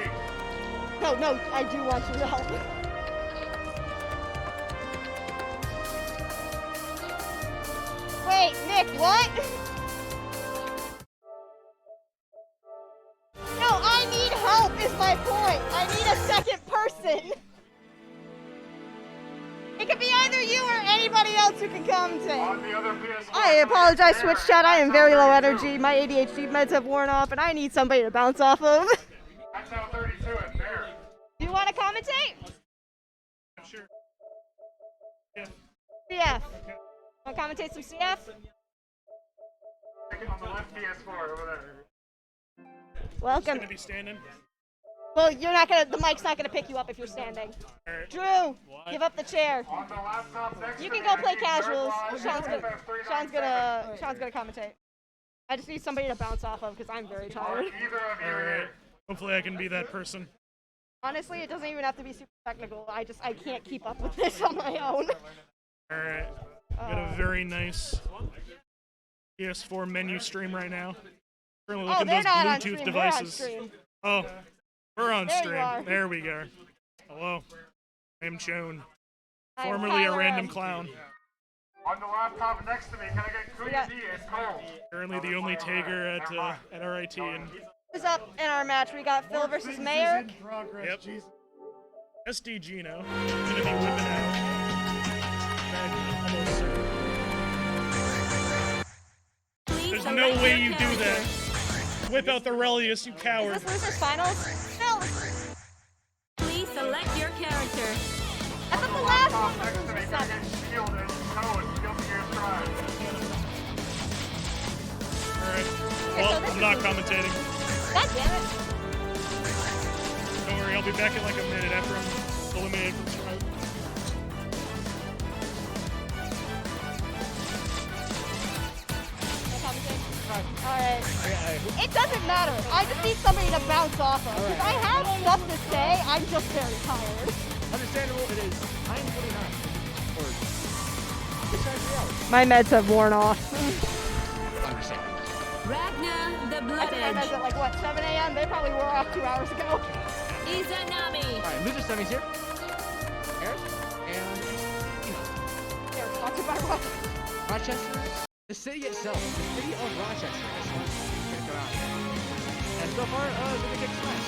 No, I do want you to help. Wait, Nick, what? No, I need help is my point. I need a second person. It could be either you or anybody else who can commentate. On the other PS4. I apologize, Switch chat. I am very low energy. My ADHD meds have worn off, and I need somebody to bounce off of. That's how 32 and there. Do you want to commentate? Sure. CF. Want to commentate some CF? Take it on the left PS4 over there. Welcome. Gonna be standing. Well, you're not gonna. The mic's not gonna pick you up if you're standing. Alright. Drew, What? give up the chair. On the laptop next You to can me, go I play need casuals. Nerdline Sean's gonna commentate. I just need somebody to bounce off of because I'm very Are tired. either of you here? Hopefully I can be that person. Honestly, it doesn't even have to be super technical. I can't keep up with this on my own. Alright. Got a very nice PS4 menu stream right now. Currently Oh, looking they're at not those on Bluetooth stream. devices. They're on stream. Oh, we're on There you stream. are. There we go. Hello. I am Chone, I'm formerly a Tyler, random clown. On the laptop next to me, can I get Cookie Yeah. D and Cole? Currently the only Tager at RIT. And Who's up in our match? We got Phil versus Mayor. yep. SD Gino. Gonna be whipping out. Almost certain. Please There's select no way your you do character. that. Whip out the Relius, you Is coward. this losers finals? Phil. Please select your character. I thought the last Laptop one next to was me, loser can I seven. get Shield and Code? Shield to your stride. Alright. Okay, Well, so this I'm is not losers. commentating. God damn it. Don't worry, I'll be back in like a minute after I'm eliminated from Stripe. Alright. It doesn't matter. I just need somebody to bounce off of. Because I have stuff to say, I'm just very tired. Understandable, it is 9:49. Or 6 hours. My meds have worn off. Understandable. Ragnar the I Blood took my meds Edge. at like, what, 7 a.m.? They probably wore off 2 hours ago. Izanami. Alright, loser semis here. Harris. And They're sponsored by what? Rochester. The city itself, the city of Rochester, is going to come out. And so far, the big smash.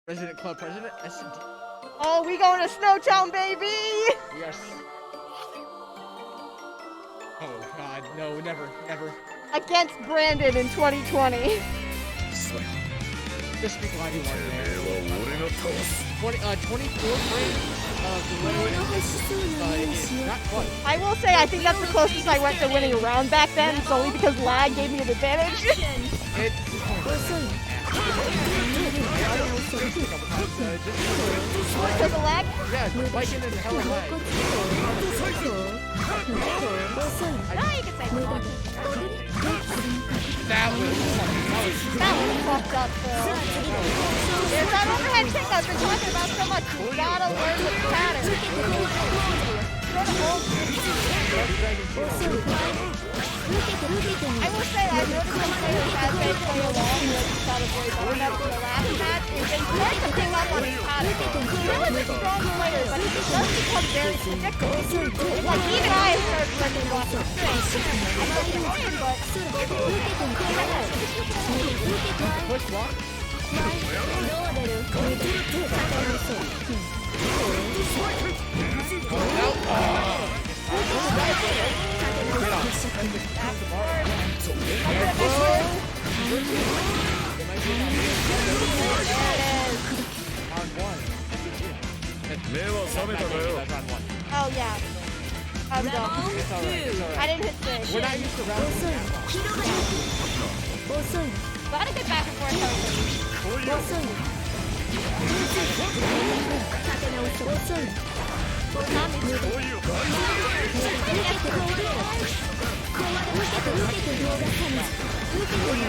Resident Club President, SD. Oh, we going to Snowtown, baby! We are. Oh God, no, never, never. Against Brandon in 2020. Just speak loud, you want it. 24 frames of delay. It's not fun. I will say, I think that's the closest I went to winning a round back then. It's only because lag gave me an advantage. It Because of lag? Yeah, like it is hella lag. No, you can say block. That was Fucked up, Phil. There's that overhead kick I've been talking about so much. You gotta learn the pattern. Go to hold. I will say, I've noticed some players as they play along with Salisbury Butternuts in the last match, is they start to pick up on his pattern. Still is a strong player, but he does become very predictable. Like, even I have started learning to watch his strength. I know he's playing, but... push block. Oh yeah. I'm dumb. It's alright. I didn't hit six. We're not used to round Gotta get back and forth.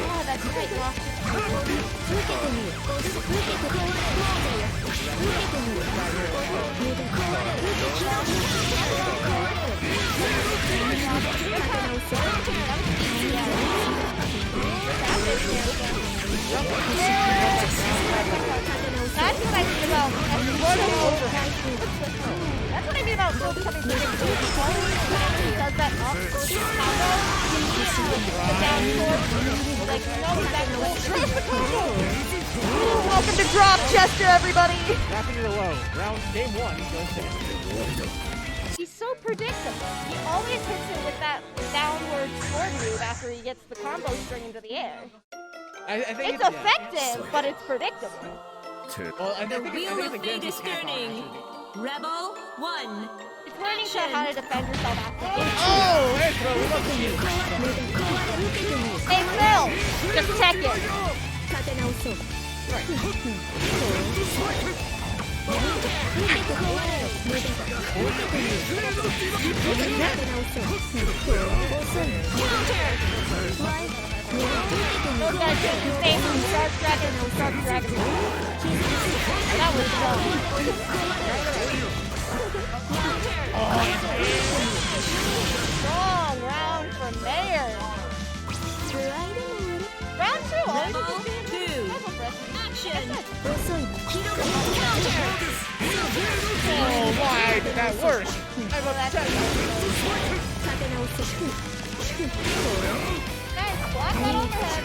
Oh, that's great. That's what I mean about that's what I mean about gold coming through. He does that up combo, the down forward, like that combo. Welcome to Drop Chester, everybody. Wrapping to the low. Game 1 goes to He's so predictable. He always hits it with that downward sword move after he gets the combo string into the air. I think It's effective, but it's predictable. Well, I The think wheel it's of fate is turning. Rebel 1. It's learning how to defend yourself after the game. Oh, it's we love to use. Hey, Phil! Just check it. Those guys did the same from Shark Dragon and Shark Dragon. That was dumb. Strong round for Mayor. Round 2. Level 2. Action. Oh, why did that work? I'm upset. Guys, block that overhead.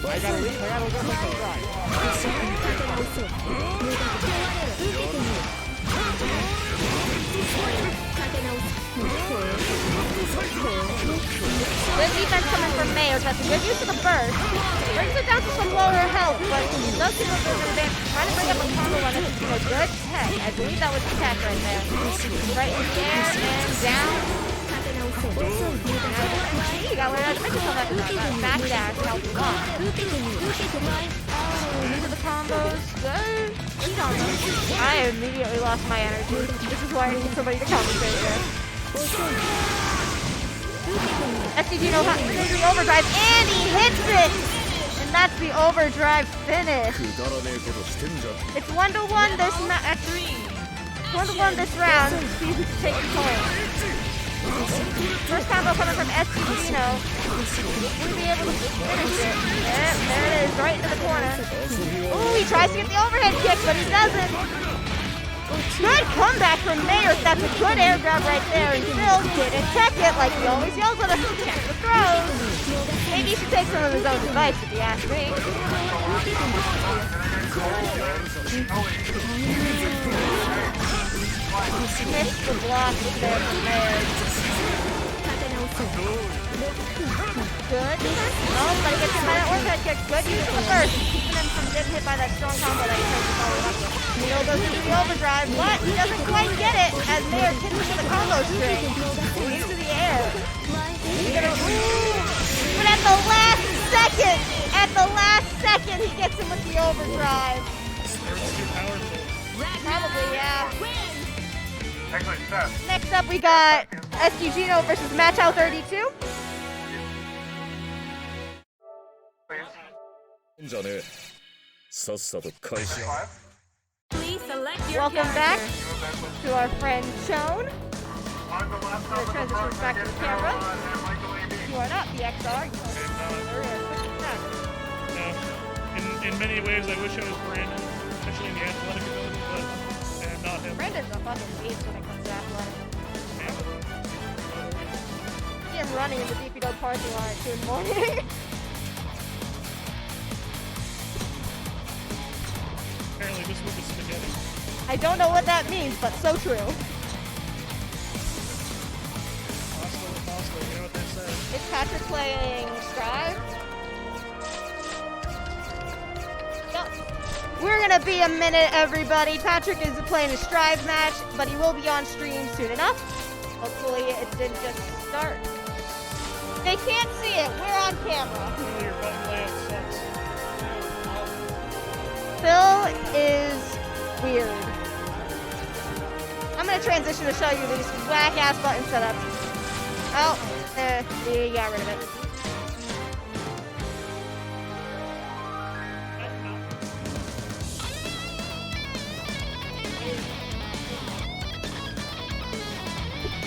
I gotta leave. I gotta go back and try. Good defense coming from Mayo. That's a good use of the burst. Brings it down to some lower health, but he does give a bit of advantage. Trying to bring up a combo on it. Good tech. I believe that was the tech right there. Right in the air and down. You got where I just on that back dash helped a lot. Into the combos. Good. I immediately lost my energy. This is why I need somebody to compensate here. SCG knows how to do the overdrive, and he hits it! And that's the overdrive finish. It's 1-1 this actually 1-1 this round. See who can take the point. First combo coming from SCG, will he be able to finish it? Yep, there it is, right into the corner. Ooh, he tries to get the overhead kick, but he doesn't. Good comeback from Mayor. That's a good air grab right there. And Phil didn't check it like he always yells at us to check the throws. Maybe he should take some of his own advice if you ask me. Missed the block there from Mayor. Good. Oh, but he gets hit by that overhead kick. Good use of the burst. Keeping him from getting hit by that strong combo that he tried to follow up with. Neil goes into the overdrive, but he doesn't quite get it as Mayor hits him with a combo string into the air. He's gonna, but at At the last second, he gets him with the overdrive. They're too powerful. Probably, yeah. Actually, Seth. Next up, we got SD Gino versus Matchow 32. Please. じゃねえさっさと返しや Please select your Welcome back character. to our friend Shone. On the left side of the Transition front, back to the camera. Michael A.B. You are not the XR. You are No. In many ways, I wish I was Brandon, especially in the athletic ability, but I'm not him. Brandon's a fucking beast when it comes to athletics. See him running in the DP Dog parking lot at 2 in the morning. Apparently, this move is spaghetti. I don't know what that means, but so true. Hostile, you know what they say. Is Patrick playing Strive? No. We're gonna be a minute, everybody. Patrick is playing a Strive match, but he will be on stream soon enough. Hopefully it didn't just start. They can't see it. We're on camera. Really, your button layout sucks. Phil is weird. I'm gonna transition to show you these whack-ass button setups. Oh, he got rid of it.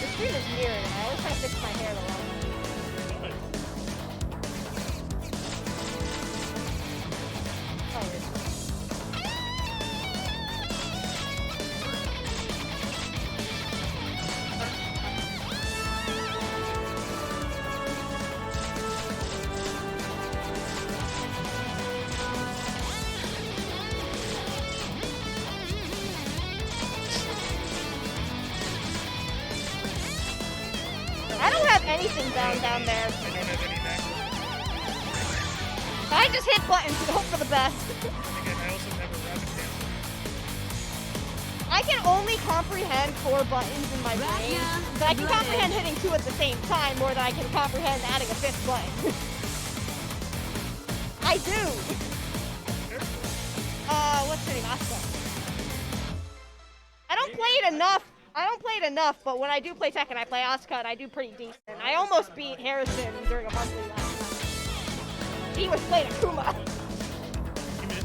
The screen is mirrored, and I always try to fix my hair the wrong way. Oh, it is. I don't have anything down there. I don't have any macro. I just hit buttons and hope for the best. Again, I also never rapid cancel. I can only comprehend 4 buttons in my brain, but I can comprehend hitting 2 at the same time more than I can comprehend adding a 5th button. I do. What's her name? Asuka. I don't play it enough, but when I do play Tekken, I play Asuka, and I do pretty decent. I almost beat Harrison during a monthly last night. He was playing Akuma.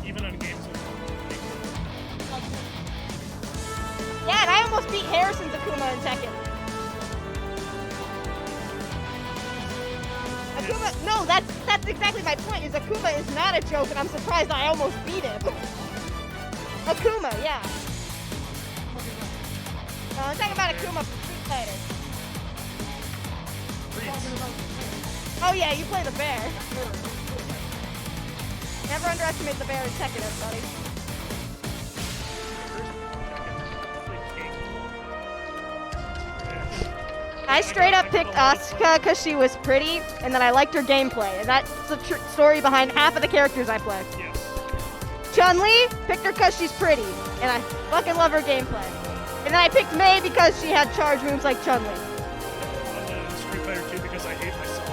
Even on games with Yeah, and I almost beat Harrison's Akuma in Tekken. Akuma, no, that's exactly my point, is Akuma is not a joke, and I'm surprised I almost beat him. Akuma, yeah. No, I'm talking about Akuma from Street Fighter. Oh yeah, you play the bear. Never underestimate the bear in Tekken, everybody. I straight up picked Asuka because she was pretty, and then I liked her gameplay, and that's the story behind half of the characters I play. yes. Chun-Li, picked her because she's pretty, and I fucking love her gameplay. And then I picked Mei because she had charge moves like Chun-Li. On Street Fighter 2 because I hate myself.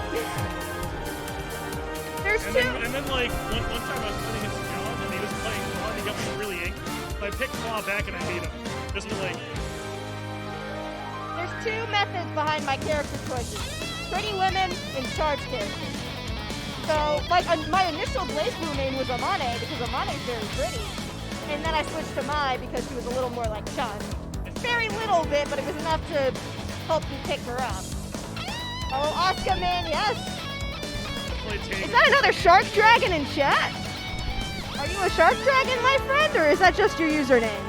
There's And two. then like, one time I was playing against John, and he was playing Claw, and he got me really angry. So I picked Claw back and I beat him. Just to like, There's 2 methods behind my character choices. Pretty women and charge characters. So, like, my initial Blaze Blue main was Amane because Amane's very pretty. And then I switched to Mai because she was a little more like Chun. Very little bit, but it was enough to help me pick her up. Oh, Asuka man, yes. Is that another Shark Dragon in chat? Are you a Shark Dragon, my friend, or is that just your username?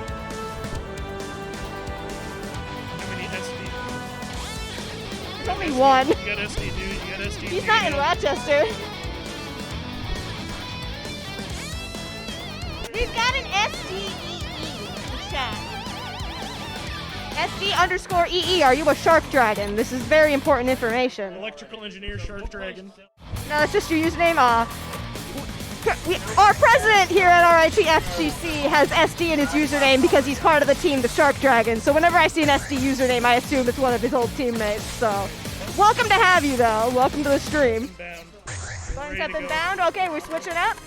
how many SD? There's only one. You got SD, dude. You got SD. He's not in Rochester. We've got an SDEE in chat. SD_EE, are you a Shark Dragon? This is very important information. Electrical engineer, Shark Dragon. No, that's just your username. Our president here at RIT FGC has SD in his username because he's part of the team, the Shark Dragon. So whenever I see an SD username, I assume it's one of his old teammates. So welcome to have you, though. Welcome to the stream. Bound. Phones have been bound. Okay, we're switching up.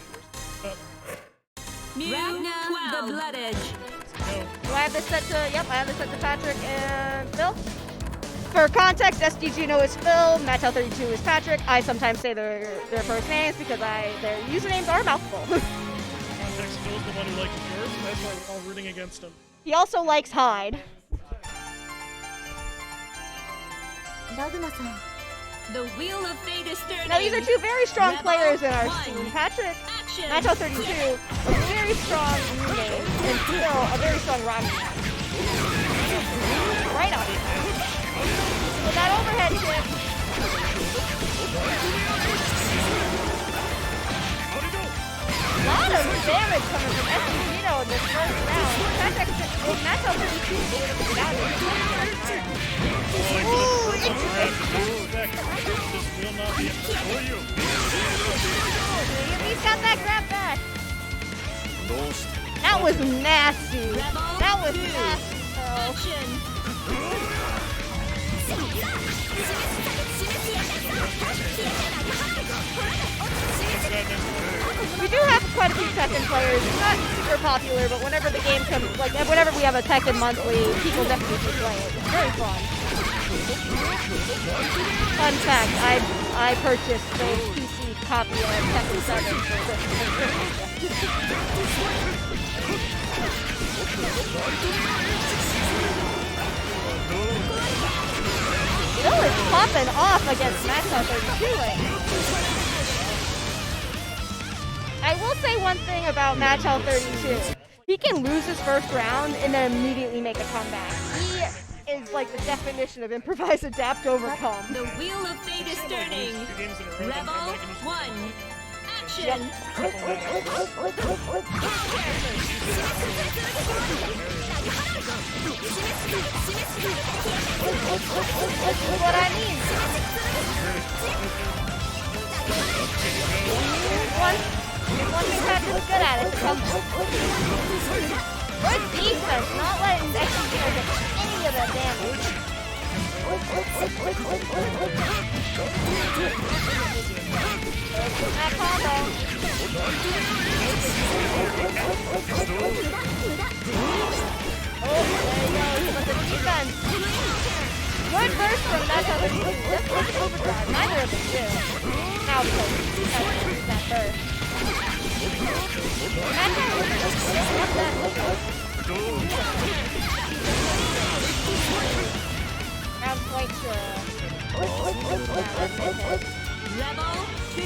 Round 12. The Blood Edge. Do I have this set to? Yep, I have this set to Patrick and Phil. For context, SDGino is Phil, Mattel32 is Patrick. I sometimes say their first names because their usernames are a mouthful. Context, Phil's the one who likes yours, and that's why we're all rooting against him. He also likes Hyde. The Wheel of Fate is turning. Now these are two very strong Rebel players in our one. team. Patrick, Action. Mattel32, a very strong name, and Phil, a very strong Rocky. Right on. With that overhead kick. A lot of damage coming from SDGino in this first round. Mattel32 is able to get out of this. He's got that grab back. That was nasty. That was nasty. Action. We do have quite a few Tekken players. It's not super popular, but whenever the game comes, like whenever we have a Tekken monthly, people definitely play it. It's very fun. Fun fact, I purchased the PC copy of Tekken 7 for Bill is popping off against Mattel32 right now. I will say one thing about Mattel32. He can lose his first round and then immediately make a comeback. He is like the definition of improvise, adapt, overcome. The Wheel of Fate is turning. Rebel 1. Action. This is what I mean. One thing Patrick is good at is good defense, not letting Executor get any of that damage. That combo. Oh, there you go. With the defense. Good burst from Mattel32. Just like overdrive. Neither of them do. Now because Patrick used that burst. Round point Rebel 2.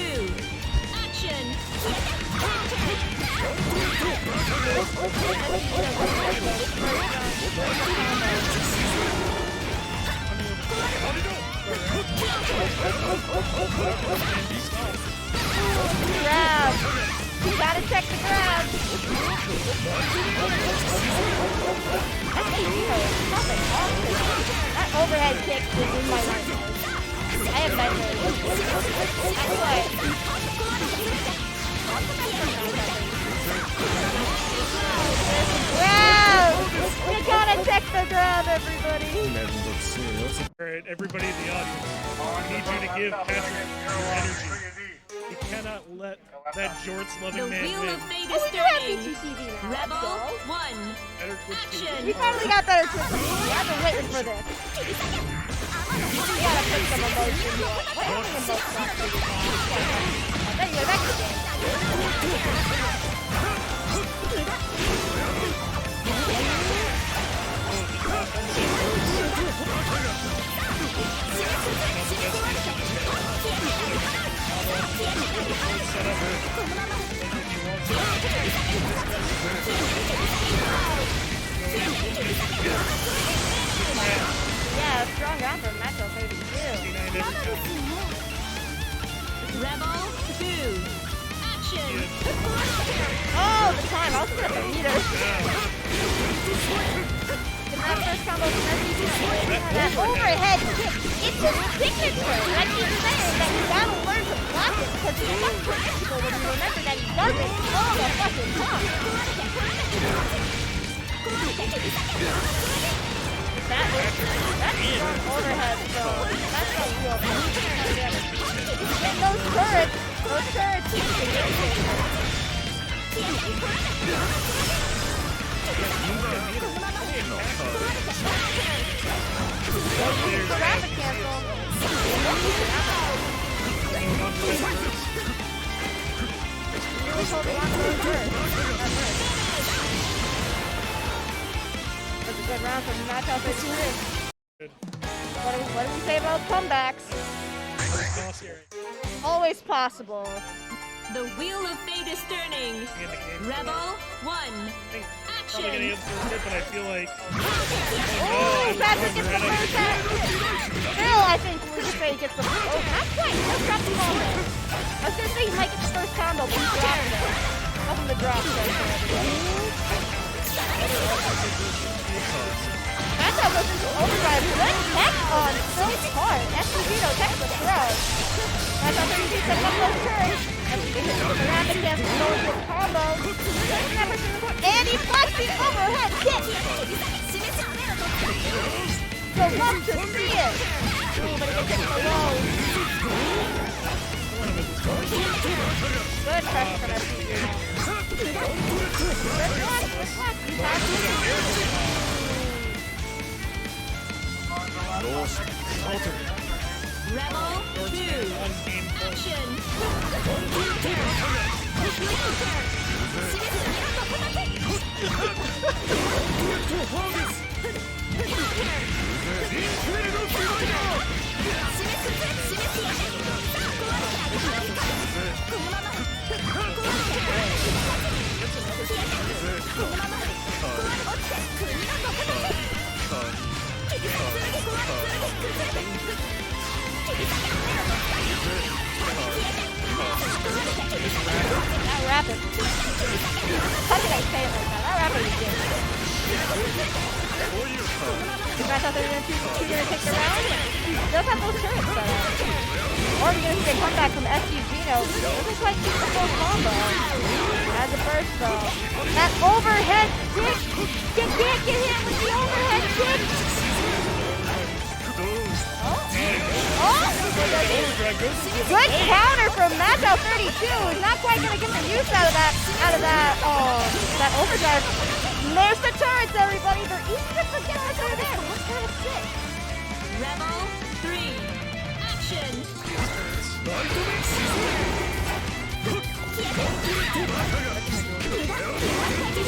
Action. Grab. You gotta check the grab. That overhead kick is in my nightmares. I have nightmares. That's why. Grab! You gotta check the grab, everybody. Alright, everybody in the audience, I need you to give Patrick your energy. You cannot let that jorts loving The man Wheel win. of Fate Oh, is we do have turning. BTTV now. Rebel Let's go. 1. Better Twitch TV. Action. We finally got better Twitch TV. I've been waiting for this. We gotta put some emotion here. What happened in most Then you're back again. Yeah, strong round from Mattel32. Rebel 2. Action. Oh, the time. I was looking at the meter. Get that first combo from SDG. That overhead kick. It's a signature. And I keep saying that you gotta learn to block it because it's so predictable when you remember that he does it all the fucking time. That's strong overhead, so that's a real getting those turrets Those turrets keep the rapid cancel. Really holding on to those turrets. That's a good round from Matchup 53. What do we say about comebacks? Always possible. The wheel of fate is turning. Rebel 1. Probably gonna Action. answer it, but I feel like. Oh, Patrick gets the first hit. Still, I think Lucifade gets the first. Oh, not quite. Let's drop the combo. I was gonna say he might get the first combo, but he dropped it. Nothing to drop there for everybody. Matchup goes into overdrive. Good tech on Phil's part. SPVito tech the throw. Matchup 32 setting up those turrets. SPVito with the rapid cancel going to a combo. And he blocks the overhead kick. So love to see it. Ooh, but he gets it below. Good pressure from SPVito. Good block, good block. He's happy. Rebel 2. Action. That rapid. How did I say it like that? That rapid is good. Is that how they're gonna take the round? He does have those turrets set up. Or we're gonna see a comeback from SGVino. Looks like he's the full combo. Has a burst though. That overhead kick! You can't get hit with the overhead kick! Good counter from Matchup 32. He's not quite gonna get the use out of that overdrive. And there's the turrets, everybody. They're easy to forget what's over there. What kind of shit? Rebel 3. Action.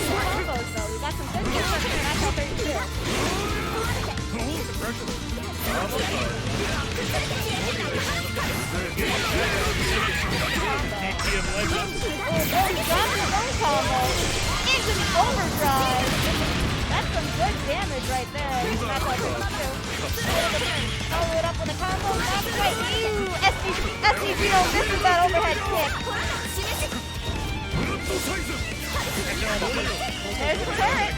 Combos though. We got some good combos from Matchup 32. Into the overdrive. That's some good damage right there. Follow it up with a combo. That's right. Ew. SCVO misses that overhead kick. There's the turret.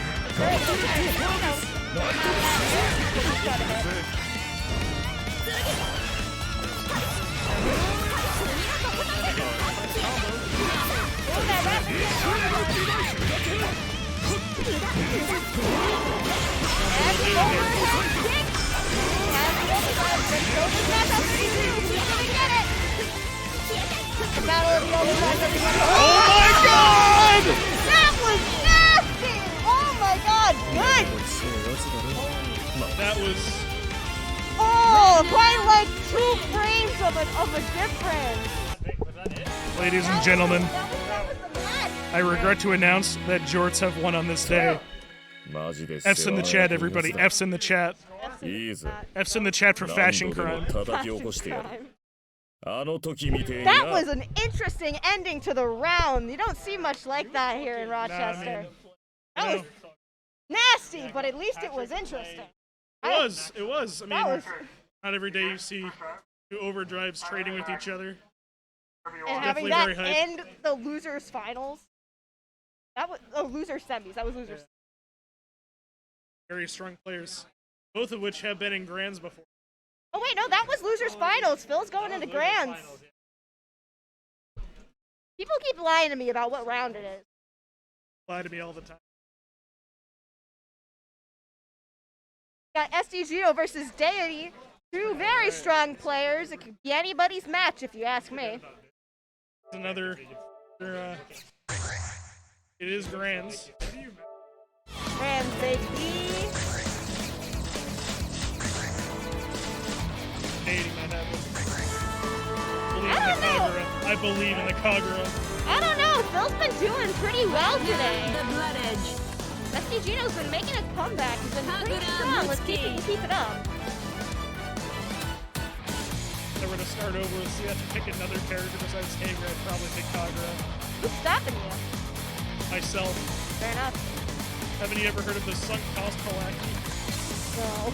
Oh my god! That was nasty! Oh my god, good! That was. Oh, quite like 2 frames of a difference. Ladies and gentlemen, That was the match. I regret to announce that Jorts have won on this day. F's in the chat, everybody. F's in the chat. F's in the chat for fashion crime. That was an interesting ending to the round. You don't see much like that here in Rochester. That was nasty, but at least it was interesting. It was. I mean, That was, not every day you see 2 overdrives trading with each other. and having Definitely that very hype. end the losers finals. That was loser semis. That was losers. Very strong players, both of which have been in grands before. Oh wait, no, that was losers finals. Phil's going into grands. People keep lying to me about what round it is. Lie to me all the time. Got SDGO versus Deity. 2 very strong players. It could be anybody's match if you ask me. Another it is Grands. Rams, baby. Dating that happened. I I believe in the Kagura. I don't know. Phil's been doing pretty well today. The blood edge. Dusty Juno's been making a comeback. He's been pretty strong. Let's see if he can keep it up. If I were to start over and see, I have to pick another character besides Hager, I'd probably pick Kagura. Who's stopping you? Myself. Fair enough. Haven't you ever heard of the sunk cost Palaki? No.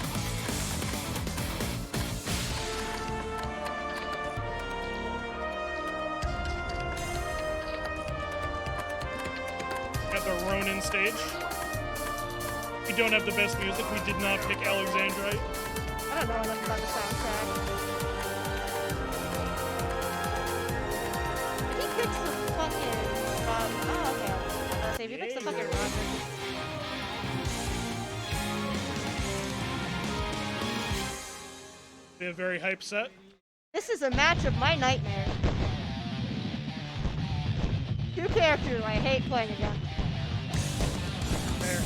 At the Ronin stage. We don't have the best music. We did not pick Alexandrite. I don't know enough about the soundtrack. He picks the fucking oh, okay. I was gonna say, if he picks the fucking Roger. We have a very hype set. This is a match of my nightmare. Two characters I hate playing against. There.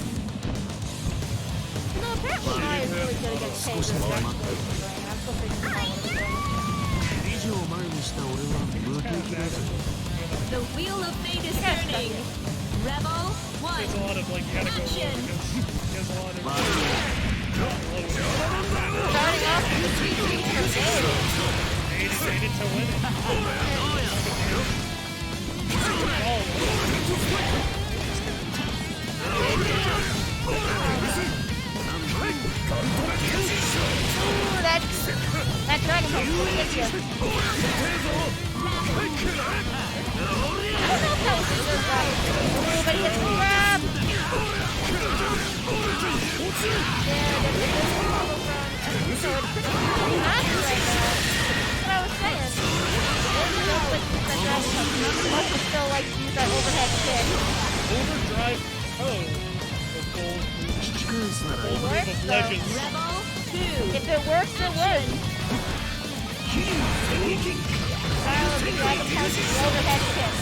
No, apparently Ryan is really good against Hager. I'm still thinking about what I'm doing. 以上前にした俺は無敵だぜ The wheel of fate is turning. Rebel There's a 1. lot of like, you gotta go low Action. because he has a lot of Starting off with 3 for Dave. Dated to win it. Ooh, that dragon punch will get you. I don't know if that was a good grab. Ooh, but he hits the grab. So it's pretty nasty right now. That's what I was saying. There's no place to use that dragon punch. Most would still like to use that overhead kick. Overdrive code. It works though. Legends. Rebel 2. If it works, it works. Style of the dragon punch is the overhead kick.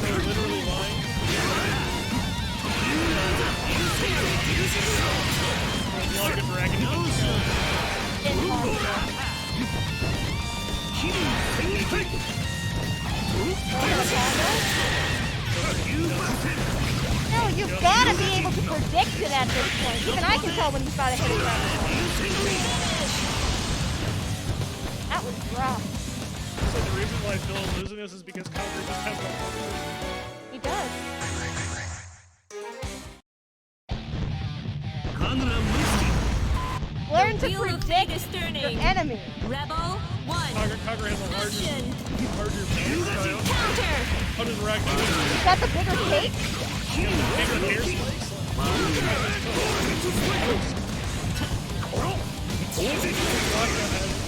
They're literally lying. Like a dragon punch. No, you've got to be able to predict it at this point. Even I can tell when he's about to hit a dragon punch. That was rough. So the reason why Phil is losing this is because Calgary just has one. He does. Learn to predict your enemy. Rebel 1. Kagura has a larger band style. Counter. How does Ragnar do it? He's got the bigger cake. He has a bigger hair spikes.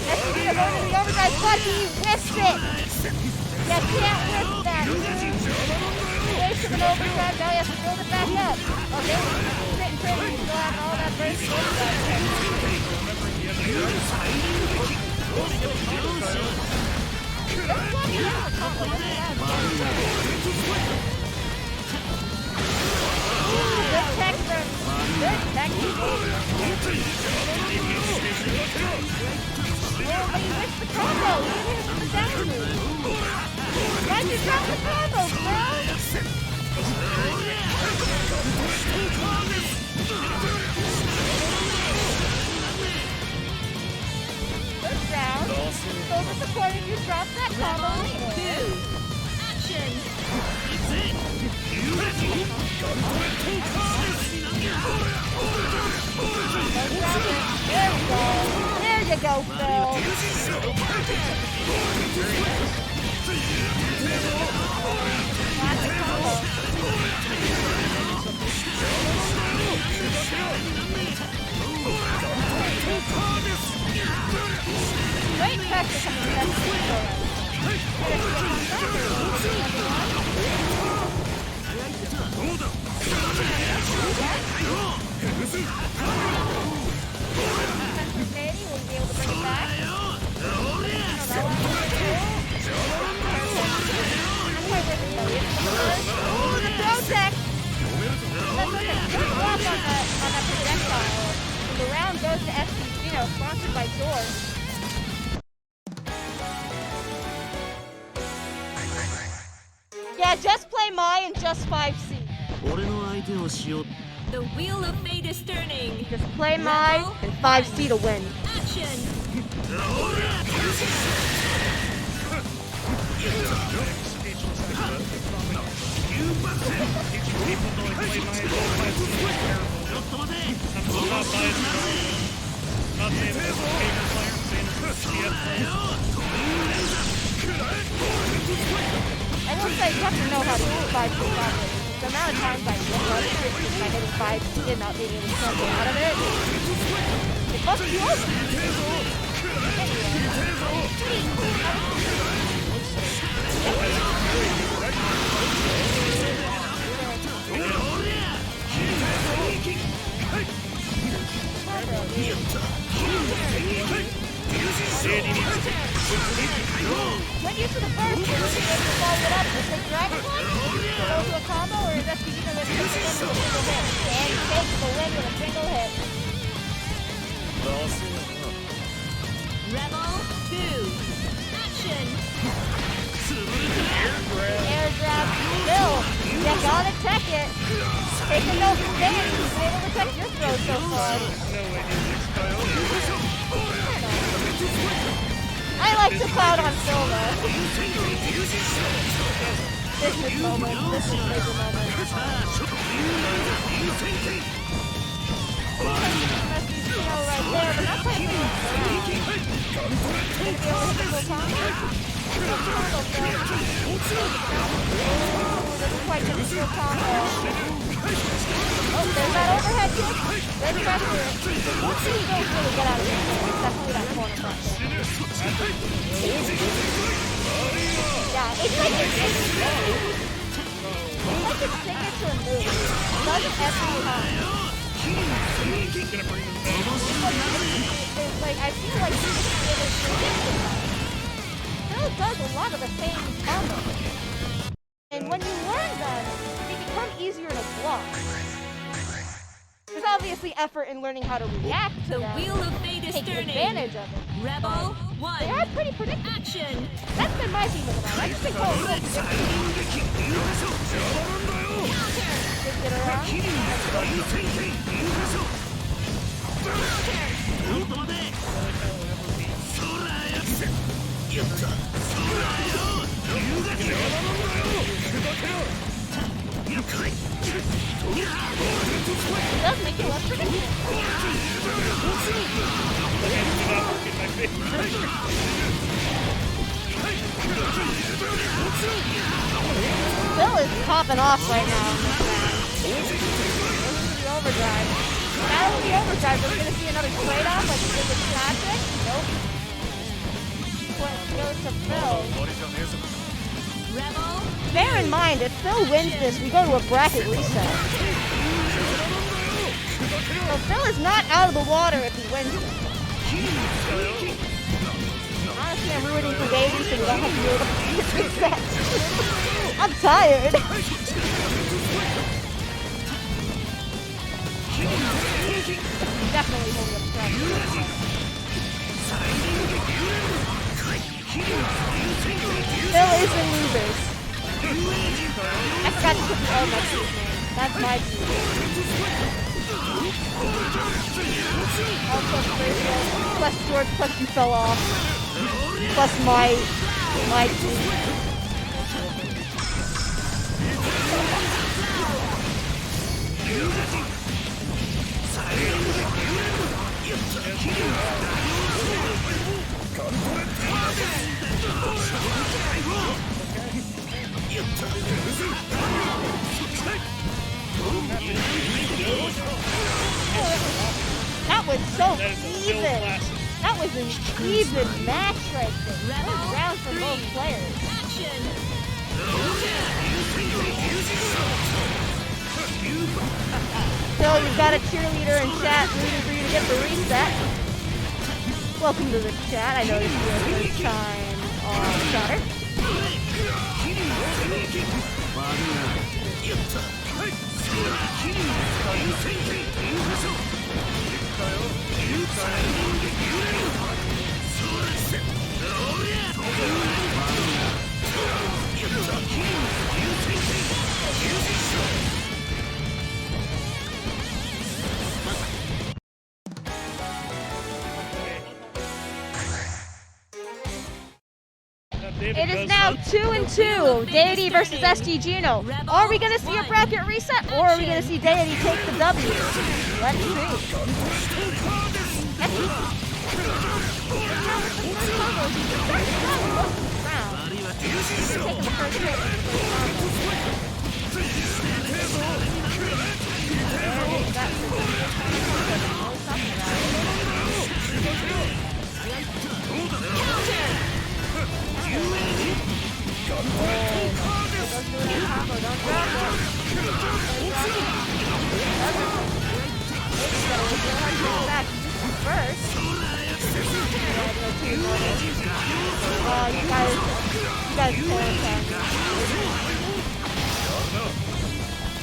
That's the thing about the overdrive punch. He whiffs it. You can't whiff that. Waste of an overdrive. Now he has to build it back up. Okay, sit and pretty. He's still having all that brace of good tech from good tech. Oh, but he missed the combo. He didn't hit the down move. Why'd you drop the combo, bro? First round. So disappointed you dropped that combo. Rebel 2. Action. There you go, Phil. Classic combo. Great practice coming back to Will be able to bring it back. goes to FGC, sponsored by George. Yeah, just play Mai and just 5C. 俺の相手をしよう The wheel of fate is turning. Just play Mai and 5C to win. Action. I will say you have to know how to use 5C properly. The amount of times I get frustrated by hitting 5C and not being able to come out of it, it fucks you over. When you to the first, you're able to follow it up with the Dragon Punch, go to a combo, or is FPG going to take it into a single hit? And he takes the win with a single hit. Rebel 2. Action. Air grab, still. You gotta tech it. Take a note from Dan. He's been able to tech your throw so far. I like to cloud on Phil though. Business moment. This is major moment. Right there, but not quite enough. Maybe able to hit the full combo. Doesn't quite get the full combo. Oh, there's that overhead kick. There's pressure. Once he goes really get out of this game, it's definitely that corner pressure. Yeah, it's like a signature move. It does it every time. Like, I feel like Phil does a lot of the same combos. And when you learn them, they become easier to block. There's obviously effort in learning how to react to The them, wheel of fate is take turning. advantage of it. Rebel 1. They are pretty predictable. Action. That's been my theme of the night. I just think Cole is just get around. It does make it less predictable. Phil is popping off right now. This is the overdrive. Now with the overdrive, we're going to see another trade-off like we did with Classic. Nope. What goes to Phil? Rebel. Bear in mind, if Phil wins this, we go to a bracket reset. So Phil is not out of the water if he wins this. Honestly, I'm rooting for Baby so we don't have to do a bracket reset. I'm tired. Definitely holding up pressure. Phil is in losers. I forgot to put the O next to his name. That's my team. Also plus George, plus you fell off. Plus my team. That was so even. That was an even match right there. That was round for both players. So you've got a cheerleader in chat rooting for you to get the reset. Welcome to the chat. I know this is your first time on Shutter. It is now 2-2. Deity versus SD Gino. Are we gonna see a bracket reset, or are we gonna see Deity take the W? Let's see.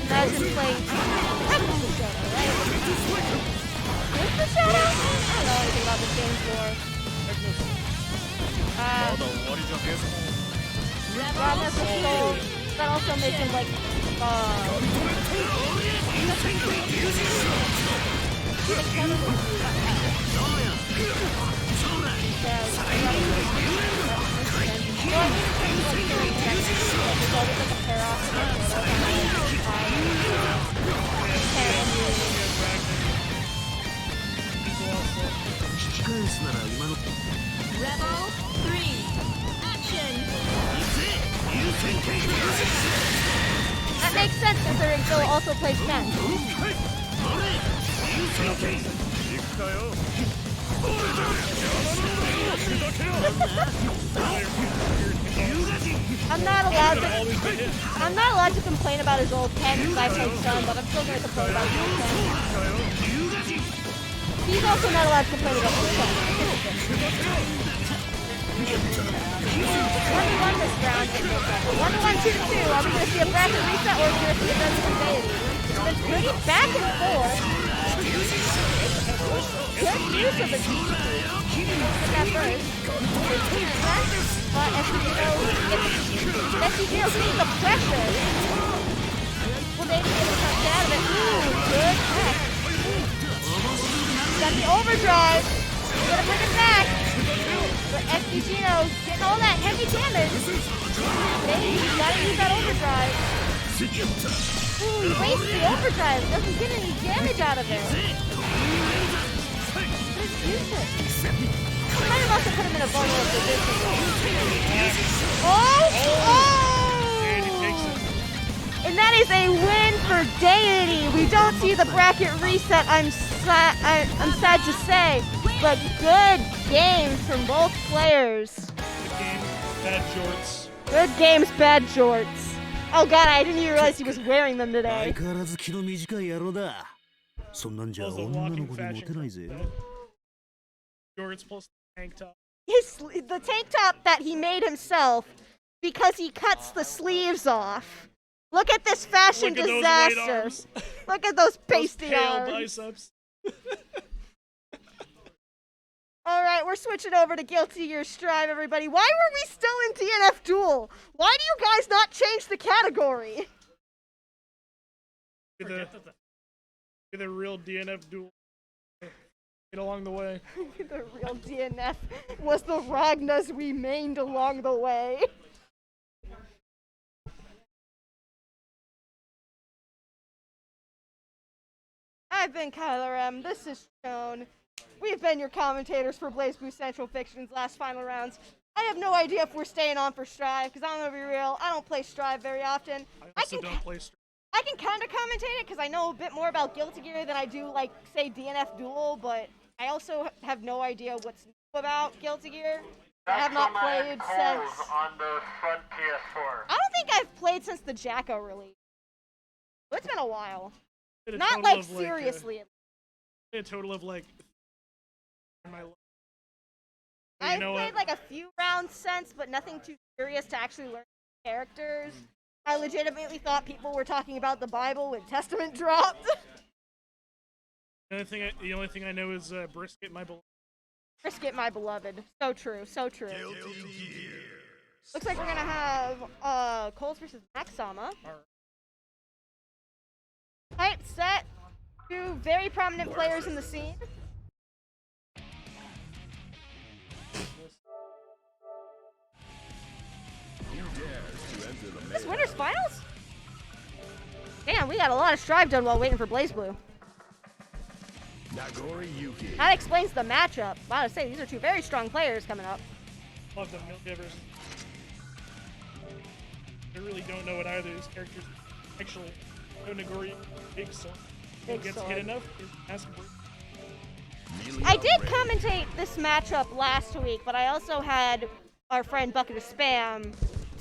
You guys imagine playing What's the shadow? I don't know anything about this game before. Radness of Soul. That also makes him like Rebel 3, action! That makes sense considering Phil also plays Ken. I'm not allowed to complain about his old Ken because I played Sun, but I'm still gonna complain about his old Ken. He's also not allowed to complain about his Sun. 1-1 this round. 1-1, 2-2. Are we gonna see a bracket reset or are we gonna see a Deity from Deity? It's been pretty back and forth. Good use of the G. At first. But SCGO seeing the pressure. Will Deity be able to come out of it? Ooh, good tech. Got the overdrive. He's gonna bring it back. But FDGO getting all that heavy damage. He's gotta use that overdrive. Ooh, he wastes the overdrive. Doesn't get any damage out of it. Just use it. Kind of also put him in a vulnerable position. And that is a win for Deity. We don't see the bracket reset. I'm sad to say, but good games from both players. Good games, bad jorts. Good games, bad jorts. Oh god, I didn't even realize he was wearing them today. 相変わらず気の短い野郎だ。そんなんじゃ女の子にモテないぜ。 Jorts plus tank top. The tank top that he made himself because he cuts the sleeves off. Look at this fashion disaster. Look at those pasty arms. Biceps. Alright, we're switching over to Guilty Gear Strive, everybody. Why were we still in DNF Duel? Why do you guys not change the category? The real DNF Duel. Get along the way. The real DNF was the Ragnas we mained along the way. I've been Kyler M. This is Shown. We've been your commentators for Blaze Blue Central Fiction's last final rounds. I have no idea if we're staying on for Strive, because I'm going to be real, I don't play Strive very often. I can kind of commentate it, because I know a bit more about Guilty Gear than I do, like, say, DNF Duel, but I also have no idea what's new about Guilty Gear. I have not played since... on the front PS4. I don't think I've played since the Jacko release. It's been a while. Not, like, seriously. A total of, like... I've played like a few rounds since, but nothing too serious to actually learn characters. I legitimately thought people were talking about the Bible when Testament dropped. The only thing I know is brisket, my beloved. Brisket, my beloved. So true, so true. Looks like we're gonna have Coles versus Maxama. Alright, set. Two very prominent players in the scene. This winner's finals? Damn, we got a lot of strive done while waiting for BlazBlue. That explains the matchup. Wow, to say these are two very strong players coming up. Love them, milk givers. I really don't know what either of these characters actually. No Nagori, big sword. Big Gets sword. hit enough. Ask for I did commentate this matchup last week, but I also had our friend Bucket of Spam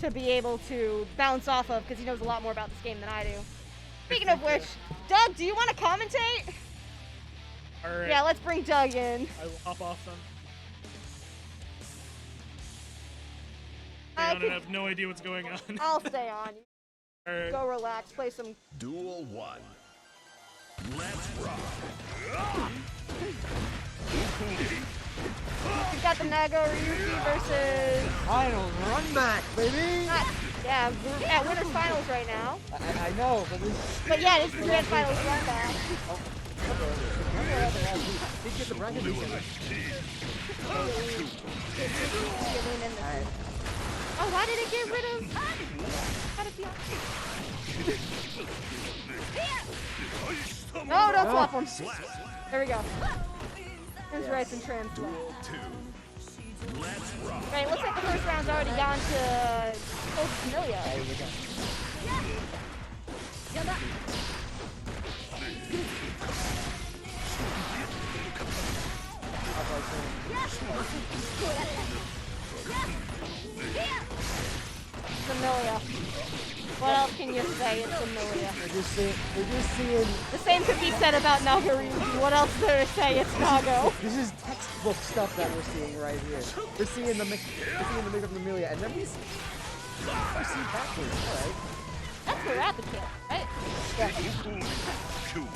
to be able to bounce off of because he knows a lot more about this game than I do. Speaking of which, Doug, do you want to commentate? All right. Yeah, let's bring Doug in. I will hop off them. I I have no idea what's going on. I'll stay on. All right. Go relax, play some. Duel 1. Let's rock. We've got the Nago Ryuki versus. Finals, run back, baby! Yeah, we're at winners finals right now. I know, but this. But yeah, it's the grand finals run back. Did get the bracket weekend. Oh, why did it get rid of? How did it No, don't swap them. There we go. There's rights and trans. Right, looks like the first round's already gone to Coach Familia. Familia. What else can you say? It's familiar. They're just seeing. The same could be said about Nagaryuki. What else is there to say? It's Nago. This is textbook stuff that we're seeing right here. We're seeing the mix of Amelia, and then we see backwards. All right. That's the rapid kill, right? Yeah.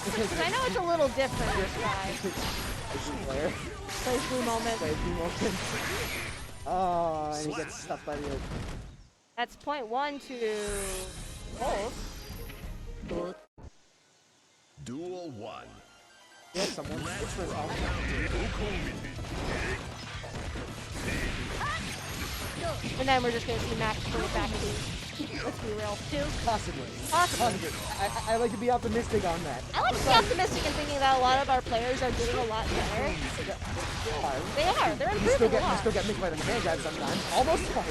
Because I know it's a little different this guy. Player. Plays blue moment. Plays blue moment. Oh, and he gets stuck by the edge. That's point 1 to both. Duel 1. Yeah, someone different. And then we're just going to see Max bring it back to, let's be real, 2. Possibly. Possibly. I like to be optimistic on that. I like to be optimistic in thinking that a lot of our players are doing a lot better. They are. They're improving a lot. You still get mixed by the hand guys sometimes. Almost twice.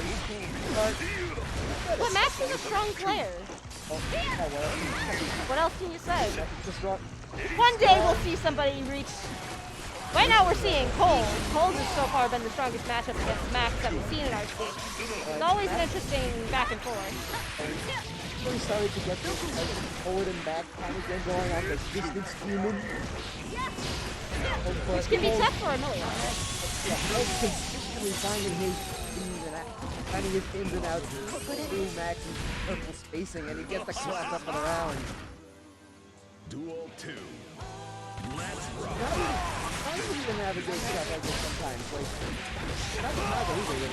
But Max is a strong player. What else can you say? One day we'll see somebody reach. Right now we're seeing Coles. Coles has so far been the strongest matchup against Max that we've seen in our scene. It's always an interesting back and forth. We started to get this forward and back kind of thing going on the distance human. Which can be tough for Amelia. Yeah, Coles consistently finding his ins and outs through Max's purple spacing, and he gets the class up and around. Duel 2. Let's rock. I don't even have a good shot like this sometimes. Like, not either.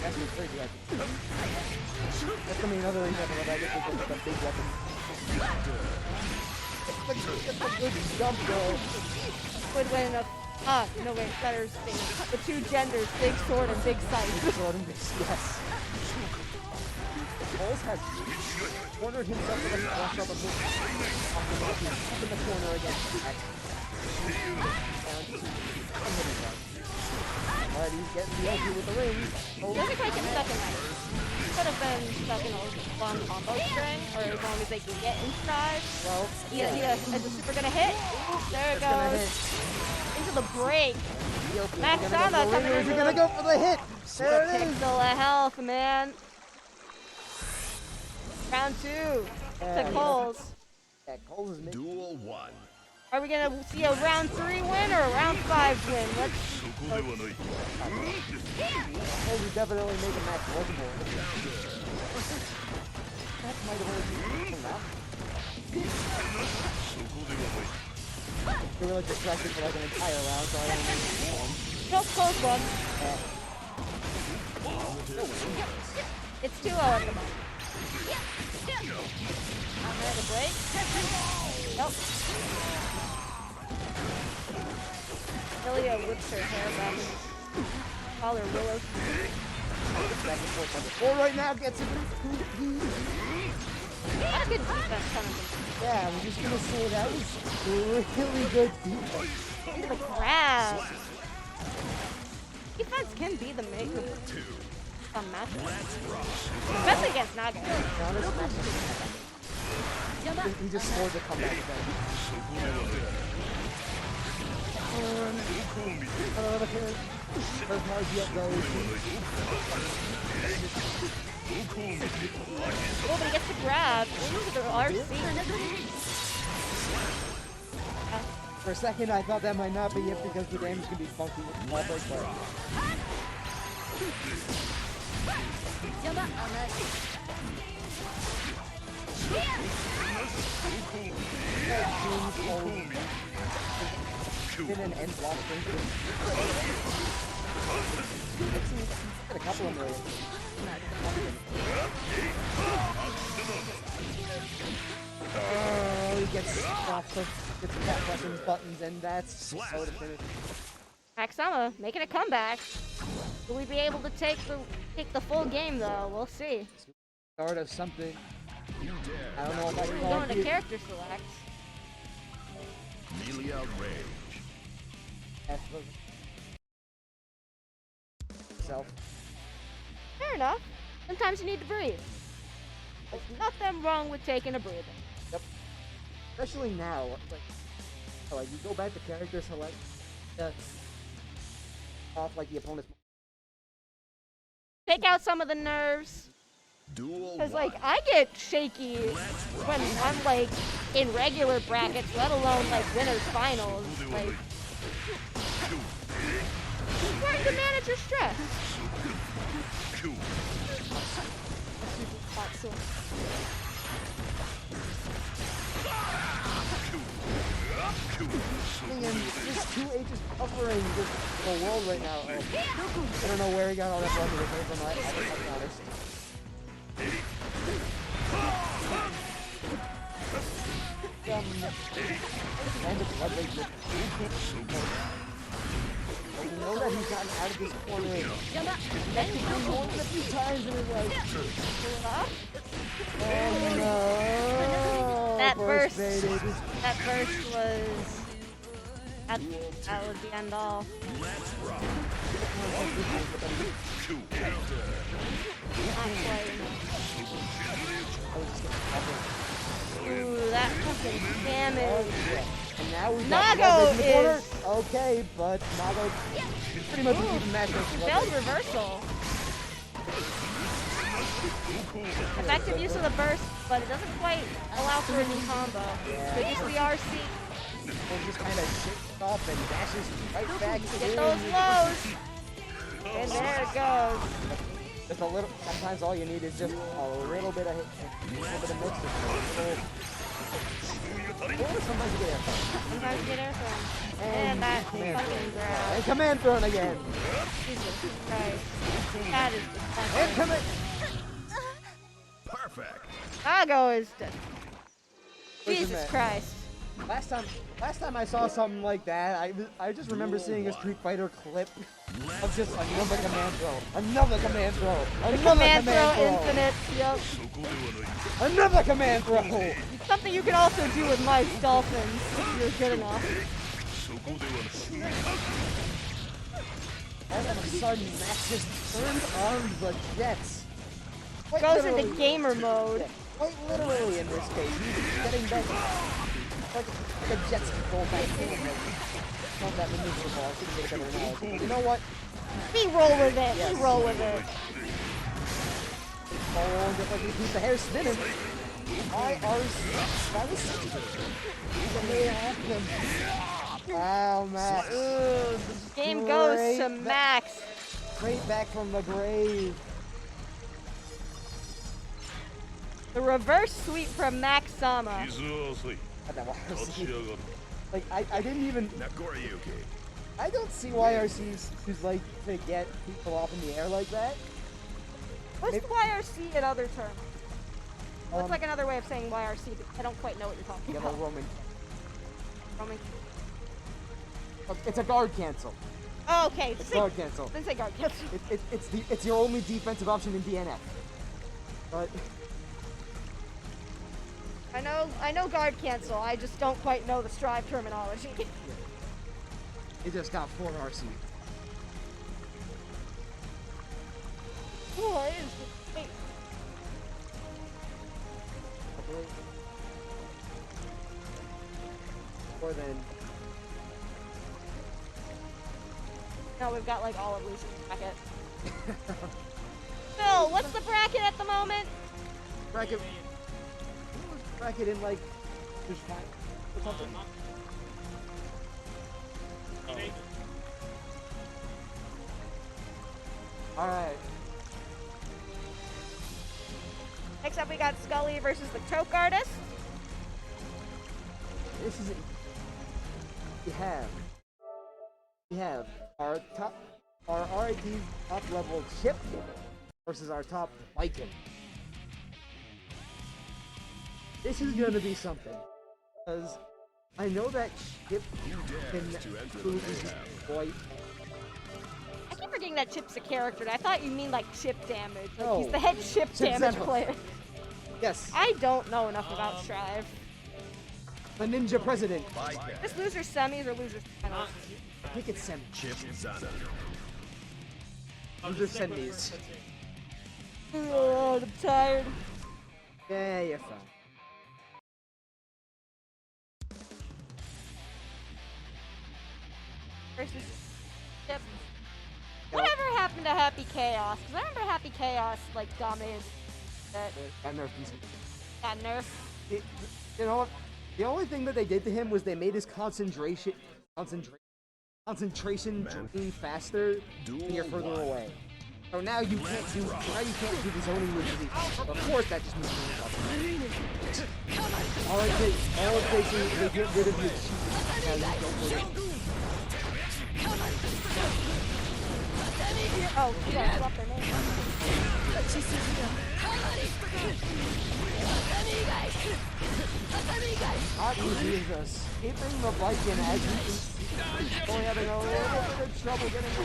That's crazy. That's the main other example of I get the big weapon. It's a good jump though. Would win a no wait, better thing. The two genders, big sword and big sight. Big sword and big yes. Coles has cornered himself with a flash up in the corner against X. Alright, he's getting the edge with the rings. Doesn't quite get stuck in that. Could have been stuck in a long combo string, or as long as they can get inside. Well, yeah. Is the super gonna hit? There it goes. Into the break. Maxama coming in. He's gonna go for the hit. There it is. Pixel of health, man. Round 2 to Coles. Yeah, Coles is mid. Duel 1. Are we gonna see a round 3 win or a round 5 win? Let's. Coles is definitely making the match workable. That might have only been from that. They were like distracted for like an entire round, so I don't know. Nope, close one. It's 2-0 at the moment. Alright, a break. Nope. Lilia whips her hair back and call her Willow. Back and forth on the floor right now, gets it. That's good defense coming from. Yeah, I'm just gonna say that was really good defense. Into the grab. Defense can be the maker of some matchup. Especially against Naga. He just scored the comeback event. Oh, but he gets the grab into the RC. For a second, I thought that might not be it because the damage can be funky with the ball break, but... Hit an end block thing. Get a couple of them. Oh, he gets off the buttons, and that's so definitive. Maxama making a comeback. Will we be able to take the full game though? We'll see. Start of something. I don't know if I can Going to character select. Melia Rage. Self. Fair enough. Sometimes you need to breathe. There's nothing wrong with taking a breather. Yep. Especially now, like you go back to character select, off like the opponent's. Take out some of the nerves. Because like I get shaky when I'm like in regular brackets, let alone like winners finals. Like trying to manage your stress. This 2H is covering the world right now. I don't know where he got all that run to the from. I'll be honest. And the blood rate. You know that he's gotten out of this corner. Then he rolled a few times and was like, oh no. That burst was that was the end all. Ooh, that fucking damage. And now we Nago is okay, but Nago pretty much even matchup. failed reversal. Effective use of the burst, but it doesn't quite allow for a new combo. Good use of the RC. And just kind of shakes off and dashes right back. Get those lows. And there it goes. Just a little. Sometimes all you need is just a little bit of hit, a little bit of mix. Or sometimes you get air thrown. Sometimes you get air thrown. And that fucking grab. And command thrown again. Jesus Christ. That is disgusting. And command. Perfect. Nago is dead. Listen, Jesus man. Christ. Last time I saw something like that, I just remember seeing a Street Fighter clip of just another command throw, another command throw, another Command throw infinite. Yep. another command throw. It's something you can also do with my dolphins if you're good enough. All of a sudden, Max just turned on the jets. Quite Goes literally. into gamer mode. Yeah, quite literally in this case. He's getting back like a jet ski roll back. Not that maneuverable ball. I couldn't get a better analogy. You know what? We roll with it. Yes. We roll with it. Oh, just like you keep the hair spinning. That was wow, Max. Game goes to Max. Straight back from the grave. The reverse sweep from Max Sama. Like, I didn't even... Nagoriyuki. I don't see why RCs who's like to get people off in the air like that. What's Maybe- YRC in other terms? What's Um, like another way of saying YRC? But I don't quite know what you're talking Yellow about. Roman. Roman. It's a guard cancel. Oh, okay. It's guard cancel. Then say guard cancel. It's your only defensive option in DNF. But I know guard cancel. I just don't quite know the Strive terminology. it just got 4 RC. Oh, it is. Wait. I believe. More than No, we've got like all of Lucy's bracket. Phil, what's the bracket at the moment? bracket. Bracket in like there's 5 or something. All right. Next up, we got Scully versus the Choke Artist. This is it. We have our RIT top level Chip versus our top Viking. This is gonna be something, because I know that Chip can prove his quite. I keep forgetting that Chip's a character. I thought you mean like chip damage. Like No. he's the head chip damage Central. player. Yes, I don't know enough about Strive. the ninja president. This loser semis or loser finals? I think it's Semi. Chip Zana. Loser semis. Oh, I'm tired. Yeah, you're fine. Versus Chip. Whatever happened to Happy Chaos? Because I remember Happy Chaos like dominated that I nerfed these. got nerfed. You know what? The only thing that they did to him was they made his concentration drain faster when you're further away. So now you can't do the zoning moves with these. Of course, that just means all it takes is they get rid of your cheat. Now you don't put it. Oh, yeah, drop their name. Not easy is escaping the Viking as you can see. Only having a little bit of trouble getting it.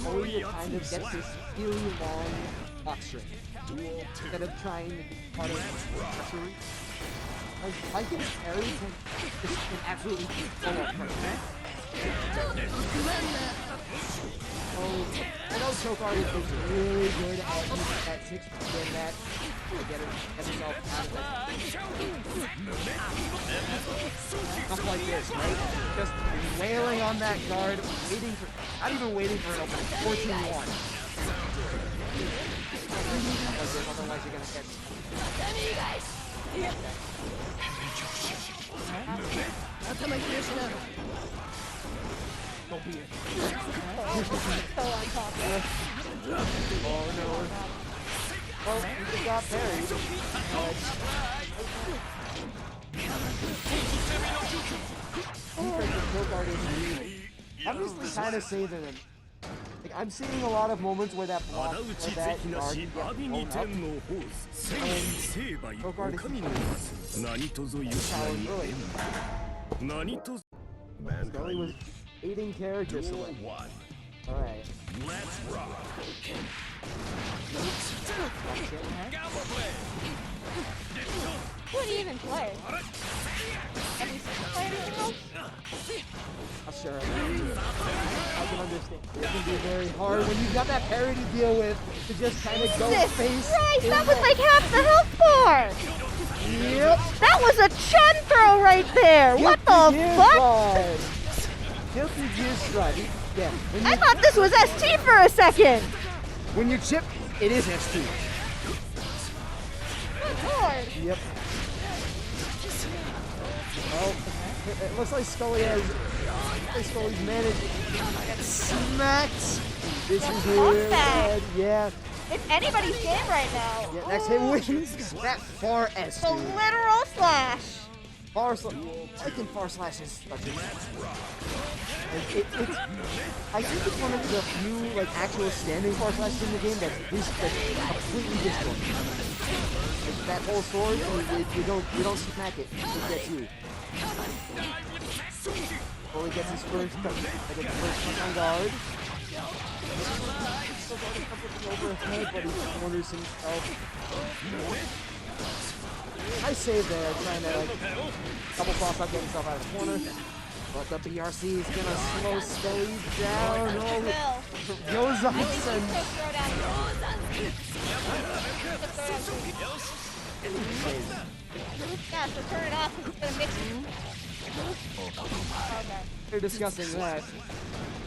Only to kind of get this really long box string. Instead of trying to be part of the accessory. Like, Viking's parry can absolutely be full of perfect. Oh, I know Choke Artist is really good at using that 6 in that to get himself out of it. Stuff like this, right? Just wailing on that guard, not even waiting for an opening, 14-1. Otherwise you're gonna catch. Don't be it. So on top of it. Oh no. Well, he just got parried. I'm just kind of saving him. Like, I'm seeing a lot of moments where that block, where that guard can get blown up. And Choke Artist is challenged early. Scully was 8 characters away. Alright. Let's rock. Who do you even play? Have you played anything else? Sure. I can understand. It can be very hard when you've got that parry to deal with to just kind of go face. Christ, that was like half the health bar! Yep. That was a chun throw right there! What the fuck? Guilty Gear Stride. Yeah. I thought this was ST for a second! When you chip, it is ST. Lord. Yep. Well, it looks like Scully's managed to get smacked. This is really bad. Yeah. It's anybody's game right now. Yeah, next hit wins. That far S, The dude. literal slash. Far slash. I think far slash is such a... It's I think it's one of the few like actual standing far slashes in the game that's completely disjointed. Like, that whole sword, you don't smack it. It gets you. Well, he gets his first punch on guard. Over his head, but he corners himself. I saved there, trying to like double cross out, get himself out of the corner. But the BRC is gonna slow Stave down. Goes up and yeah, so turn it off because it's gonna mix it. Okay. They're discussing that.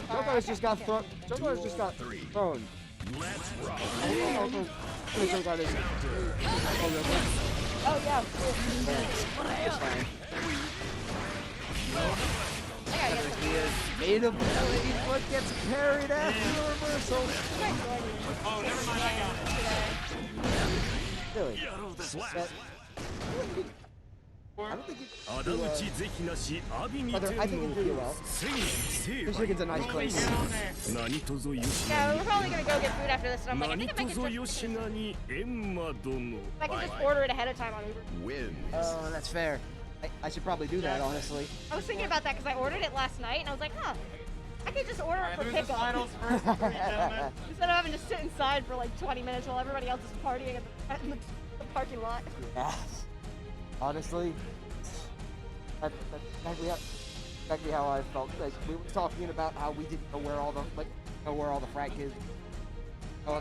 Choco's just got thrown. Choco's just got thrown. Oh yeah. It's fine. Made of blade, but gets carried after the reversal. Oh, never mind, I got it. Really? I don't think you I think you do well. This chicken's a nice place. Yeah, we're probably gonna go get food after this, and I'm like, I think if I can just order it ahead of time on Uber. Oh, that's fair. I should probably do that, honestly. I was thinking about that because I ordered it last night, and I was like, huh, I could just order it for pickup. Instead of having to sit inside for like 20 minutes while everybody else is partying in the parking lot. Yes. Honestly, that's exactly how I felt. Like, we were talking about how we didn't know where all the frat kids,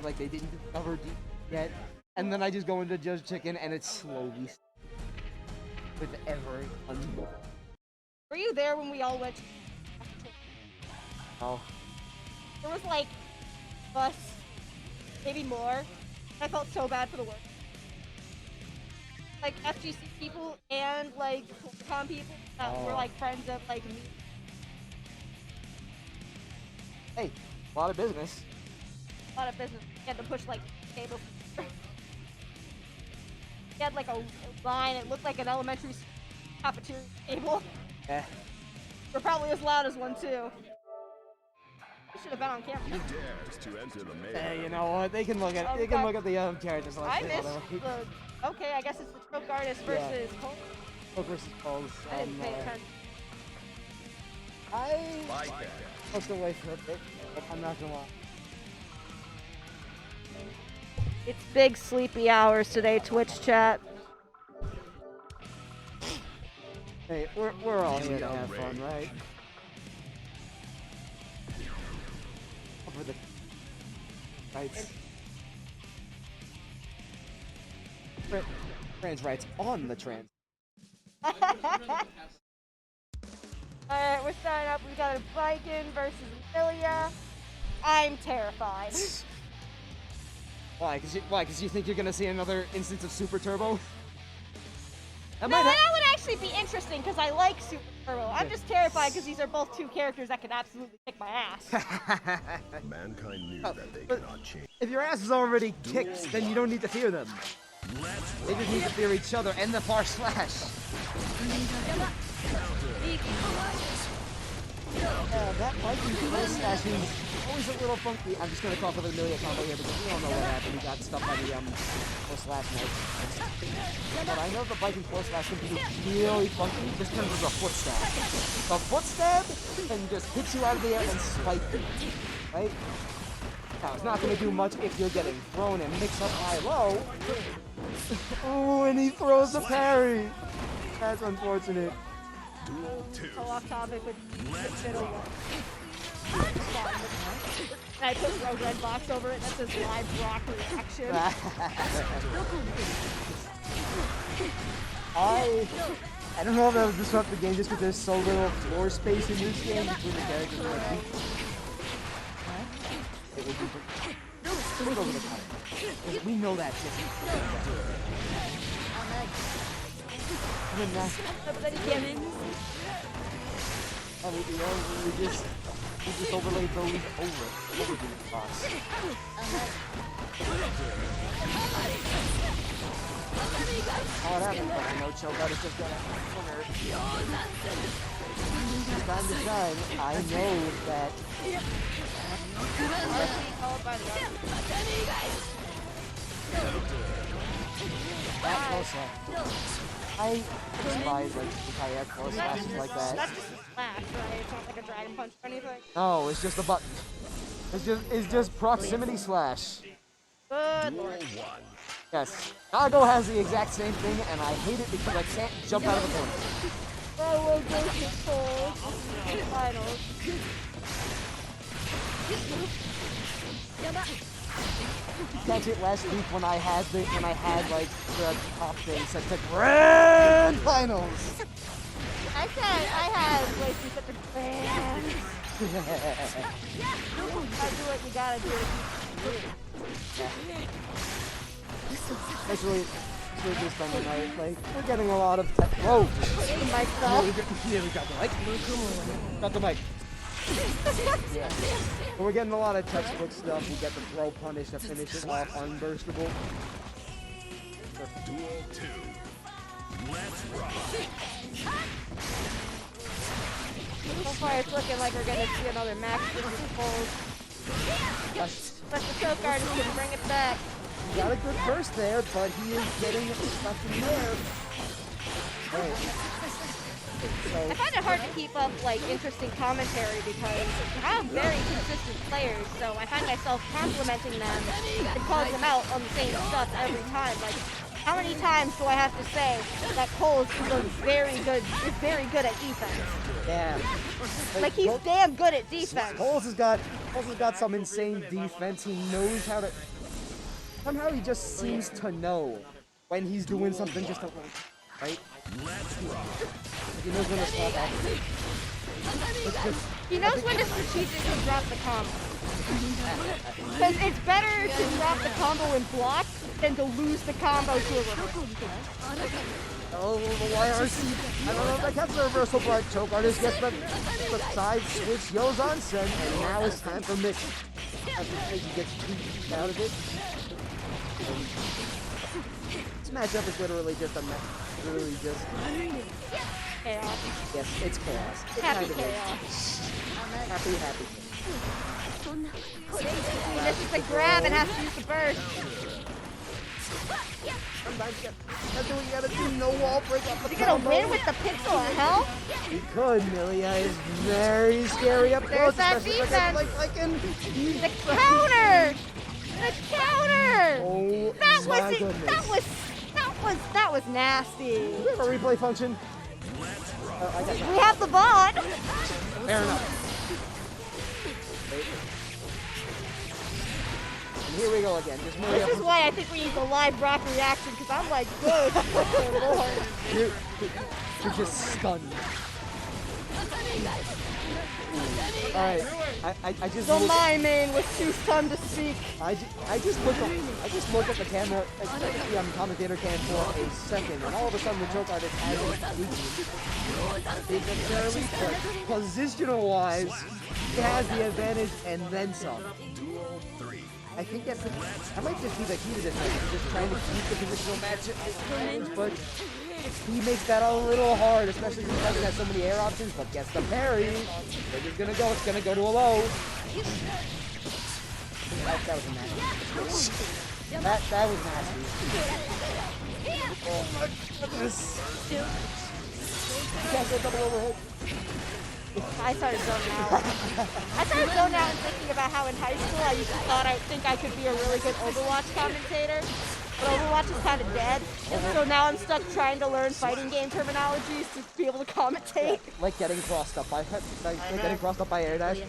like they didn't discover deep yet, and then I just go into Judge Chicken and it's slowly with every unborn. Were you there when we all went? Oh. There was like us, maybe more. I felt so bad for the work. Like FGC people and like con people that were like friends of like me. Hey, a lot of business. A lot of business. You had to push like cable. He had like a line. It looked like an elementary cafeteria table. Yeah. We're probably as loud as one too. We should have been on camera. Hey, you know what? They can look at the characters like I missed the. Okay, I guess it's the choke artist versus Cole. Coke versus Cole's. I didn't pay attention. I looked away for a bit. I'm not gonna lie. It's big sleepy hours today, Twitch chat. Hey, we're all here to have fun, right? Over the rights. Trans rights on the trans. Alright, we're starting up. We got a Viking versus Lilia. I'm terrified. Why? Cause you think you're gonna see another instance of Super Turbo? No, that would actually be interesting because I like Super Turbo. I'm just terrified because these are both two characters that can absolutely kick my ass. Mankind knew that they cannot change. If your ass is already kicked, then you don't need to fear them. They just need to fear each other and the far slash. That Viking far slash is always a little funky. I'm just gonna call for the Amelia combo here because we don't know what happened. He got stuck by the far slash knife. But I know the Viking far slash can be really funky. Just turns into a foot stab. The foot stab can just hit you out of the air and spike you, right? Now, it's not going to do much if you're getting thrown and mix up high-low. Ooh, and he throws a parry. That's unfortunate. So off topic with fiddle one. And I put a red box over it that says live rock reaction. I don't know if that would disrupt the game just because there's so little floor space in this game between the characters. It would be over the top. We know that shit. We just You just overlay those over the boss. Oh, that happens, but I know Cho'Gath is just gonna corner. From time to time, I know that. Followed by the other. That close up. I despise like high close slashes like that. That's just a slash, right? It's not like a dragon punch or anything. No, it's just a button. It's just proximity slash. Good lord. Yes. Nago has the exact same thing, and I hate it because I can't jump out of the corner. Oh, we'll go to full finals. Catch it last week when I had like the top thing set to grand finals. I said I had way too such a grand. I do what you gotta do. Especially this time of night, like we're getting a lot of whoa. The mic fell. Yeah, we got the mic. Got the mic. Yeah. But we're getting a lot of textbook stuff. We get the throw punish to finish it off unburstable. Duel 2. Let's rock. So far it's looking like we're gonna see another max versus Foles. But the choke artist can bring it back. Got a good burst there, but he is getting stuck in there. Right. I find it hard to keep up like interesting commentary because we have very consistent players, so I find myself complimenting them and calling them out on the same stuff every time. Like, how many times do I have to say that Coles is very good at defense? Yeah. Like he's damn good at defense. Coles has got some insane defense. He knows how to. Somehow he just seems to know when he's doing something just to, right? He knows when to stop off. He knows when to strategically drop the combo. Because it's better to drop the combo and block than to lose the combo to a reversal. Oh, the YRC. I don't know if that counts as a reversal, but choke artist gets the side switch, goes on Sen, and now it's time for Mick. After he gets beat out of it. This matchup is literally just a Chaos. Yes, it's chaos. It Happy kind of chaos. is. Happy. He misses the grab and has to use the burst. Sometimes that's what you gotta do. No wall break up the You're gonna win with the pixel of hell? He could. Milia is very scary up close. There's that defense. The counter! The counter! Oh That my goodness. That was nasty. Do we have a replay function? I got We have the bot. Fair enough. And here we go again. Just This is why I think we need the live Brock reaction, because I'm like, good lord. You're just stunned. Alright, I just So my main was too stunned to speak. I just looked at the camera, the commentator cam for a second, and all of a sudden the choke artist hasn't weakened necessarily, but positional-wise, he has the advantage and then some. I think that might just be the key to this match. He's just trying to keep the positional match advantage, but he makes that a little hard, especially since he doesn't have so many air options, but gets the parry. Where it's gonna go to a low. That was nasty. That was nasty. Oh my goodness. You can't go double overhead. I started zoning out. I started zoning out and thinking about how in high school I used to think I could be a really good Overwatch commentator. But Overwatch is kind of dead, so now I'm stuck trying to learn fighting game terminologies to be able to commentate. Like getting crossed up by air dash.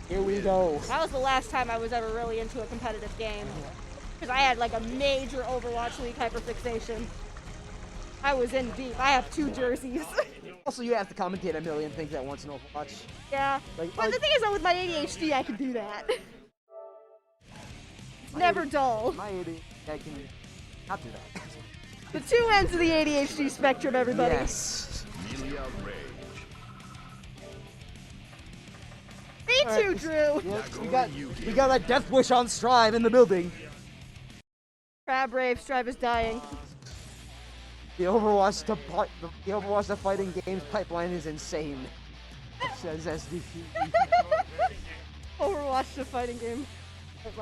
Here we go. That was the last time I was ever really into a competitive game, because I had like a major Overwatch League hyperfixation. I was in deep. I have 2 jerseys. Also, you have to commentate a million things at once in Overwatch. Yeah. But the thing is, though, with my ADHD, I can do that. It's never dull. My ADHD, I can not do that. The 2 ends of the ADHD spectrum, everybody. Yes. too, Alright. Drew. Yeah, we got that death wish on Strive in the building. Crab Rave, Strive is dying. The Overwatch to fighting games pipeline is insane. Says SDP. Overwatch the fighting game. It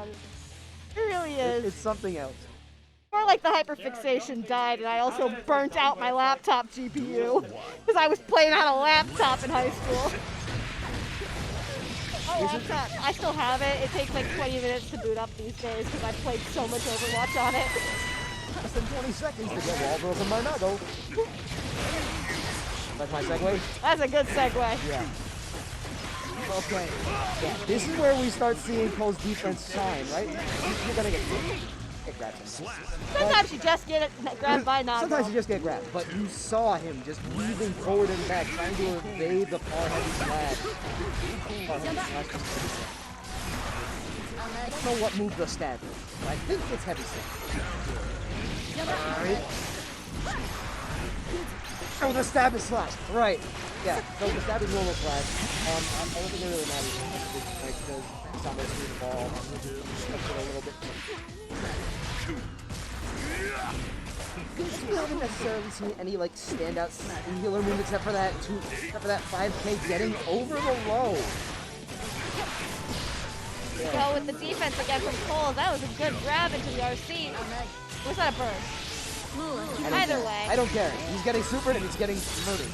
really is. It's something else. More like the hyperfixation died, and I also burnt out my laptop GPU because I was playing on a laptop in high school. My laptop, I still have it. It takes like 20 minutes to boot up these days because I played so much Overwatch on it. Less than 20 seconds to get wall broken by Nago. That's my segue? That's a good segue. Yeah. Okay. Yeah, this is where we start seeing Cole's defense shine, right? You're gonna get grabbed. Sometimes you just get it grabbed by Nago. Sometimes you just get grabbed, but you saw him just weaving forward and back, trying to evade the far heavy slash. I don't know what move the stab is, but I think it's heavy slash. Alright. Oh, the stab is slash. Right. Yeah, so the stab is normal slash. I don't think it really matters because Samba threw the ball. It a little bit. We haven't necessarily seen any like standout singular moves except for that 5K getting over the low. Yo, with the defense again from Cole, that was a good grab into the RC. Was that a burst? Either way. I don't care. He's getting supered and he's getting murdered.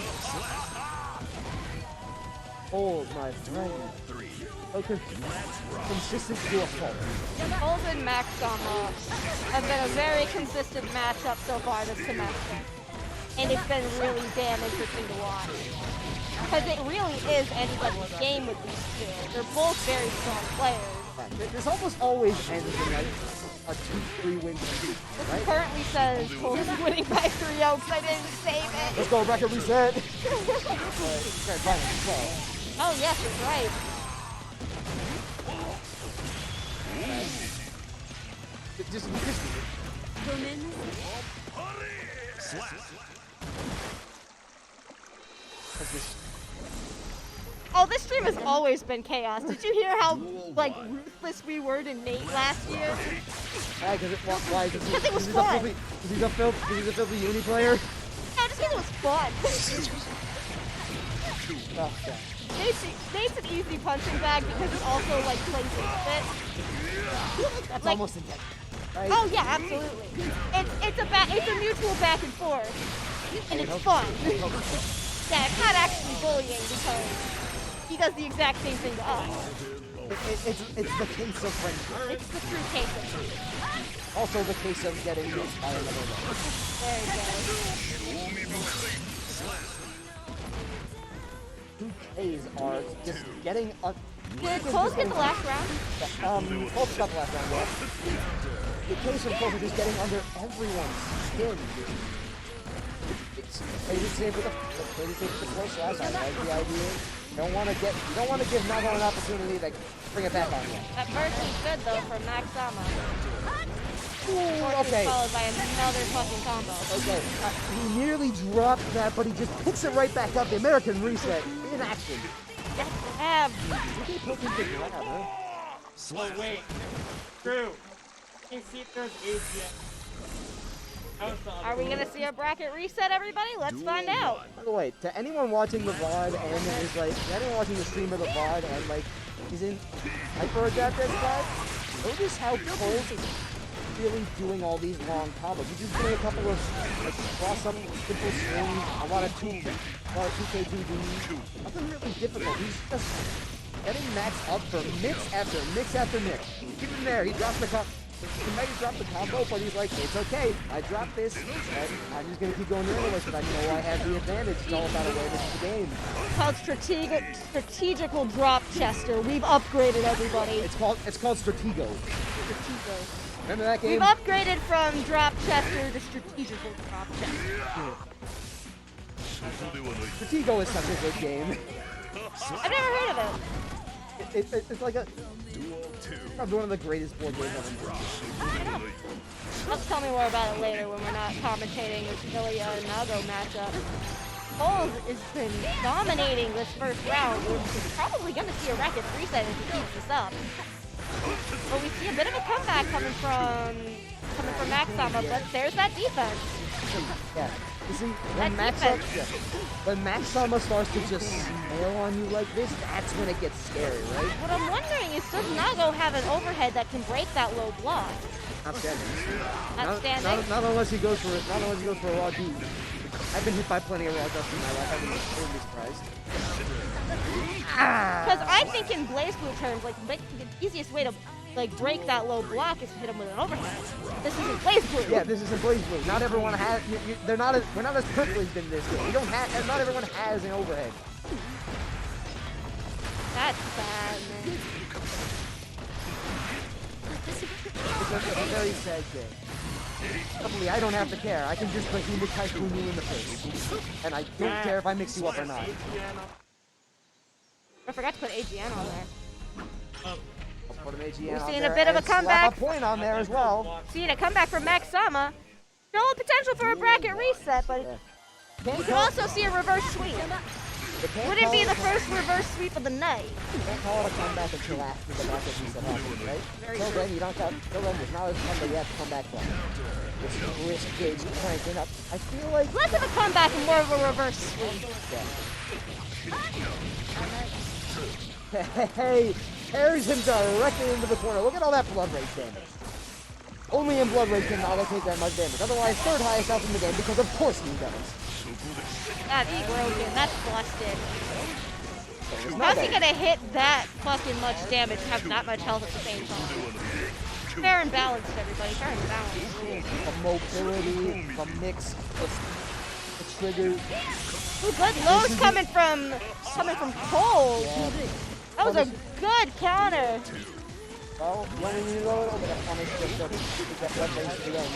Hold my friend. Okay. Consistent to a fault. Cole's and Max Sama have been a very consistent matchup so far this semester. And it's been really damn interesting to watch. Because it really is anybody's game with these two. They're both very strong players. This almost always ends in like a 2-3 win streak, right? This currently says Cole's winning by 3-0 because I didn't save it. Let's go, record reset. Oh yes, it's right. Just Oh, this stream has always been chaos. Did you hear how like ruthless we were to Nate last year? Why? Because it was fun. He's a filthy uni player. Yeah, just because it was fun. Nate's an easy punching bag because it also like plays into it. That's like, almost intense. Right? Oh yeah, absolutely. It's a mutual back and forth, and it's fun. Yeah, it's not actually bullying because he does the exact same thing to us. It's the case of friendship. It's the true case of friendship. Also the case of getting missed by another one. There you go. 2Ks are just getting a... Did Cole get the last round? Cole got the last round, yeah. The case of Cole is just getting under everyone's skin. It's crazy safe with the close slash. I like the idea. You don't want to give Nago an opportunity to bring it back on you. That burst is good though from Max Sama. Okay. Followed by another fucking combo. Okay. He nearly dropped that, but he just picks it right back up. The American reset in action. Yes, have. He put him to grab, huh? Oh, wait. True. You see if there's APS. Are we gonna see a bracket reset, everybody? Let's find out. By the way, to anyone watching the VOD and is like, anyone watching the stream of the VOD and like, is in hyper adapted spot, notice how Colt is really doing all these long combos. He's just doing a couple of like cross-up simple swings, a lot of 2K2D. Nothing really difficult. He's just getting Max up for mix after mix after mix. Keep him there. He drops the combo. He might have dropped the combo, but he's like, it's okay. I dropped this, and I'm just going to keep going the other way because I know I have the advantage. It's all about awareness of the game. It's called strategical drop chester. We've upgraded everybody. It's called Stratego. Stratego. Remember that game? We've upgraded from drop chester to strategical drop chester. Stratego is such a good game. I've never heard of it. It's like probably one of the greatest board games ever. Let's tell me more about it later when we're not commentating this Ilya and Nago matchup. Coles has been dominating this first round. We're probably going to see a racket reset if he keeps this up. But we see a bit of a comeback coming from Maxama, but there's that defense. Yeah. You see, That when Maxama starts to just snail on you like this, that's when it gets scary, right? What I'm wondering is, does Nago have an overhead that can break that low block? Not standing. Not standing? Not unless he goes for it. Not unless he goes for a raw D. I've been hit by plenty of raw dust in my life. I wouldn't be surprised. Because I think in Blaze Blue terms, like the easiest way to break that low block is to hit him with an overhead. This isn't Blaze Blue. Yeah, this isn't Blaze Blue. Not everyone has. We're not as privileged in this game. We don't have. Not everyone has an overhead. That's sad, man. It's a very sad day. Luckily, I don't have to care. I can just Behemoth Typhoon you in the face. And I don't care if I mix you up or not. I forgot to put AGN on there. I'll put an AGN We're on seeing there a bit of a and slap comeback. a point on there as well. Seeing a comeback from Maxama. Still a potential for a bracket reset, but we could also see a reverse sweep. Would it be the first reverse sweep of the night? You can't call it a comeback until after the bracket reset happens, right? Till then, you don't got. Till then, there's not a comeback you have to come back from. This risk gauge cranking up. I feel like less of a comeback and more of a reverse sweep. Hey, carries him directly into the corner. Look at all that blood rage damage. Only in blood rage can Nago take that much damage. Otherwise, third highest health in the game because of course he does. That's broken. That's busted. How's he gonna hit that fucking much damage and have that much health at the same time? Fair and balanced, everybody. Fair and balanced. From mobility, from mix, the trigger. Ooh, good lows coming from Cole. Yeah. That was a good counter. Well, you only need a little bit of punish just to get blood rage to the end.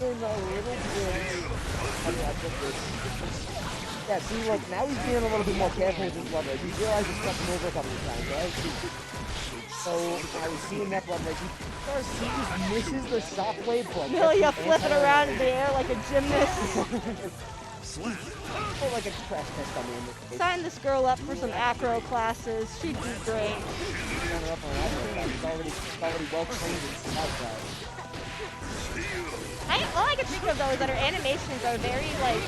In a little bit. Yeah, see, look, now he's being a little bit more careful with his blood rage. He realized he's fucked him over a couple of times, right? So, I was seeing that blood rage. He just misses the shockwave blood. Milia flipping around in the air like a gymnast. Or like a crash test on me. Sign this girl up for some acro classes. She'd do great. Sign her up on acro class. He's already well trained in scout guys. All I can think of though is that her animations are very like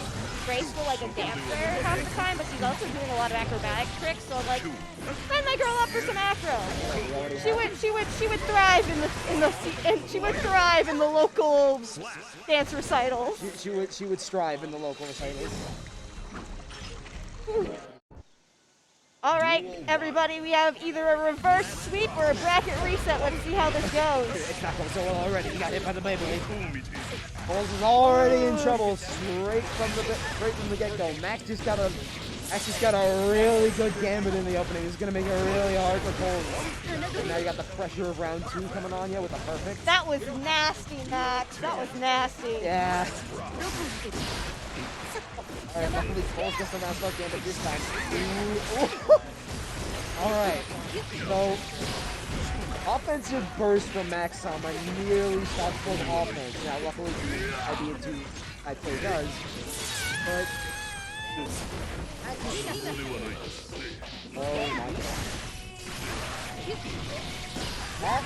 graceful, like a dancer half the time, but she's also doing a lot of acrobatic tricks. So I'm like, sign my girl up for some acro. She would thrive in the local dance recitals. She would strive in the local recitals. All right, everybody, we have either a reverse sweep or a bracket reset. Let's see how this goes. It's not going so well already. He got hit by the Beyblade. Coles is already in trouble straight from the get-go. Max just got a really good gambit in the opening. It's gonna make it really hard for Coles. And now you got the pressure of round 2 coming on you with the perfect. That was nasty, Max. That was nasty. Yeah. Alright, luckily Coles gets the round start gambit this time. Alright, so offensive burst from Maxama nearly stops both offense. Now, luckily, IB2 I play does, but oh my god. That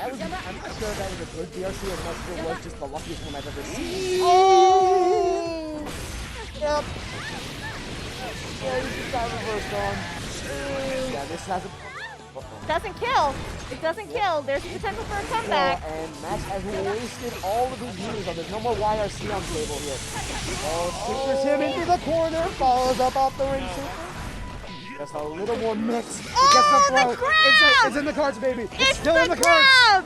was, I'm not sure if that was a good DRC as much as it was just the luckiest one I've ever seen. Oh! Yep. Yeah, you just got reversed on. Yeah, this has a... Doesn't kill. It doesn't kill. There's potential for a comeback. Yeah, and Max has wasted all of his units on this. No more YRC on table here. Oh, supers him into the corner. Follows up off the ring super. Just a little more mix. Oh, the grab! It's in the cards, baby. It's still the in the cards. grab!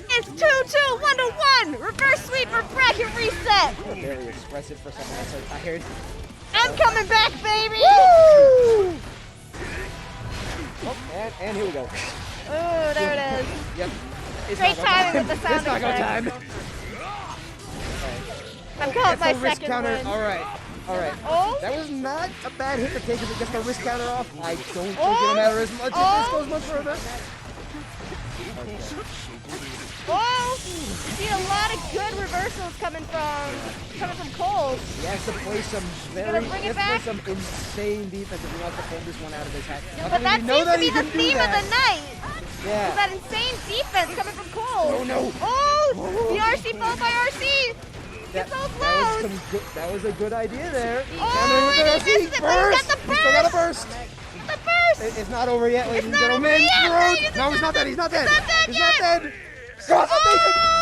It's 2-2, 1-1. Reverse sweep or bracket reset. Very expressive for someone else. I heard. I'm coming back, baby. Woo! Oh, and here we go. Oh, there it is. Yep. It's Great timing with the sound It's not effect. time. I've got my wrist second counter. win. All right. Oh. That was not a bad hit to take if it gets the wrist counter off. I don't think it'll matter as much if this goes much further. Oh, see a lot of good reversals coming from Coles. He has to play some some insane defense if he wants to pull this one out of his hat. But that seems to be the theme of the night. Yeah. Is that insane defense coming from Coles. Oh no. Oh, the RC followed by RC. That was a good idea there. Oh, he missed it, but he got the burst. He still got a burst. The burst. It's not over yet, ladies and It's not over gentlemen. yet, No, he's not dead. He's not dead. He's not dead He's yet. not dead. Cross up,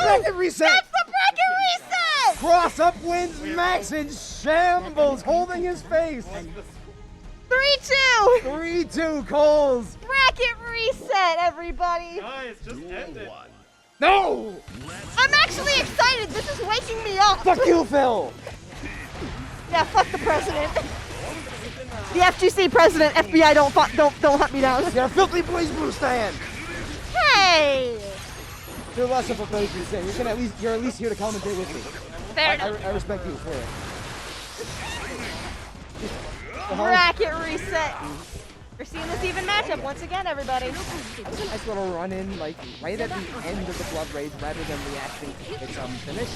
bracket reset. That's the bracket reset. Cross up wins Max in shambles, holding his face. 3-2. 3-2 Coles. Bracket reset, everybody. Guys, just end it. No. I'm actually excited. This is waking me up. Fuck you, Phil. Yeah, fuck the president. The FGC president, FBI, don't hunt me down. You're a filthy Blaze Blue stand. Hey. You're less of a Blaze Blue stand. You're at least here to commentate with me. Fair enough. I respect you for it. Bracket reset. We're seeing this even matchup once again, everybody. That was a nice little run in, like right at the end of the Blood Rage, rather than reacting to its finish.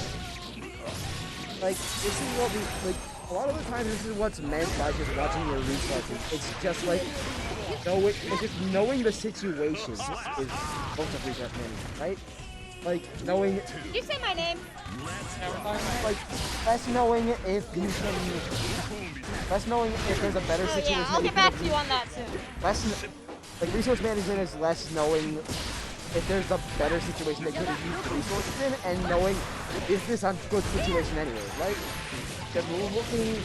Like this is what we like. A lot of the times, this is what's meant by just watching your resources. It's just like, it's just knowing the situation is both of resource management, right? Like knowing. Did you say my name? Like less knowing if you can. Less knowing if there's a better situation. Yeah, I'll get back to you on that soon. Like resource management is less knowing if there's a better situation they could have used the resources in, and knowing is this a good situation anyway, right? Because we're looking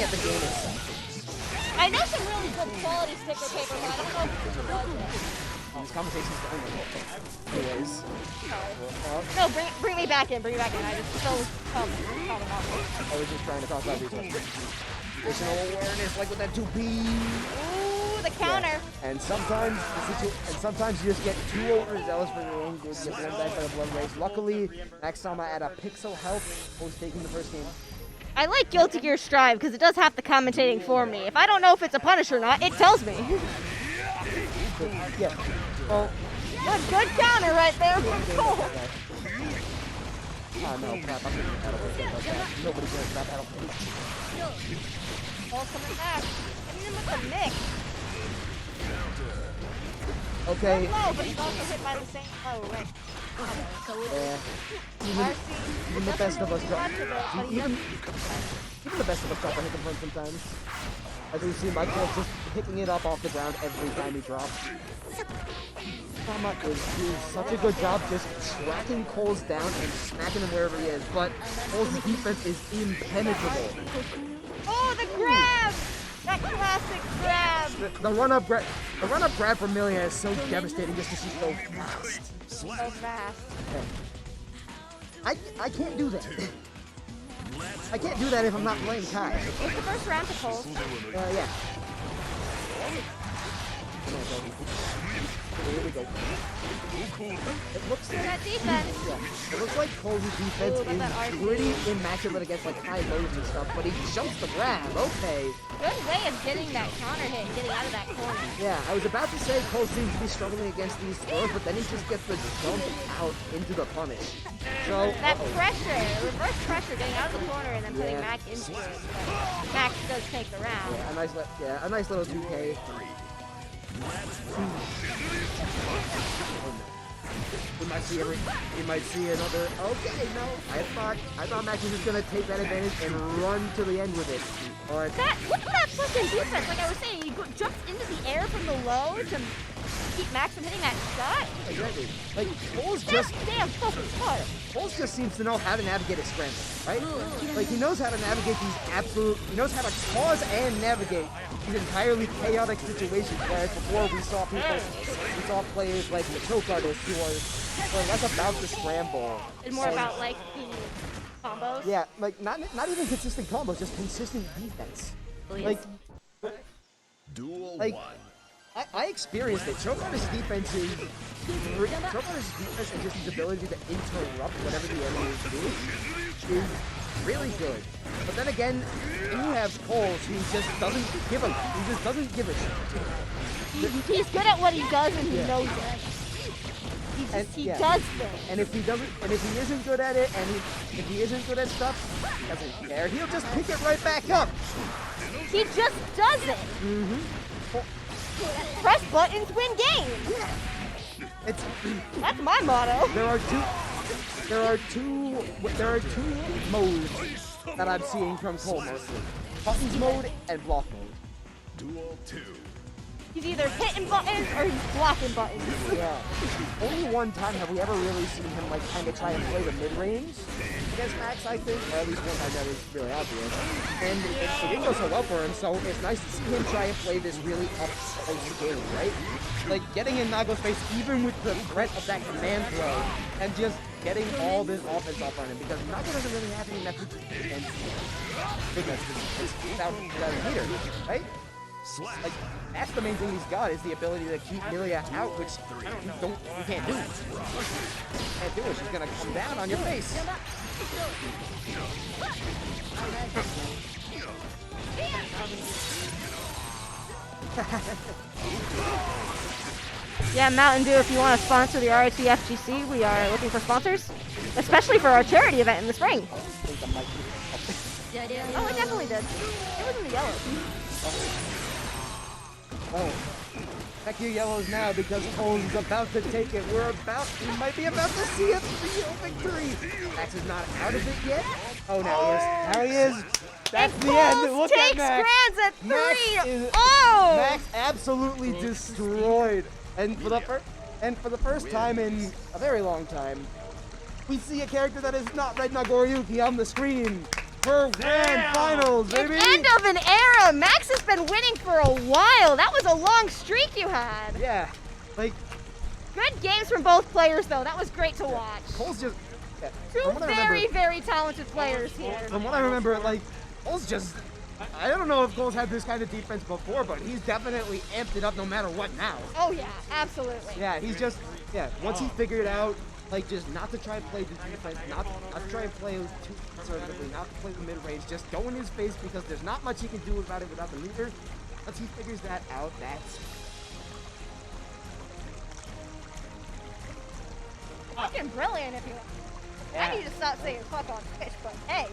at the game itself. I know some really good quality sticker paper, but I don't know if it's good. These conversations are only anyways. No, bring me back in. Bring me back in. I just so I was just trying to talk about resources. Additional awareness, like with that 2P. Ooh, the counter. Yeah. And sometimes you just get too overzealous for your own good. You get blown back by the Blood Rage. Luckily, Max Sama at a pixel health was taking the first game. I like Guilty Gear Strive because it does half the commentating for me. If I don't know if it's a punish or not, it tells me. Yeah. Well, good counter right there from Cole. Oh no, crap, I'm getting a battle about that. Nobody cares about battle. Cole's coming back. Hitting him with the mix. Okay. Low, but he's also hit by the same. Oh, right. Yeah. Even the best of us drop. Even the best of us drop a hit confirm sometimes. As we see Michael just picking it up off the ground every time he drops. Sama is doing such a good job just tracking Coles down and smacking him wherever he is, but Coles' defense is impenetrable. Oh, the grab! That classic grab! The run-up grab from Milia is so devastating just to see so fast. So fast. I can't do that. I can't do that if I'm not playing Kai. It's the first round to Coles. Yeah. Here we go. It looks like that defense. Yeah. It looks like Cole's defense is pretty immaculate against like high lows and stuff, but he jumps the grab. Okay. Good way of getting that counter hit and getting out of that corner. Yeah, I was about to say Cole seems to be struggling against these throws, but then he just gets the jump out into the punish. So that pressure, reverse pressure, getting out of the corner and then putting Mac into it. But Mac does take the round. Yeah, a nice little 2K. We might see another. Okay, no. I thought Max was just gonna take that advantage and run to the end with it. But look at that fucking defense. Like I was saying, he jumps into the air from the low to keep Max from hitting that shot. Exactly. Like Cole's just damn fucking smart. Cole's just seems to know how to navigate a scramble, right? Like he knows how to navigate these he knows how to pause and navigate these entirely chaotic situations. Whereas before we saw players like the choke artists who are less about the scramble and more about like the combos. Yeah, like not even consistent combos, just consistent defense. Like I experienced it. Choke artist's defense is and just his ability to interrupt whatever the enemy is doing is really good. But then again, you have Coles who just doesn't give a shit. He's good at what he does and he knows it. He yeah. does things. And if he isn't good at it, and if he isn't good at stuff, he doesn't care. He'll just pick it right back up. He just does it. Press buttons, win games. It's That's my motto. there are two modes that I'm seeing from Cole mostly: buttons mode and block mode. Duel 2. He's either hitting buttons or he's blocking buttons. Yeah. Only one time have we ever really seen him like kind of try and play the mid range against Max, I think, or at least one time that is really obvious. And it didn't go so well for him, so it's nice to see him try and play this really up-close game, right? Like getting in Nago's face even with the threat of that command throw and just getting all this offense off on him because Nago doesn't really have any methods against because it's without a leader, right? Like, that's the main thing he's got is the ability to keep Milia out, which you can't do. Can't do it. She's gonna come down on your face. Yeah, Mountain Dew, if you want to sponsor the RIT FGC, we are looking for sponsors, especially for our charity event in the spring. Oh, it definitely did. It was in the yellow. Oh. Check your yellows now because Cole's about to take it. We might be about to see a 3-0 victory. Max is not out of it yet. Oh, now he is. That's the end. Look at Max. Takes Grands at Max 3. Oh! Max absolutely destroyed. And for the first time in a very long time, we see a character that is not Red Nagoriyuki on the screen. For grand finals, baby! An end of an era! Max has been winning for a while. That was a long streak you had. Yeah, like good games from both players, though. That was great to watch. Cole's just two very talented players here. From what I remember, like Cole's just. I don't know if Cole's had this kind of defense before, but he's definitely amped it up no matter what now. Oh yeah, absolutely. Yeah, he's just once he figured out. Like, just not to try and play the defense, not to try and play too conservatively, not to play the mid-range, just go in his face because there's not much he can do about it without the leader. Once he figures that out, that's... Fucking brilliant if you want. Yeah. I need to stop saying fuck on Twitch, but hey,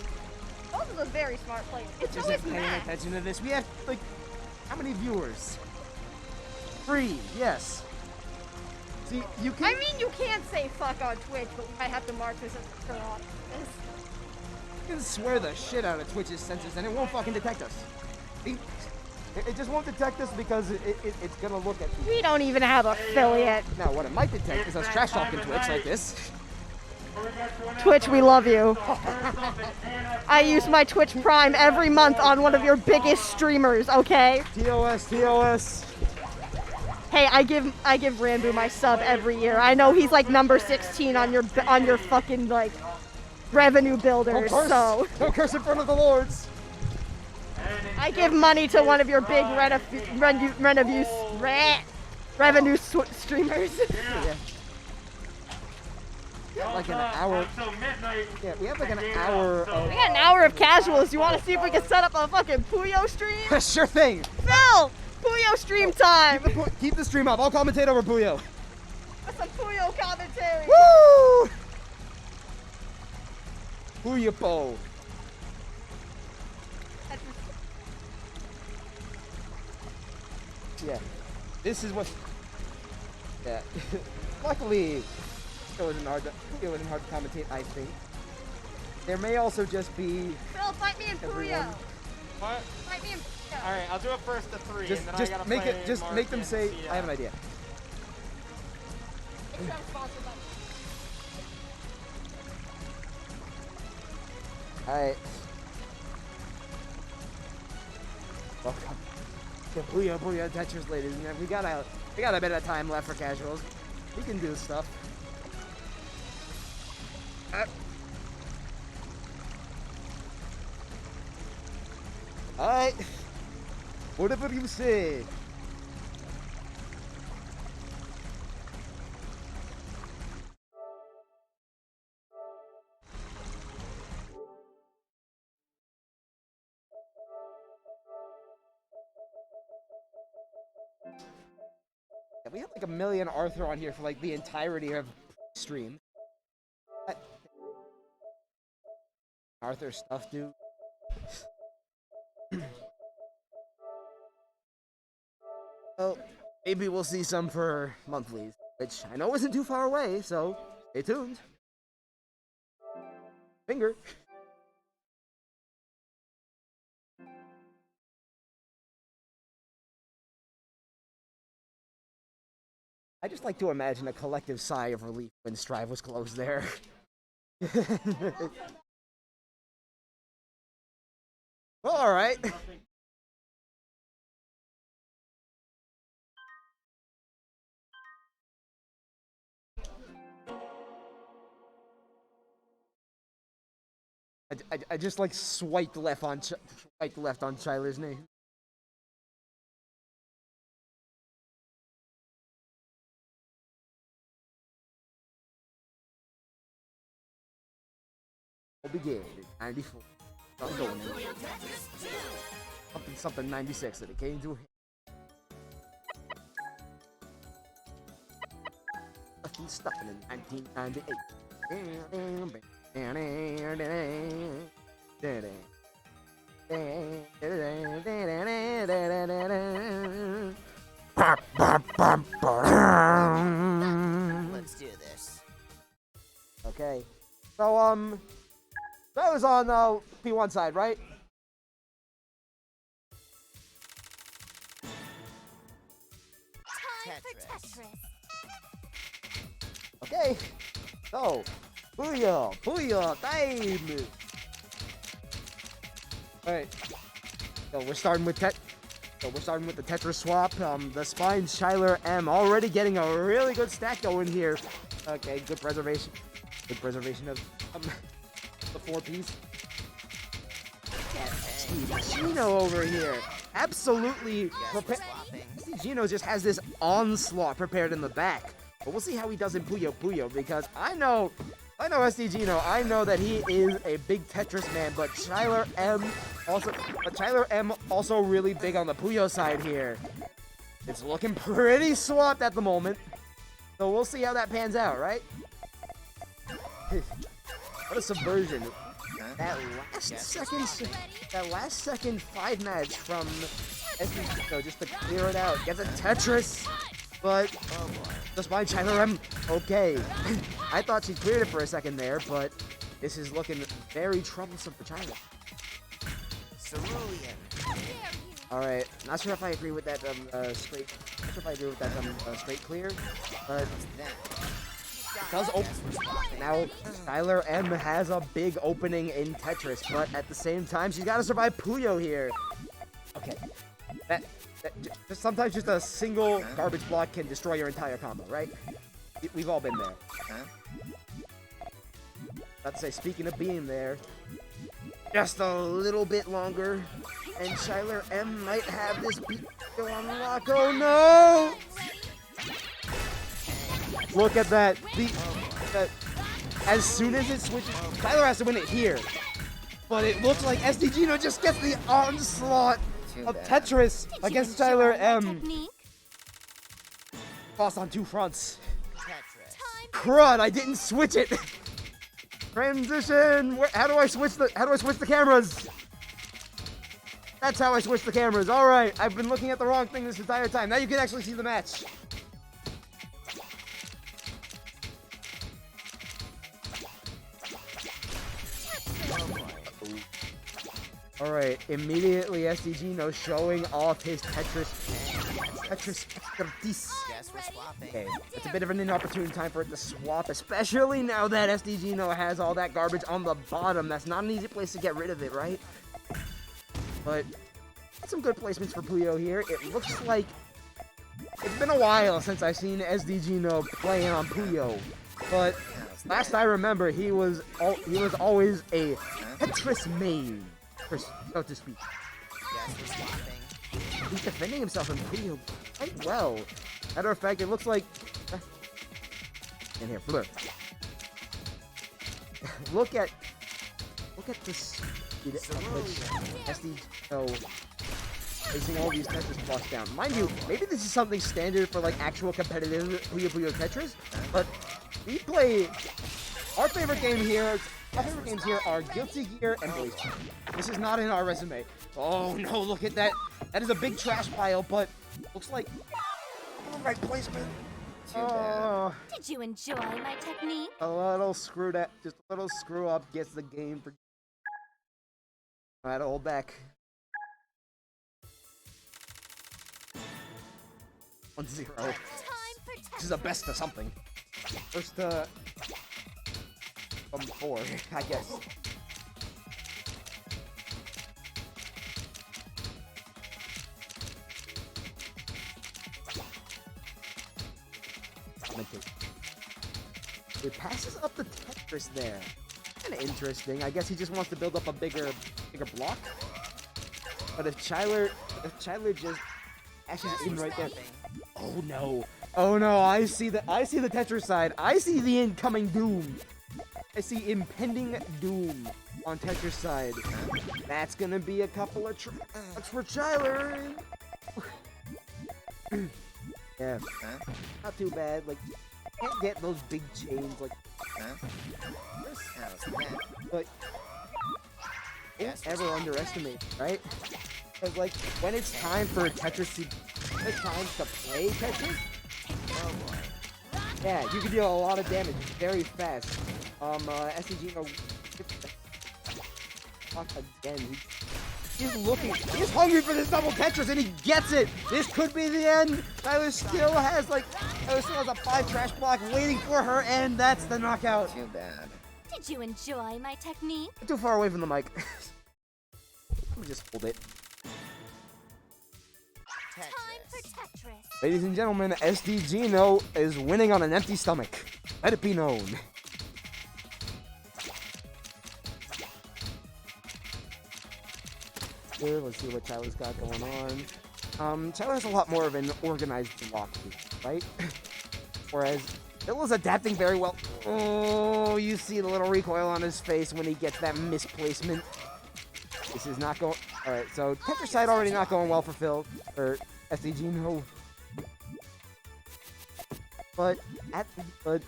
both of those very smart players. It's just always paying Max. attention to this. We have, like, how many viewers? 3, yes. See, you can... I mean, you can't say fuck on Twitch, but we might have to mark this as a turn off. You can swear the shit out of Twitch's sensors and it won't fucking detect us. It just won't detect us because it's gonna look at people. We don't even have affiliate. Now, what it might detect is us trash talking Twitch like this. Twitch, we love you. I use my Twitch Prime every month on one of your biggest streamers, okay? TOS. Hey, I give Ranboo my sub every year. I know he's like number 16 on your fucking like revenue builders. So don't curse in front of the lords. I give money to one of your big revenue streamers. Yeah. We have like an hour. Yeah, we have like an hour. We got an hour of casuals. You want to see if we can set up a fucking Puyo stream? Sure thing. Phil, Puyo stream time. Keep the stream up. I'll commentate over Puyo. That's some Puyo commentary. Woo! Puyo po. Yeah. This is what. Yeah. Luckily, it wasn't hard to commentate. I think. There may also just be. Phil, fight me in Puyo. What? Fight me in Puyo. All right, I'll do it first to 3, Just, and then just I gotta make play it. Just Mark make them and say. see, I have an idea. It's not sponsored by. Alright. Welcome to Booyah Tetris, ladies and gentlemen. We got a bit of time left for casuals. We can do stuff. Alright. Whatever you say. We have like a million Arthur on here for like the entirety of stream. Arthur stuff, dude. Well, maybe we'll see some for monthlies, which I know isn't too far away, so stay tuned. Finger. I just like to imagine a collective sigh of relief when Strive was closed there. Well, alright. I just like swiped left on Chyler's name. We'll begin 94. Not going anywhere. Something 96 that it came to. Fucking stuff in 1998. Let's do this. Okay. So, that was on P1 side, right? Okay. So, Booyah time! Alright. So we're starting with the Tetris swap. The Spine Chyler M already getting a really good stack going here. Okay, good preservation. Good preservation of the 4-piece. Gino over here. Absolutely prepared. Gino just has this onslaught prepared in the back. But we'll see how he does in Puyo Puyo, because I know SD Gino. I know that he is a big Tetris man, but Chyler M also really big on the Puyo side here. It's looking pretty swapped at the moment. So we'll see how that pans out, right? What a subversion. That last second 5 match from SD Gino just to clear it out. Gets a Tetris. But the Spine Chyler M, okay. I thought she cleared it for a second there, but this is looking very troublesome for Chyler. Alright, not sure if I agree with that straight clear, but does open. Now Chyler M has a big opening in Tetris, but at the same time she's gotta survive Puyo here. Okay. Sometimes just a single garbage block can destroy your entire combo, right? We've all been there. About to say, speaking of being there, just a little bit longer, and Chyler M might have this beat on lock. Oh no! Look at that. As soon as it switches, Chyler has to win it here. But it looks like SD Gino just gets the onslaught of Tetris against Chyler M. Lost on 2 fronts. Crud! I didn't switch it. Transition. How do I switch the cameras? That's how I switch the cameras. All right. I've been looking at the wrong thing this entire time. Now you can actually see the match. Alright, immediately SD Gino showing off his Tetris expertise. Okay, it's a bit of an inopportune time for it to swap, especially now that SD Gino has all that garbage on the bottom. That's not an easy place to get rid of it, right? But some good placements for Puyo here. It looks like it's been a while since I've seen SD Gino playing on Puyo, but last I remember, he was always a Tetris main. So to speak. He's defending himself in Puyo quite well. Matter of fact, it looks like in here, blur. Look at this. SD placing all these Tetris blocks down. Mind you, maybe this is something standard for like actual competitive Puyo Puyo Tetris, but we play our favorite game here. Our favorite games here are Guilty Gear and Blaze Blue. This is not in our resume. Oh no, look at that. That is a big trash pile, but looks like right placement. Oh, Did you enjoy my technique? a little screwed up. Just a little screw up gets the game for. Alright, hold back. 1-0. This is a best of something. First, 4, I guess. It passes up the Tetris there. Kinda interesting. I guess he just wants to build up a bigger block. But if Chyler just ashes in right there. Oh no. Oh no, I see the Tetris side. I see the incoming doom. I see impending doom on Tetris side. That's gonna be a couple of traps for Chyler. Yeah. Not too bad. Like, can't get those big chains. Like, but don't ever underestimate, right? Because like when it's time for Tetris to play Tetris, yeah, you can deal a lot of damage very fast. SCG again. He's hungry for this double Tetris and he gets it. This could be the end. Tyler still has a 5 trash block waiting for her, and that's the knockout. Too bad. Did you enjoy my technique? Too far away from the mic. Let me just hold it. Time for Tetris. Ladies and gentlemen, SD Gino is winning on an empty stomach. Let it be known. Here, let's see what Tyler's got going on. Tyler has a lot more of an organized block, right? Whereas Bill adapting very well. Oh, you see the little recoil on his face when he gets that misplacement. This is not going. All right, so Tetris side already not going well for Phil or SDG. No. But well,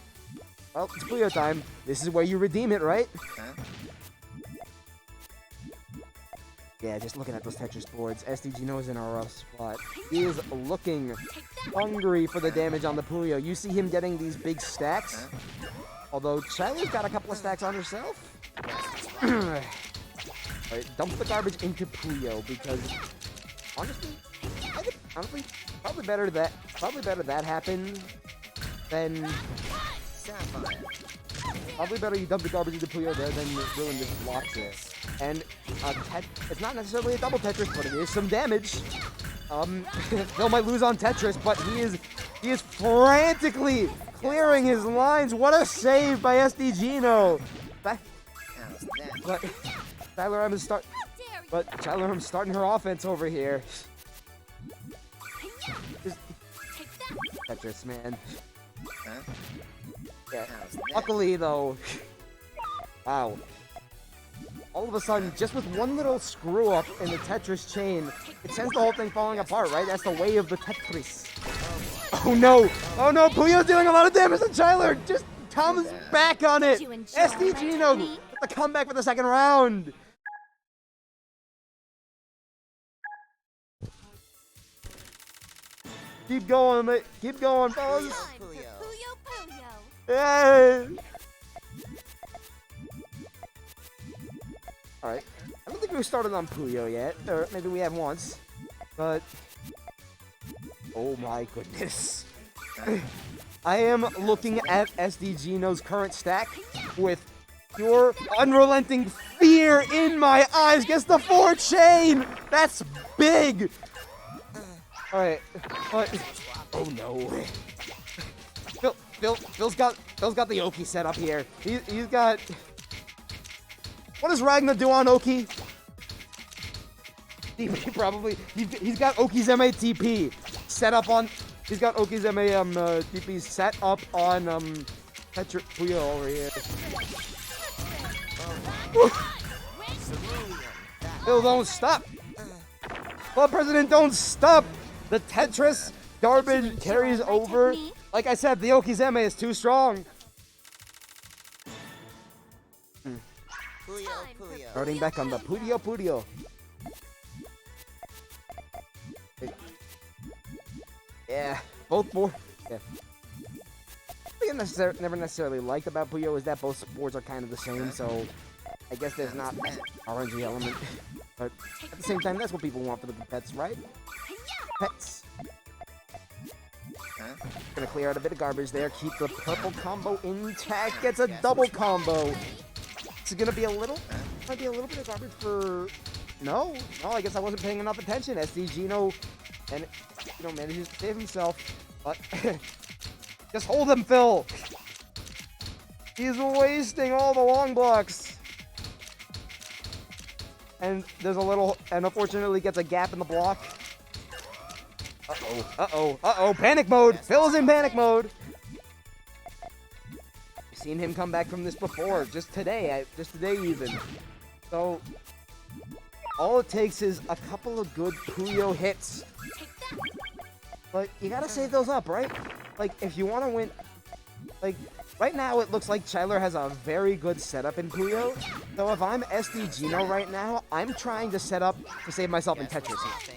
it's Puyo time. This is where you redeem it, right? Yeah, just looking at those Tetris boards, SDG knows in a rough spot. He is looking hungry for the damage on the Puyo. You see him getting these big stacks. Although Chyler's got a couple of stacks on herself. Alright, dump the garbage into Puyo because honestly, probably better that happen than probably better you dump the garbage into Puyo there than ruin this block there. And it's not necessarily a double Tetris, but it is some damage. Phil might lose on Tetris, but he is frantically clearing his lines. What a save by SD Gino! But Tyler Im's starting her offense over here. Tetris, man. Yeah. Luckily, though. Wow. All of a sudden, just with one little screw up in the Tetris chain, it sends the whole thing falling apart, right? That's the way of the Tetris. Oh no! Oh no! Puyo's dealing a lot of damage to Chyler! Just comes back on it! SD Gino with the comeback for the second round! Keep going, mate. Keep going, fellas. Yay! Alright. I don't think we've started on Puyo yet. Or maybe we have once. But oh my goodness. I am looking at SD Gino's current stack with pure unrelenting fear in my eyes. Gets the 4 chain! That's big! Alright, but oh no. Phil's got the Oki set up here. He's got. What does Ragnar do on Oki? He's got Oki's MATP set up on. He's got Oki's TP set up on Tetris Puyo over here. Phil, don't stop. Club President, don't stop! The Tetris garbage carries over. Like I said, the Okizeme is too strong. Starting back on the Puyo. Yeah, both boards. Yeah. The thing I never necessarily liked about Puyo is that both boards are kind of the same, so I guess there's not that RNG element. But at the same time, that's what people want for the pets, right? Pets. Gonna clear out a bit of garbage there, keep the purple combo intact, gets a double combo. It's gonna be might be a little bit of garbage for... No, I guess I wasn't paying enough attention. SD Gino manages to save himself, but just hold him, Phil. He's wasting all the long blocks. And there's and unfortunately gets a gap in the block. Uh-oh, panic mode. Phil's in panic mode. I've seen him come back from this before, just today even. So, all it takes is a couple of good Puyo hits. But you gotta save those up, right? Like, if you want to win... Like, right now it looks like Chyler has a very good setup in Puyo. So if I'm SD Gino right now, I'm trying to set up to save myself in Tetris here.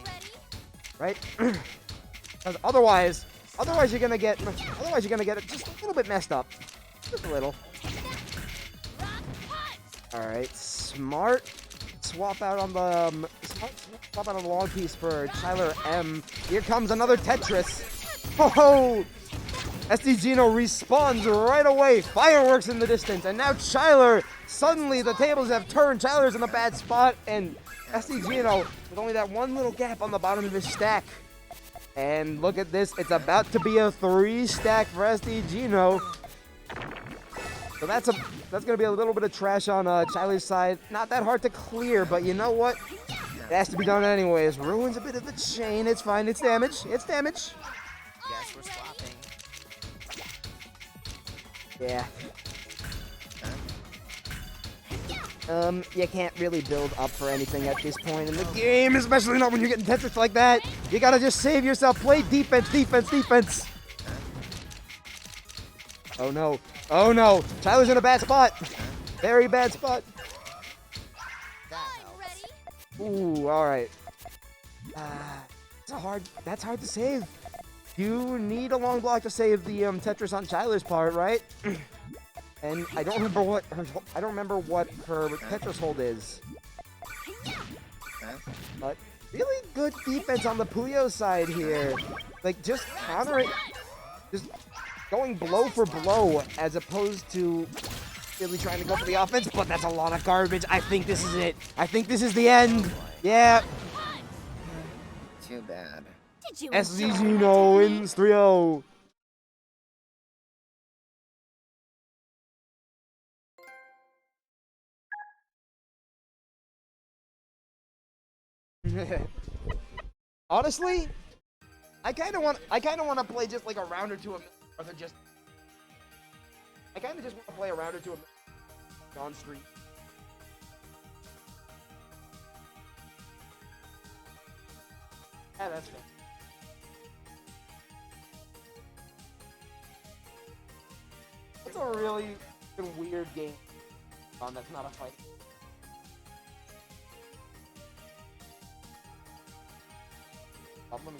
Right? Because otherwise you're gonna get it just a little bit messed up. Just a little. Alright, smart. Swap out on the long piece for Chyler M. Here comes another Tetris. Oh! SD Gino respawns right away. Fireworks in the distance. And now Chyler, suddenly the tables have turned. Chyler's in a bad spot. And SD Gino, with only that one little gap on the bottom of his stack. And look at this. It's about to be a 3-stack for SD Gino. So that's gonna be a little bit of trash on Chyler's side. Not that hard to clear, but you know what? It has to be done anyways. Ruins a bit of the chain. It's fine. It's damage. It's damage. Guess we're swapping. Yeah. You can't really build up for anything at this point in the game, especially not when you're getting Tetris like that. You gotta just save yourself. Play defense, defense, defense. Oh no. Oh no. Chyler's in a bad spot. Very bad spot. Ooh, alright. That's hard to save. You need a long block to save the Tetris on Chyler's part, right? And I don't remember what her Tetris hold is. But really good defense on the Puyo side here. Like, just counter it. Just going blow for blow as opposed to really trying to go for the offense. But that's a lot of garbage. I think this is it. I think this is the end. Yeah. Too bad. SD Gino wins 3-0. Honestly, I kind of want to play just like a round or two of rather just. I kind of just want to play a round or two of on stream. Yeah, that's fair. It's a really weird game. That's not a fight. Let me.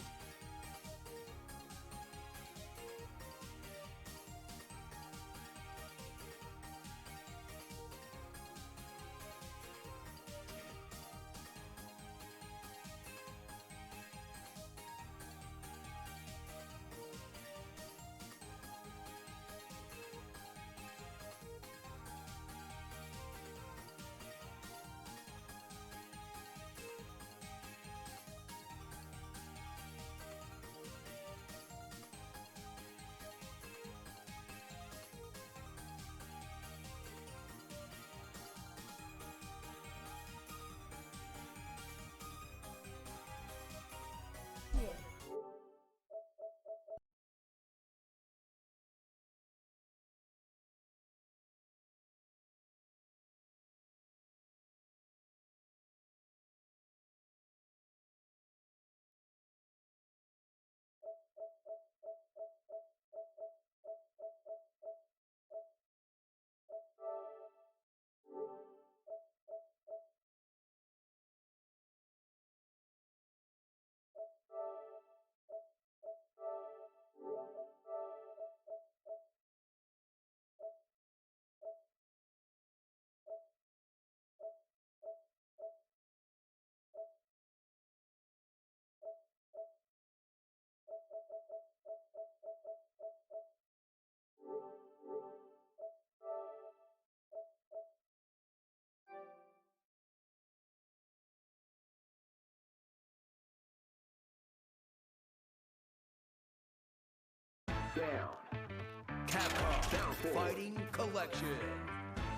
Capcom Fighting Collection.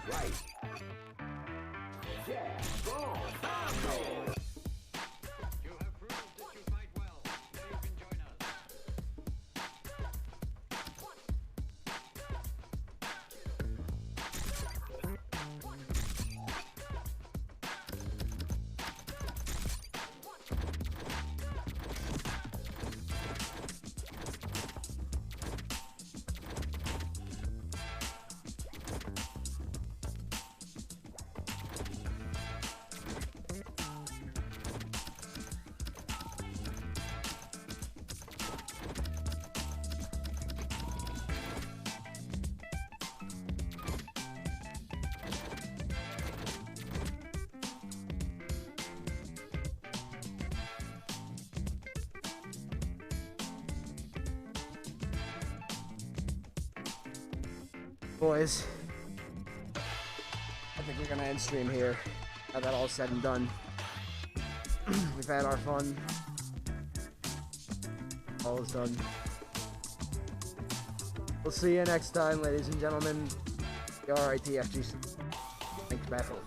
Right. Yeah. Go. Combo. You have proved that you fight well. Now you can join us. Boys, I think we're gonna end stream here. Now that all's said and done, we've had our fun. All is done. We'll see you next time, ladies and gentlemen. The RIT FGC. Thanks, Bethel.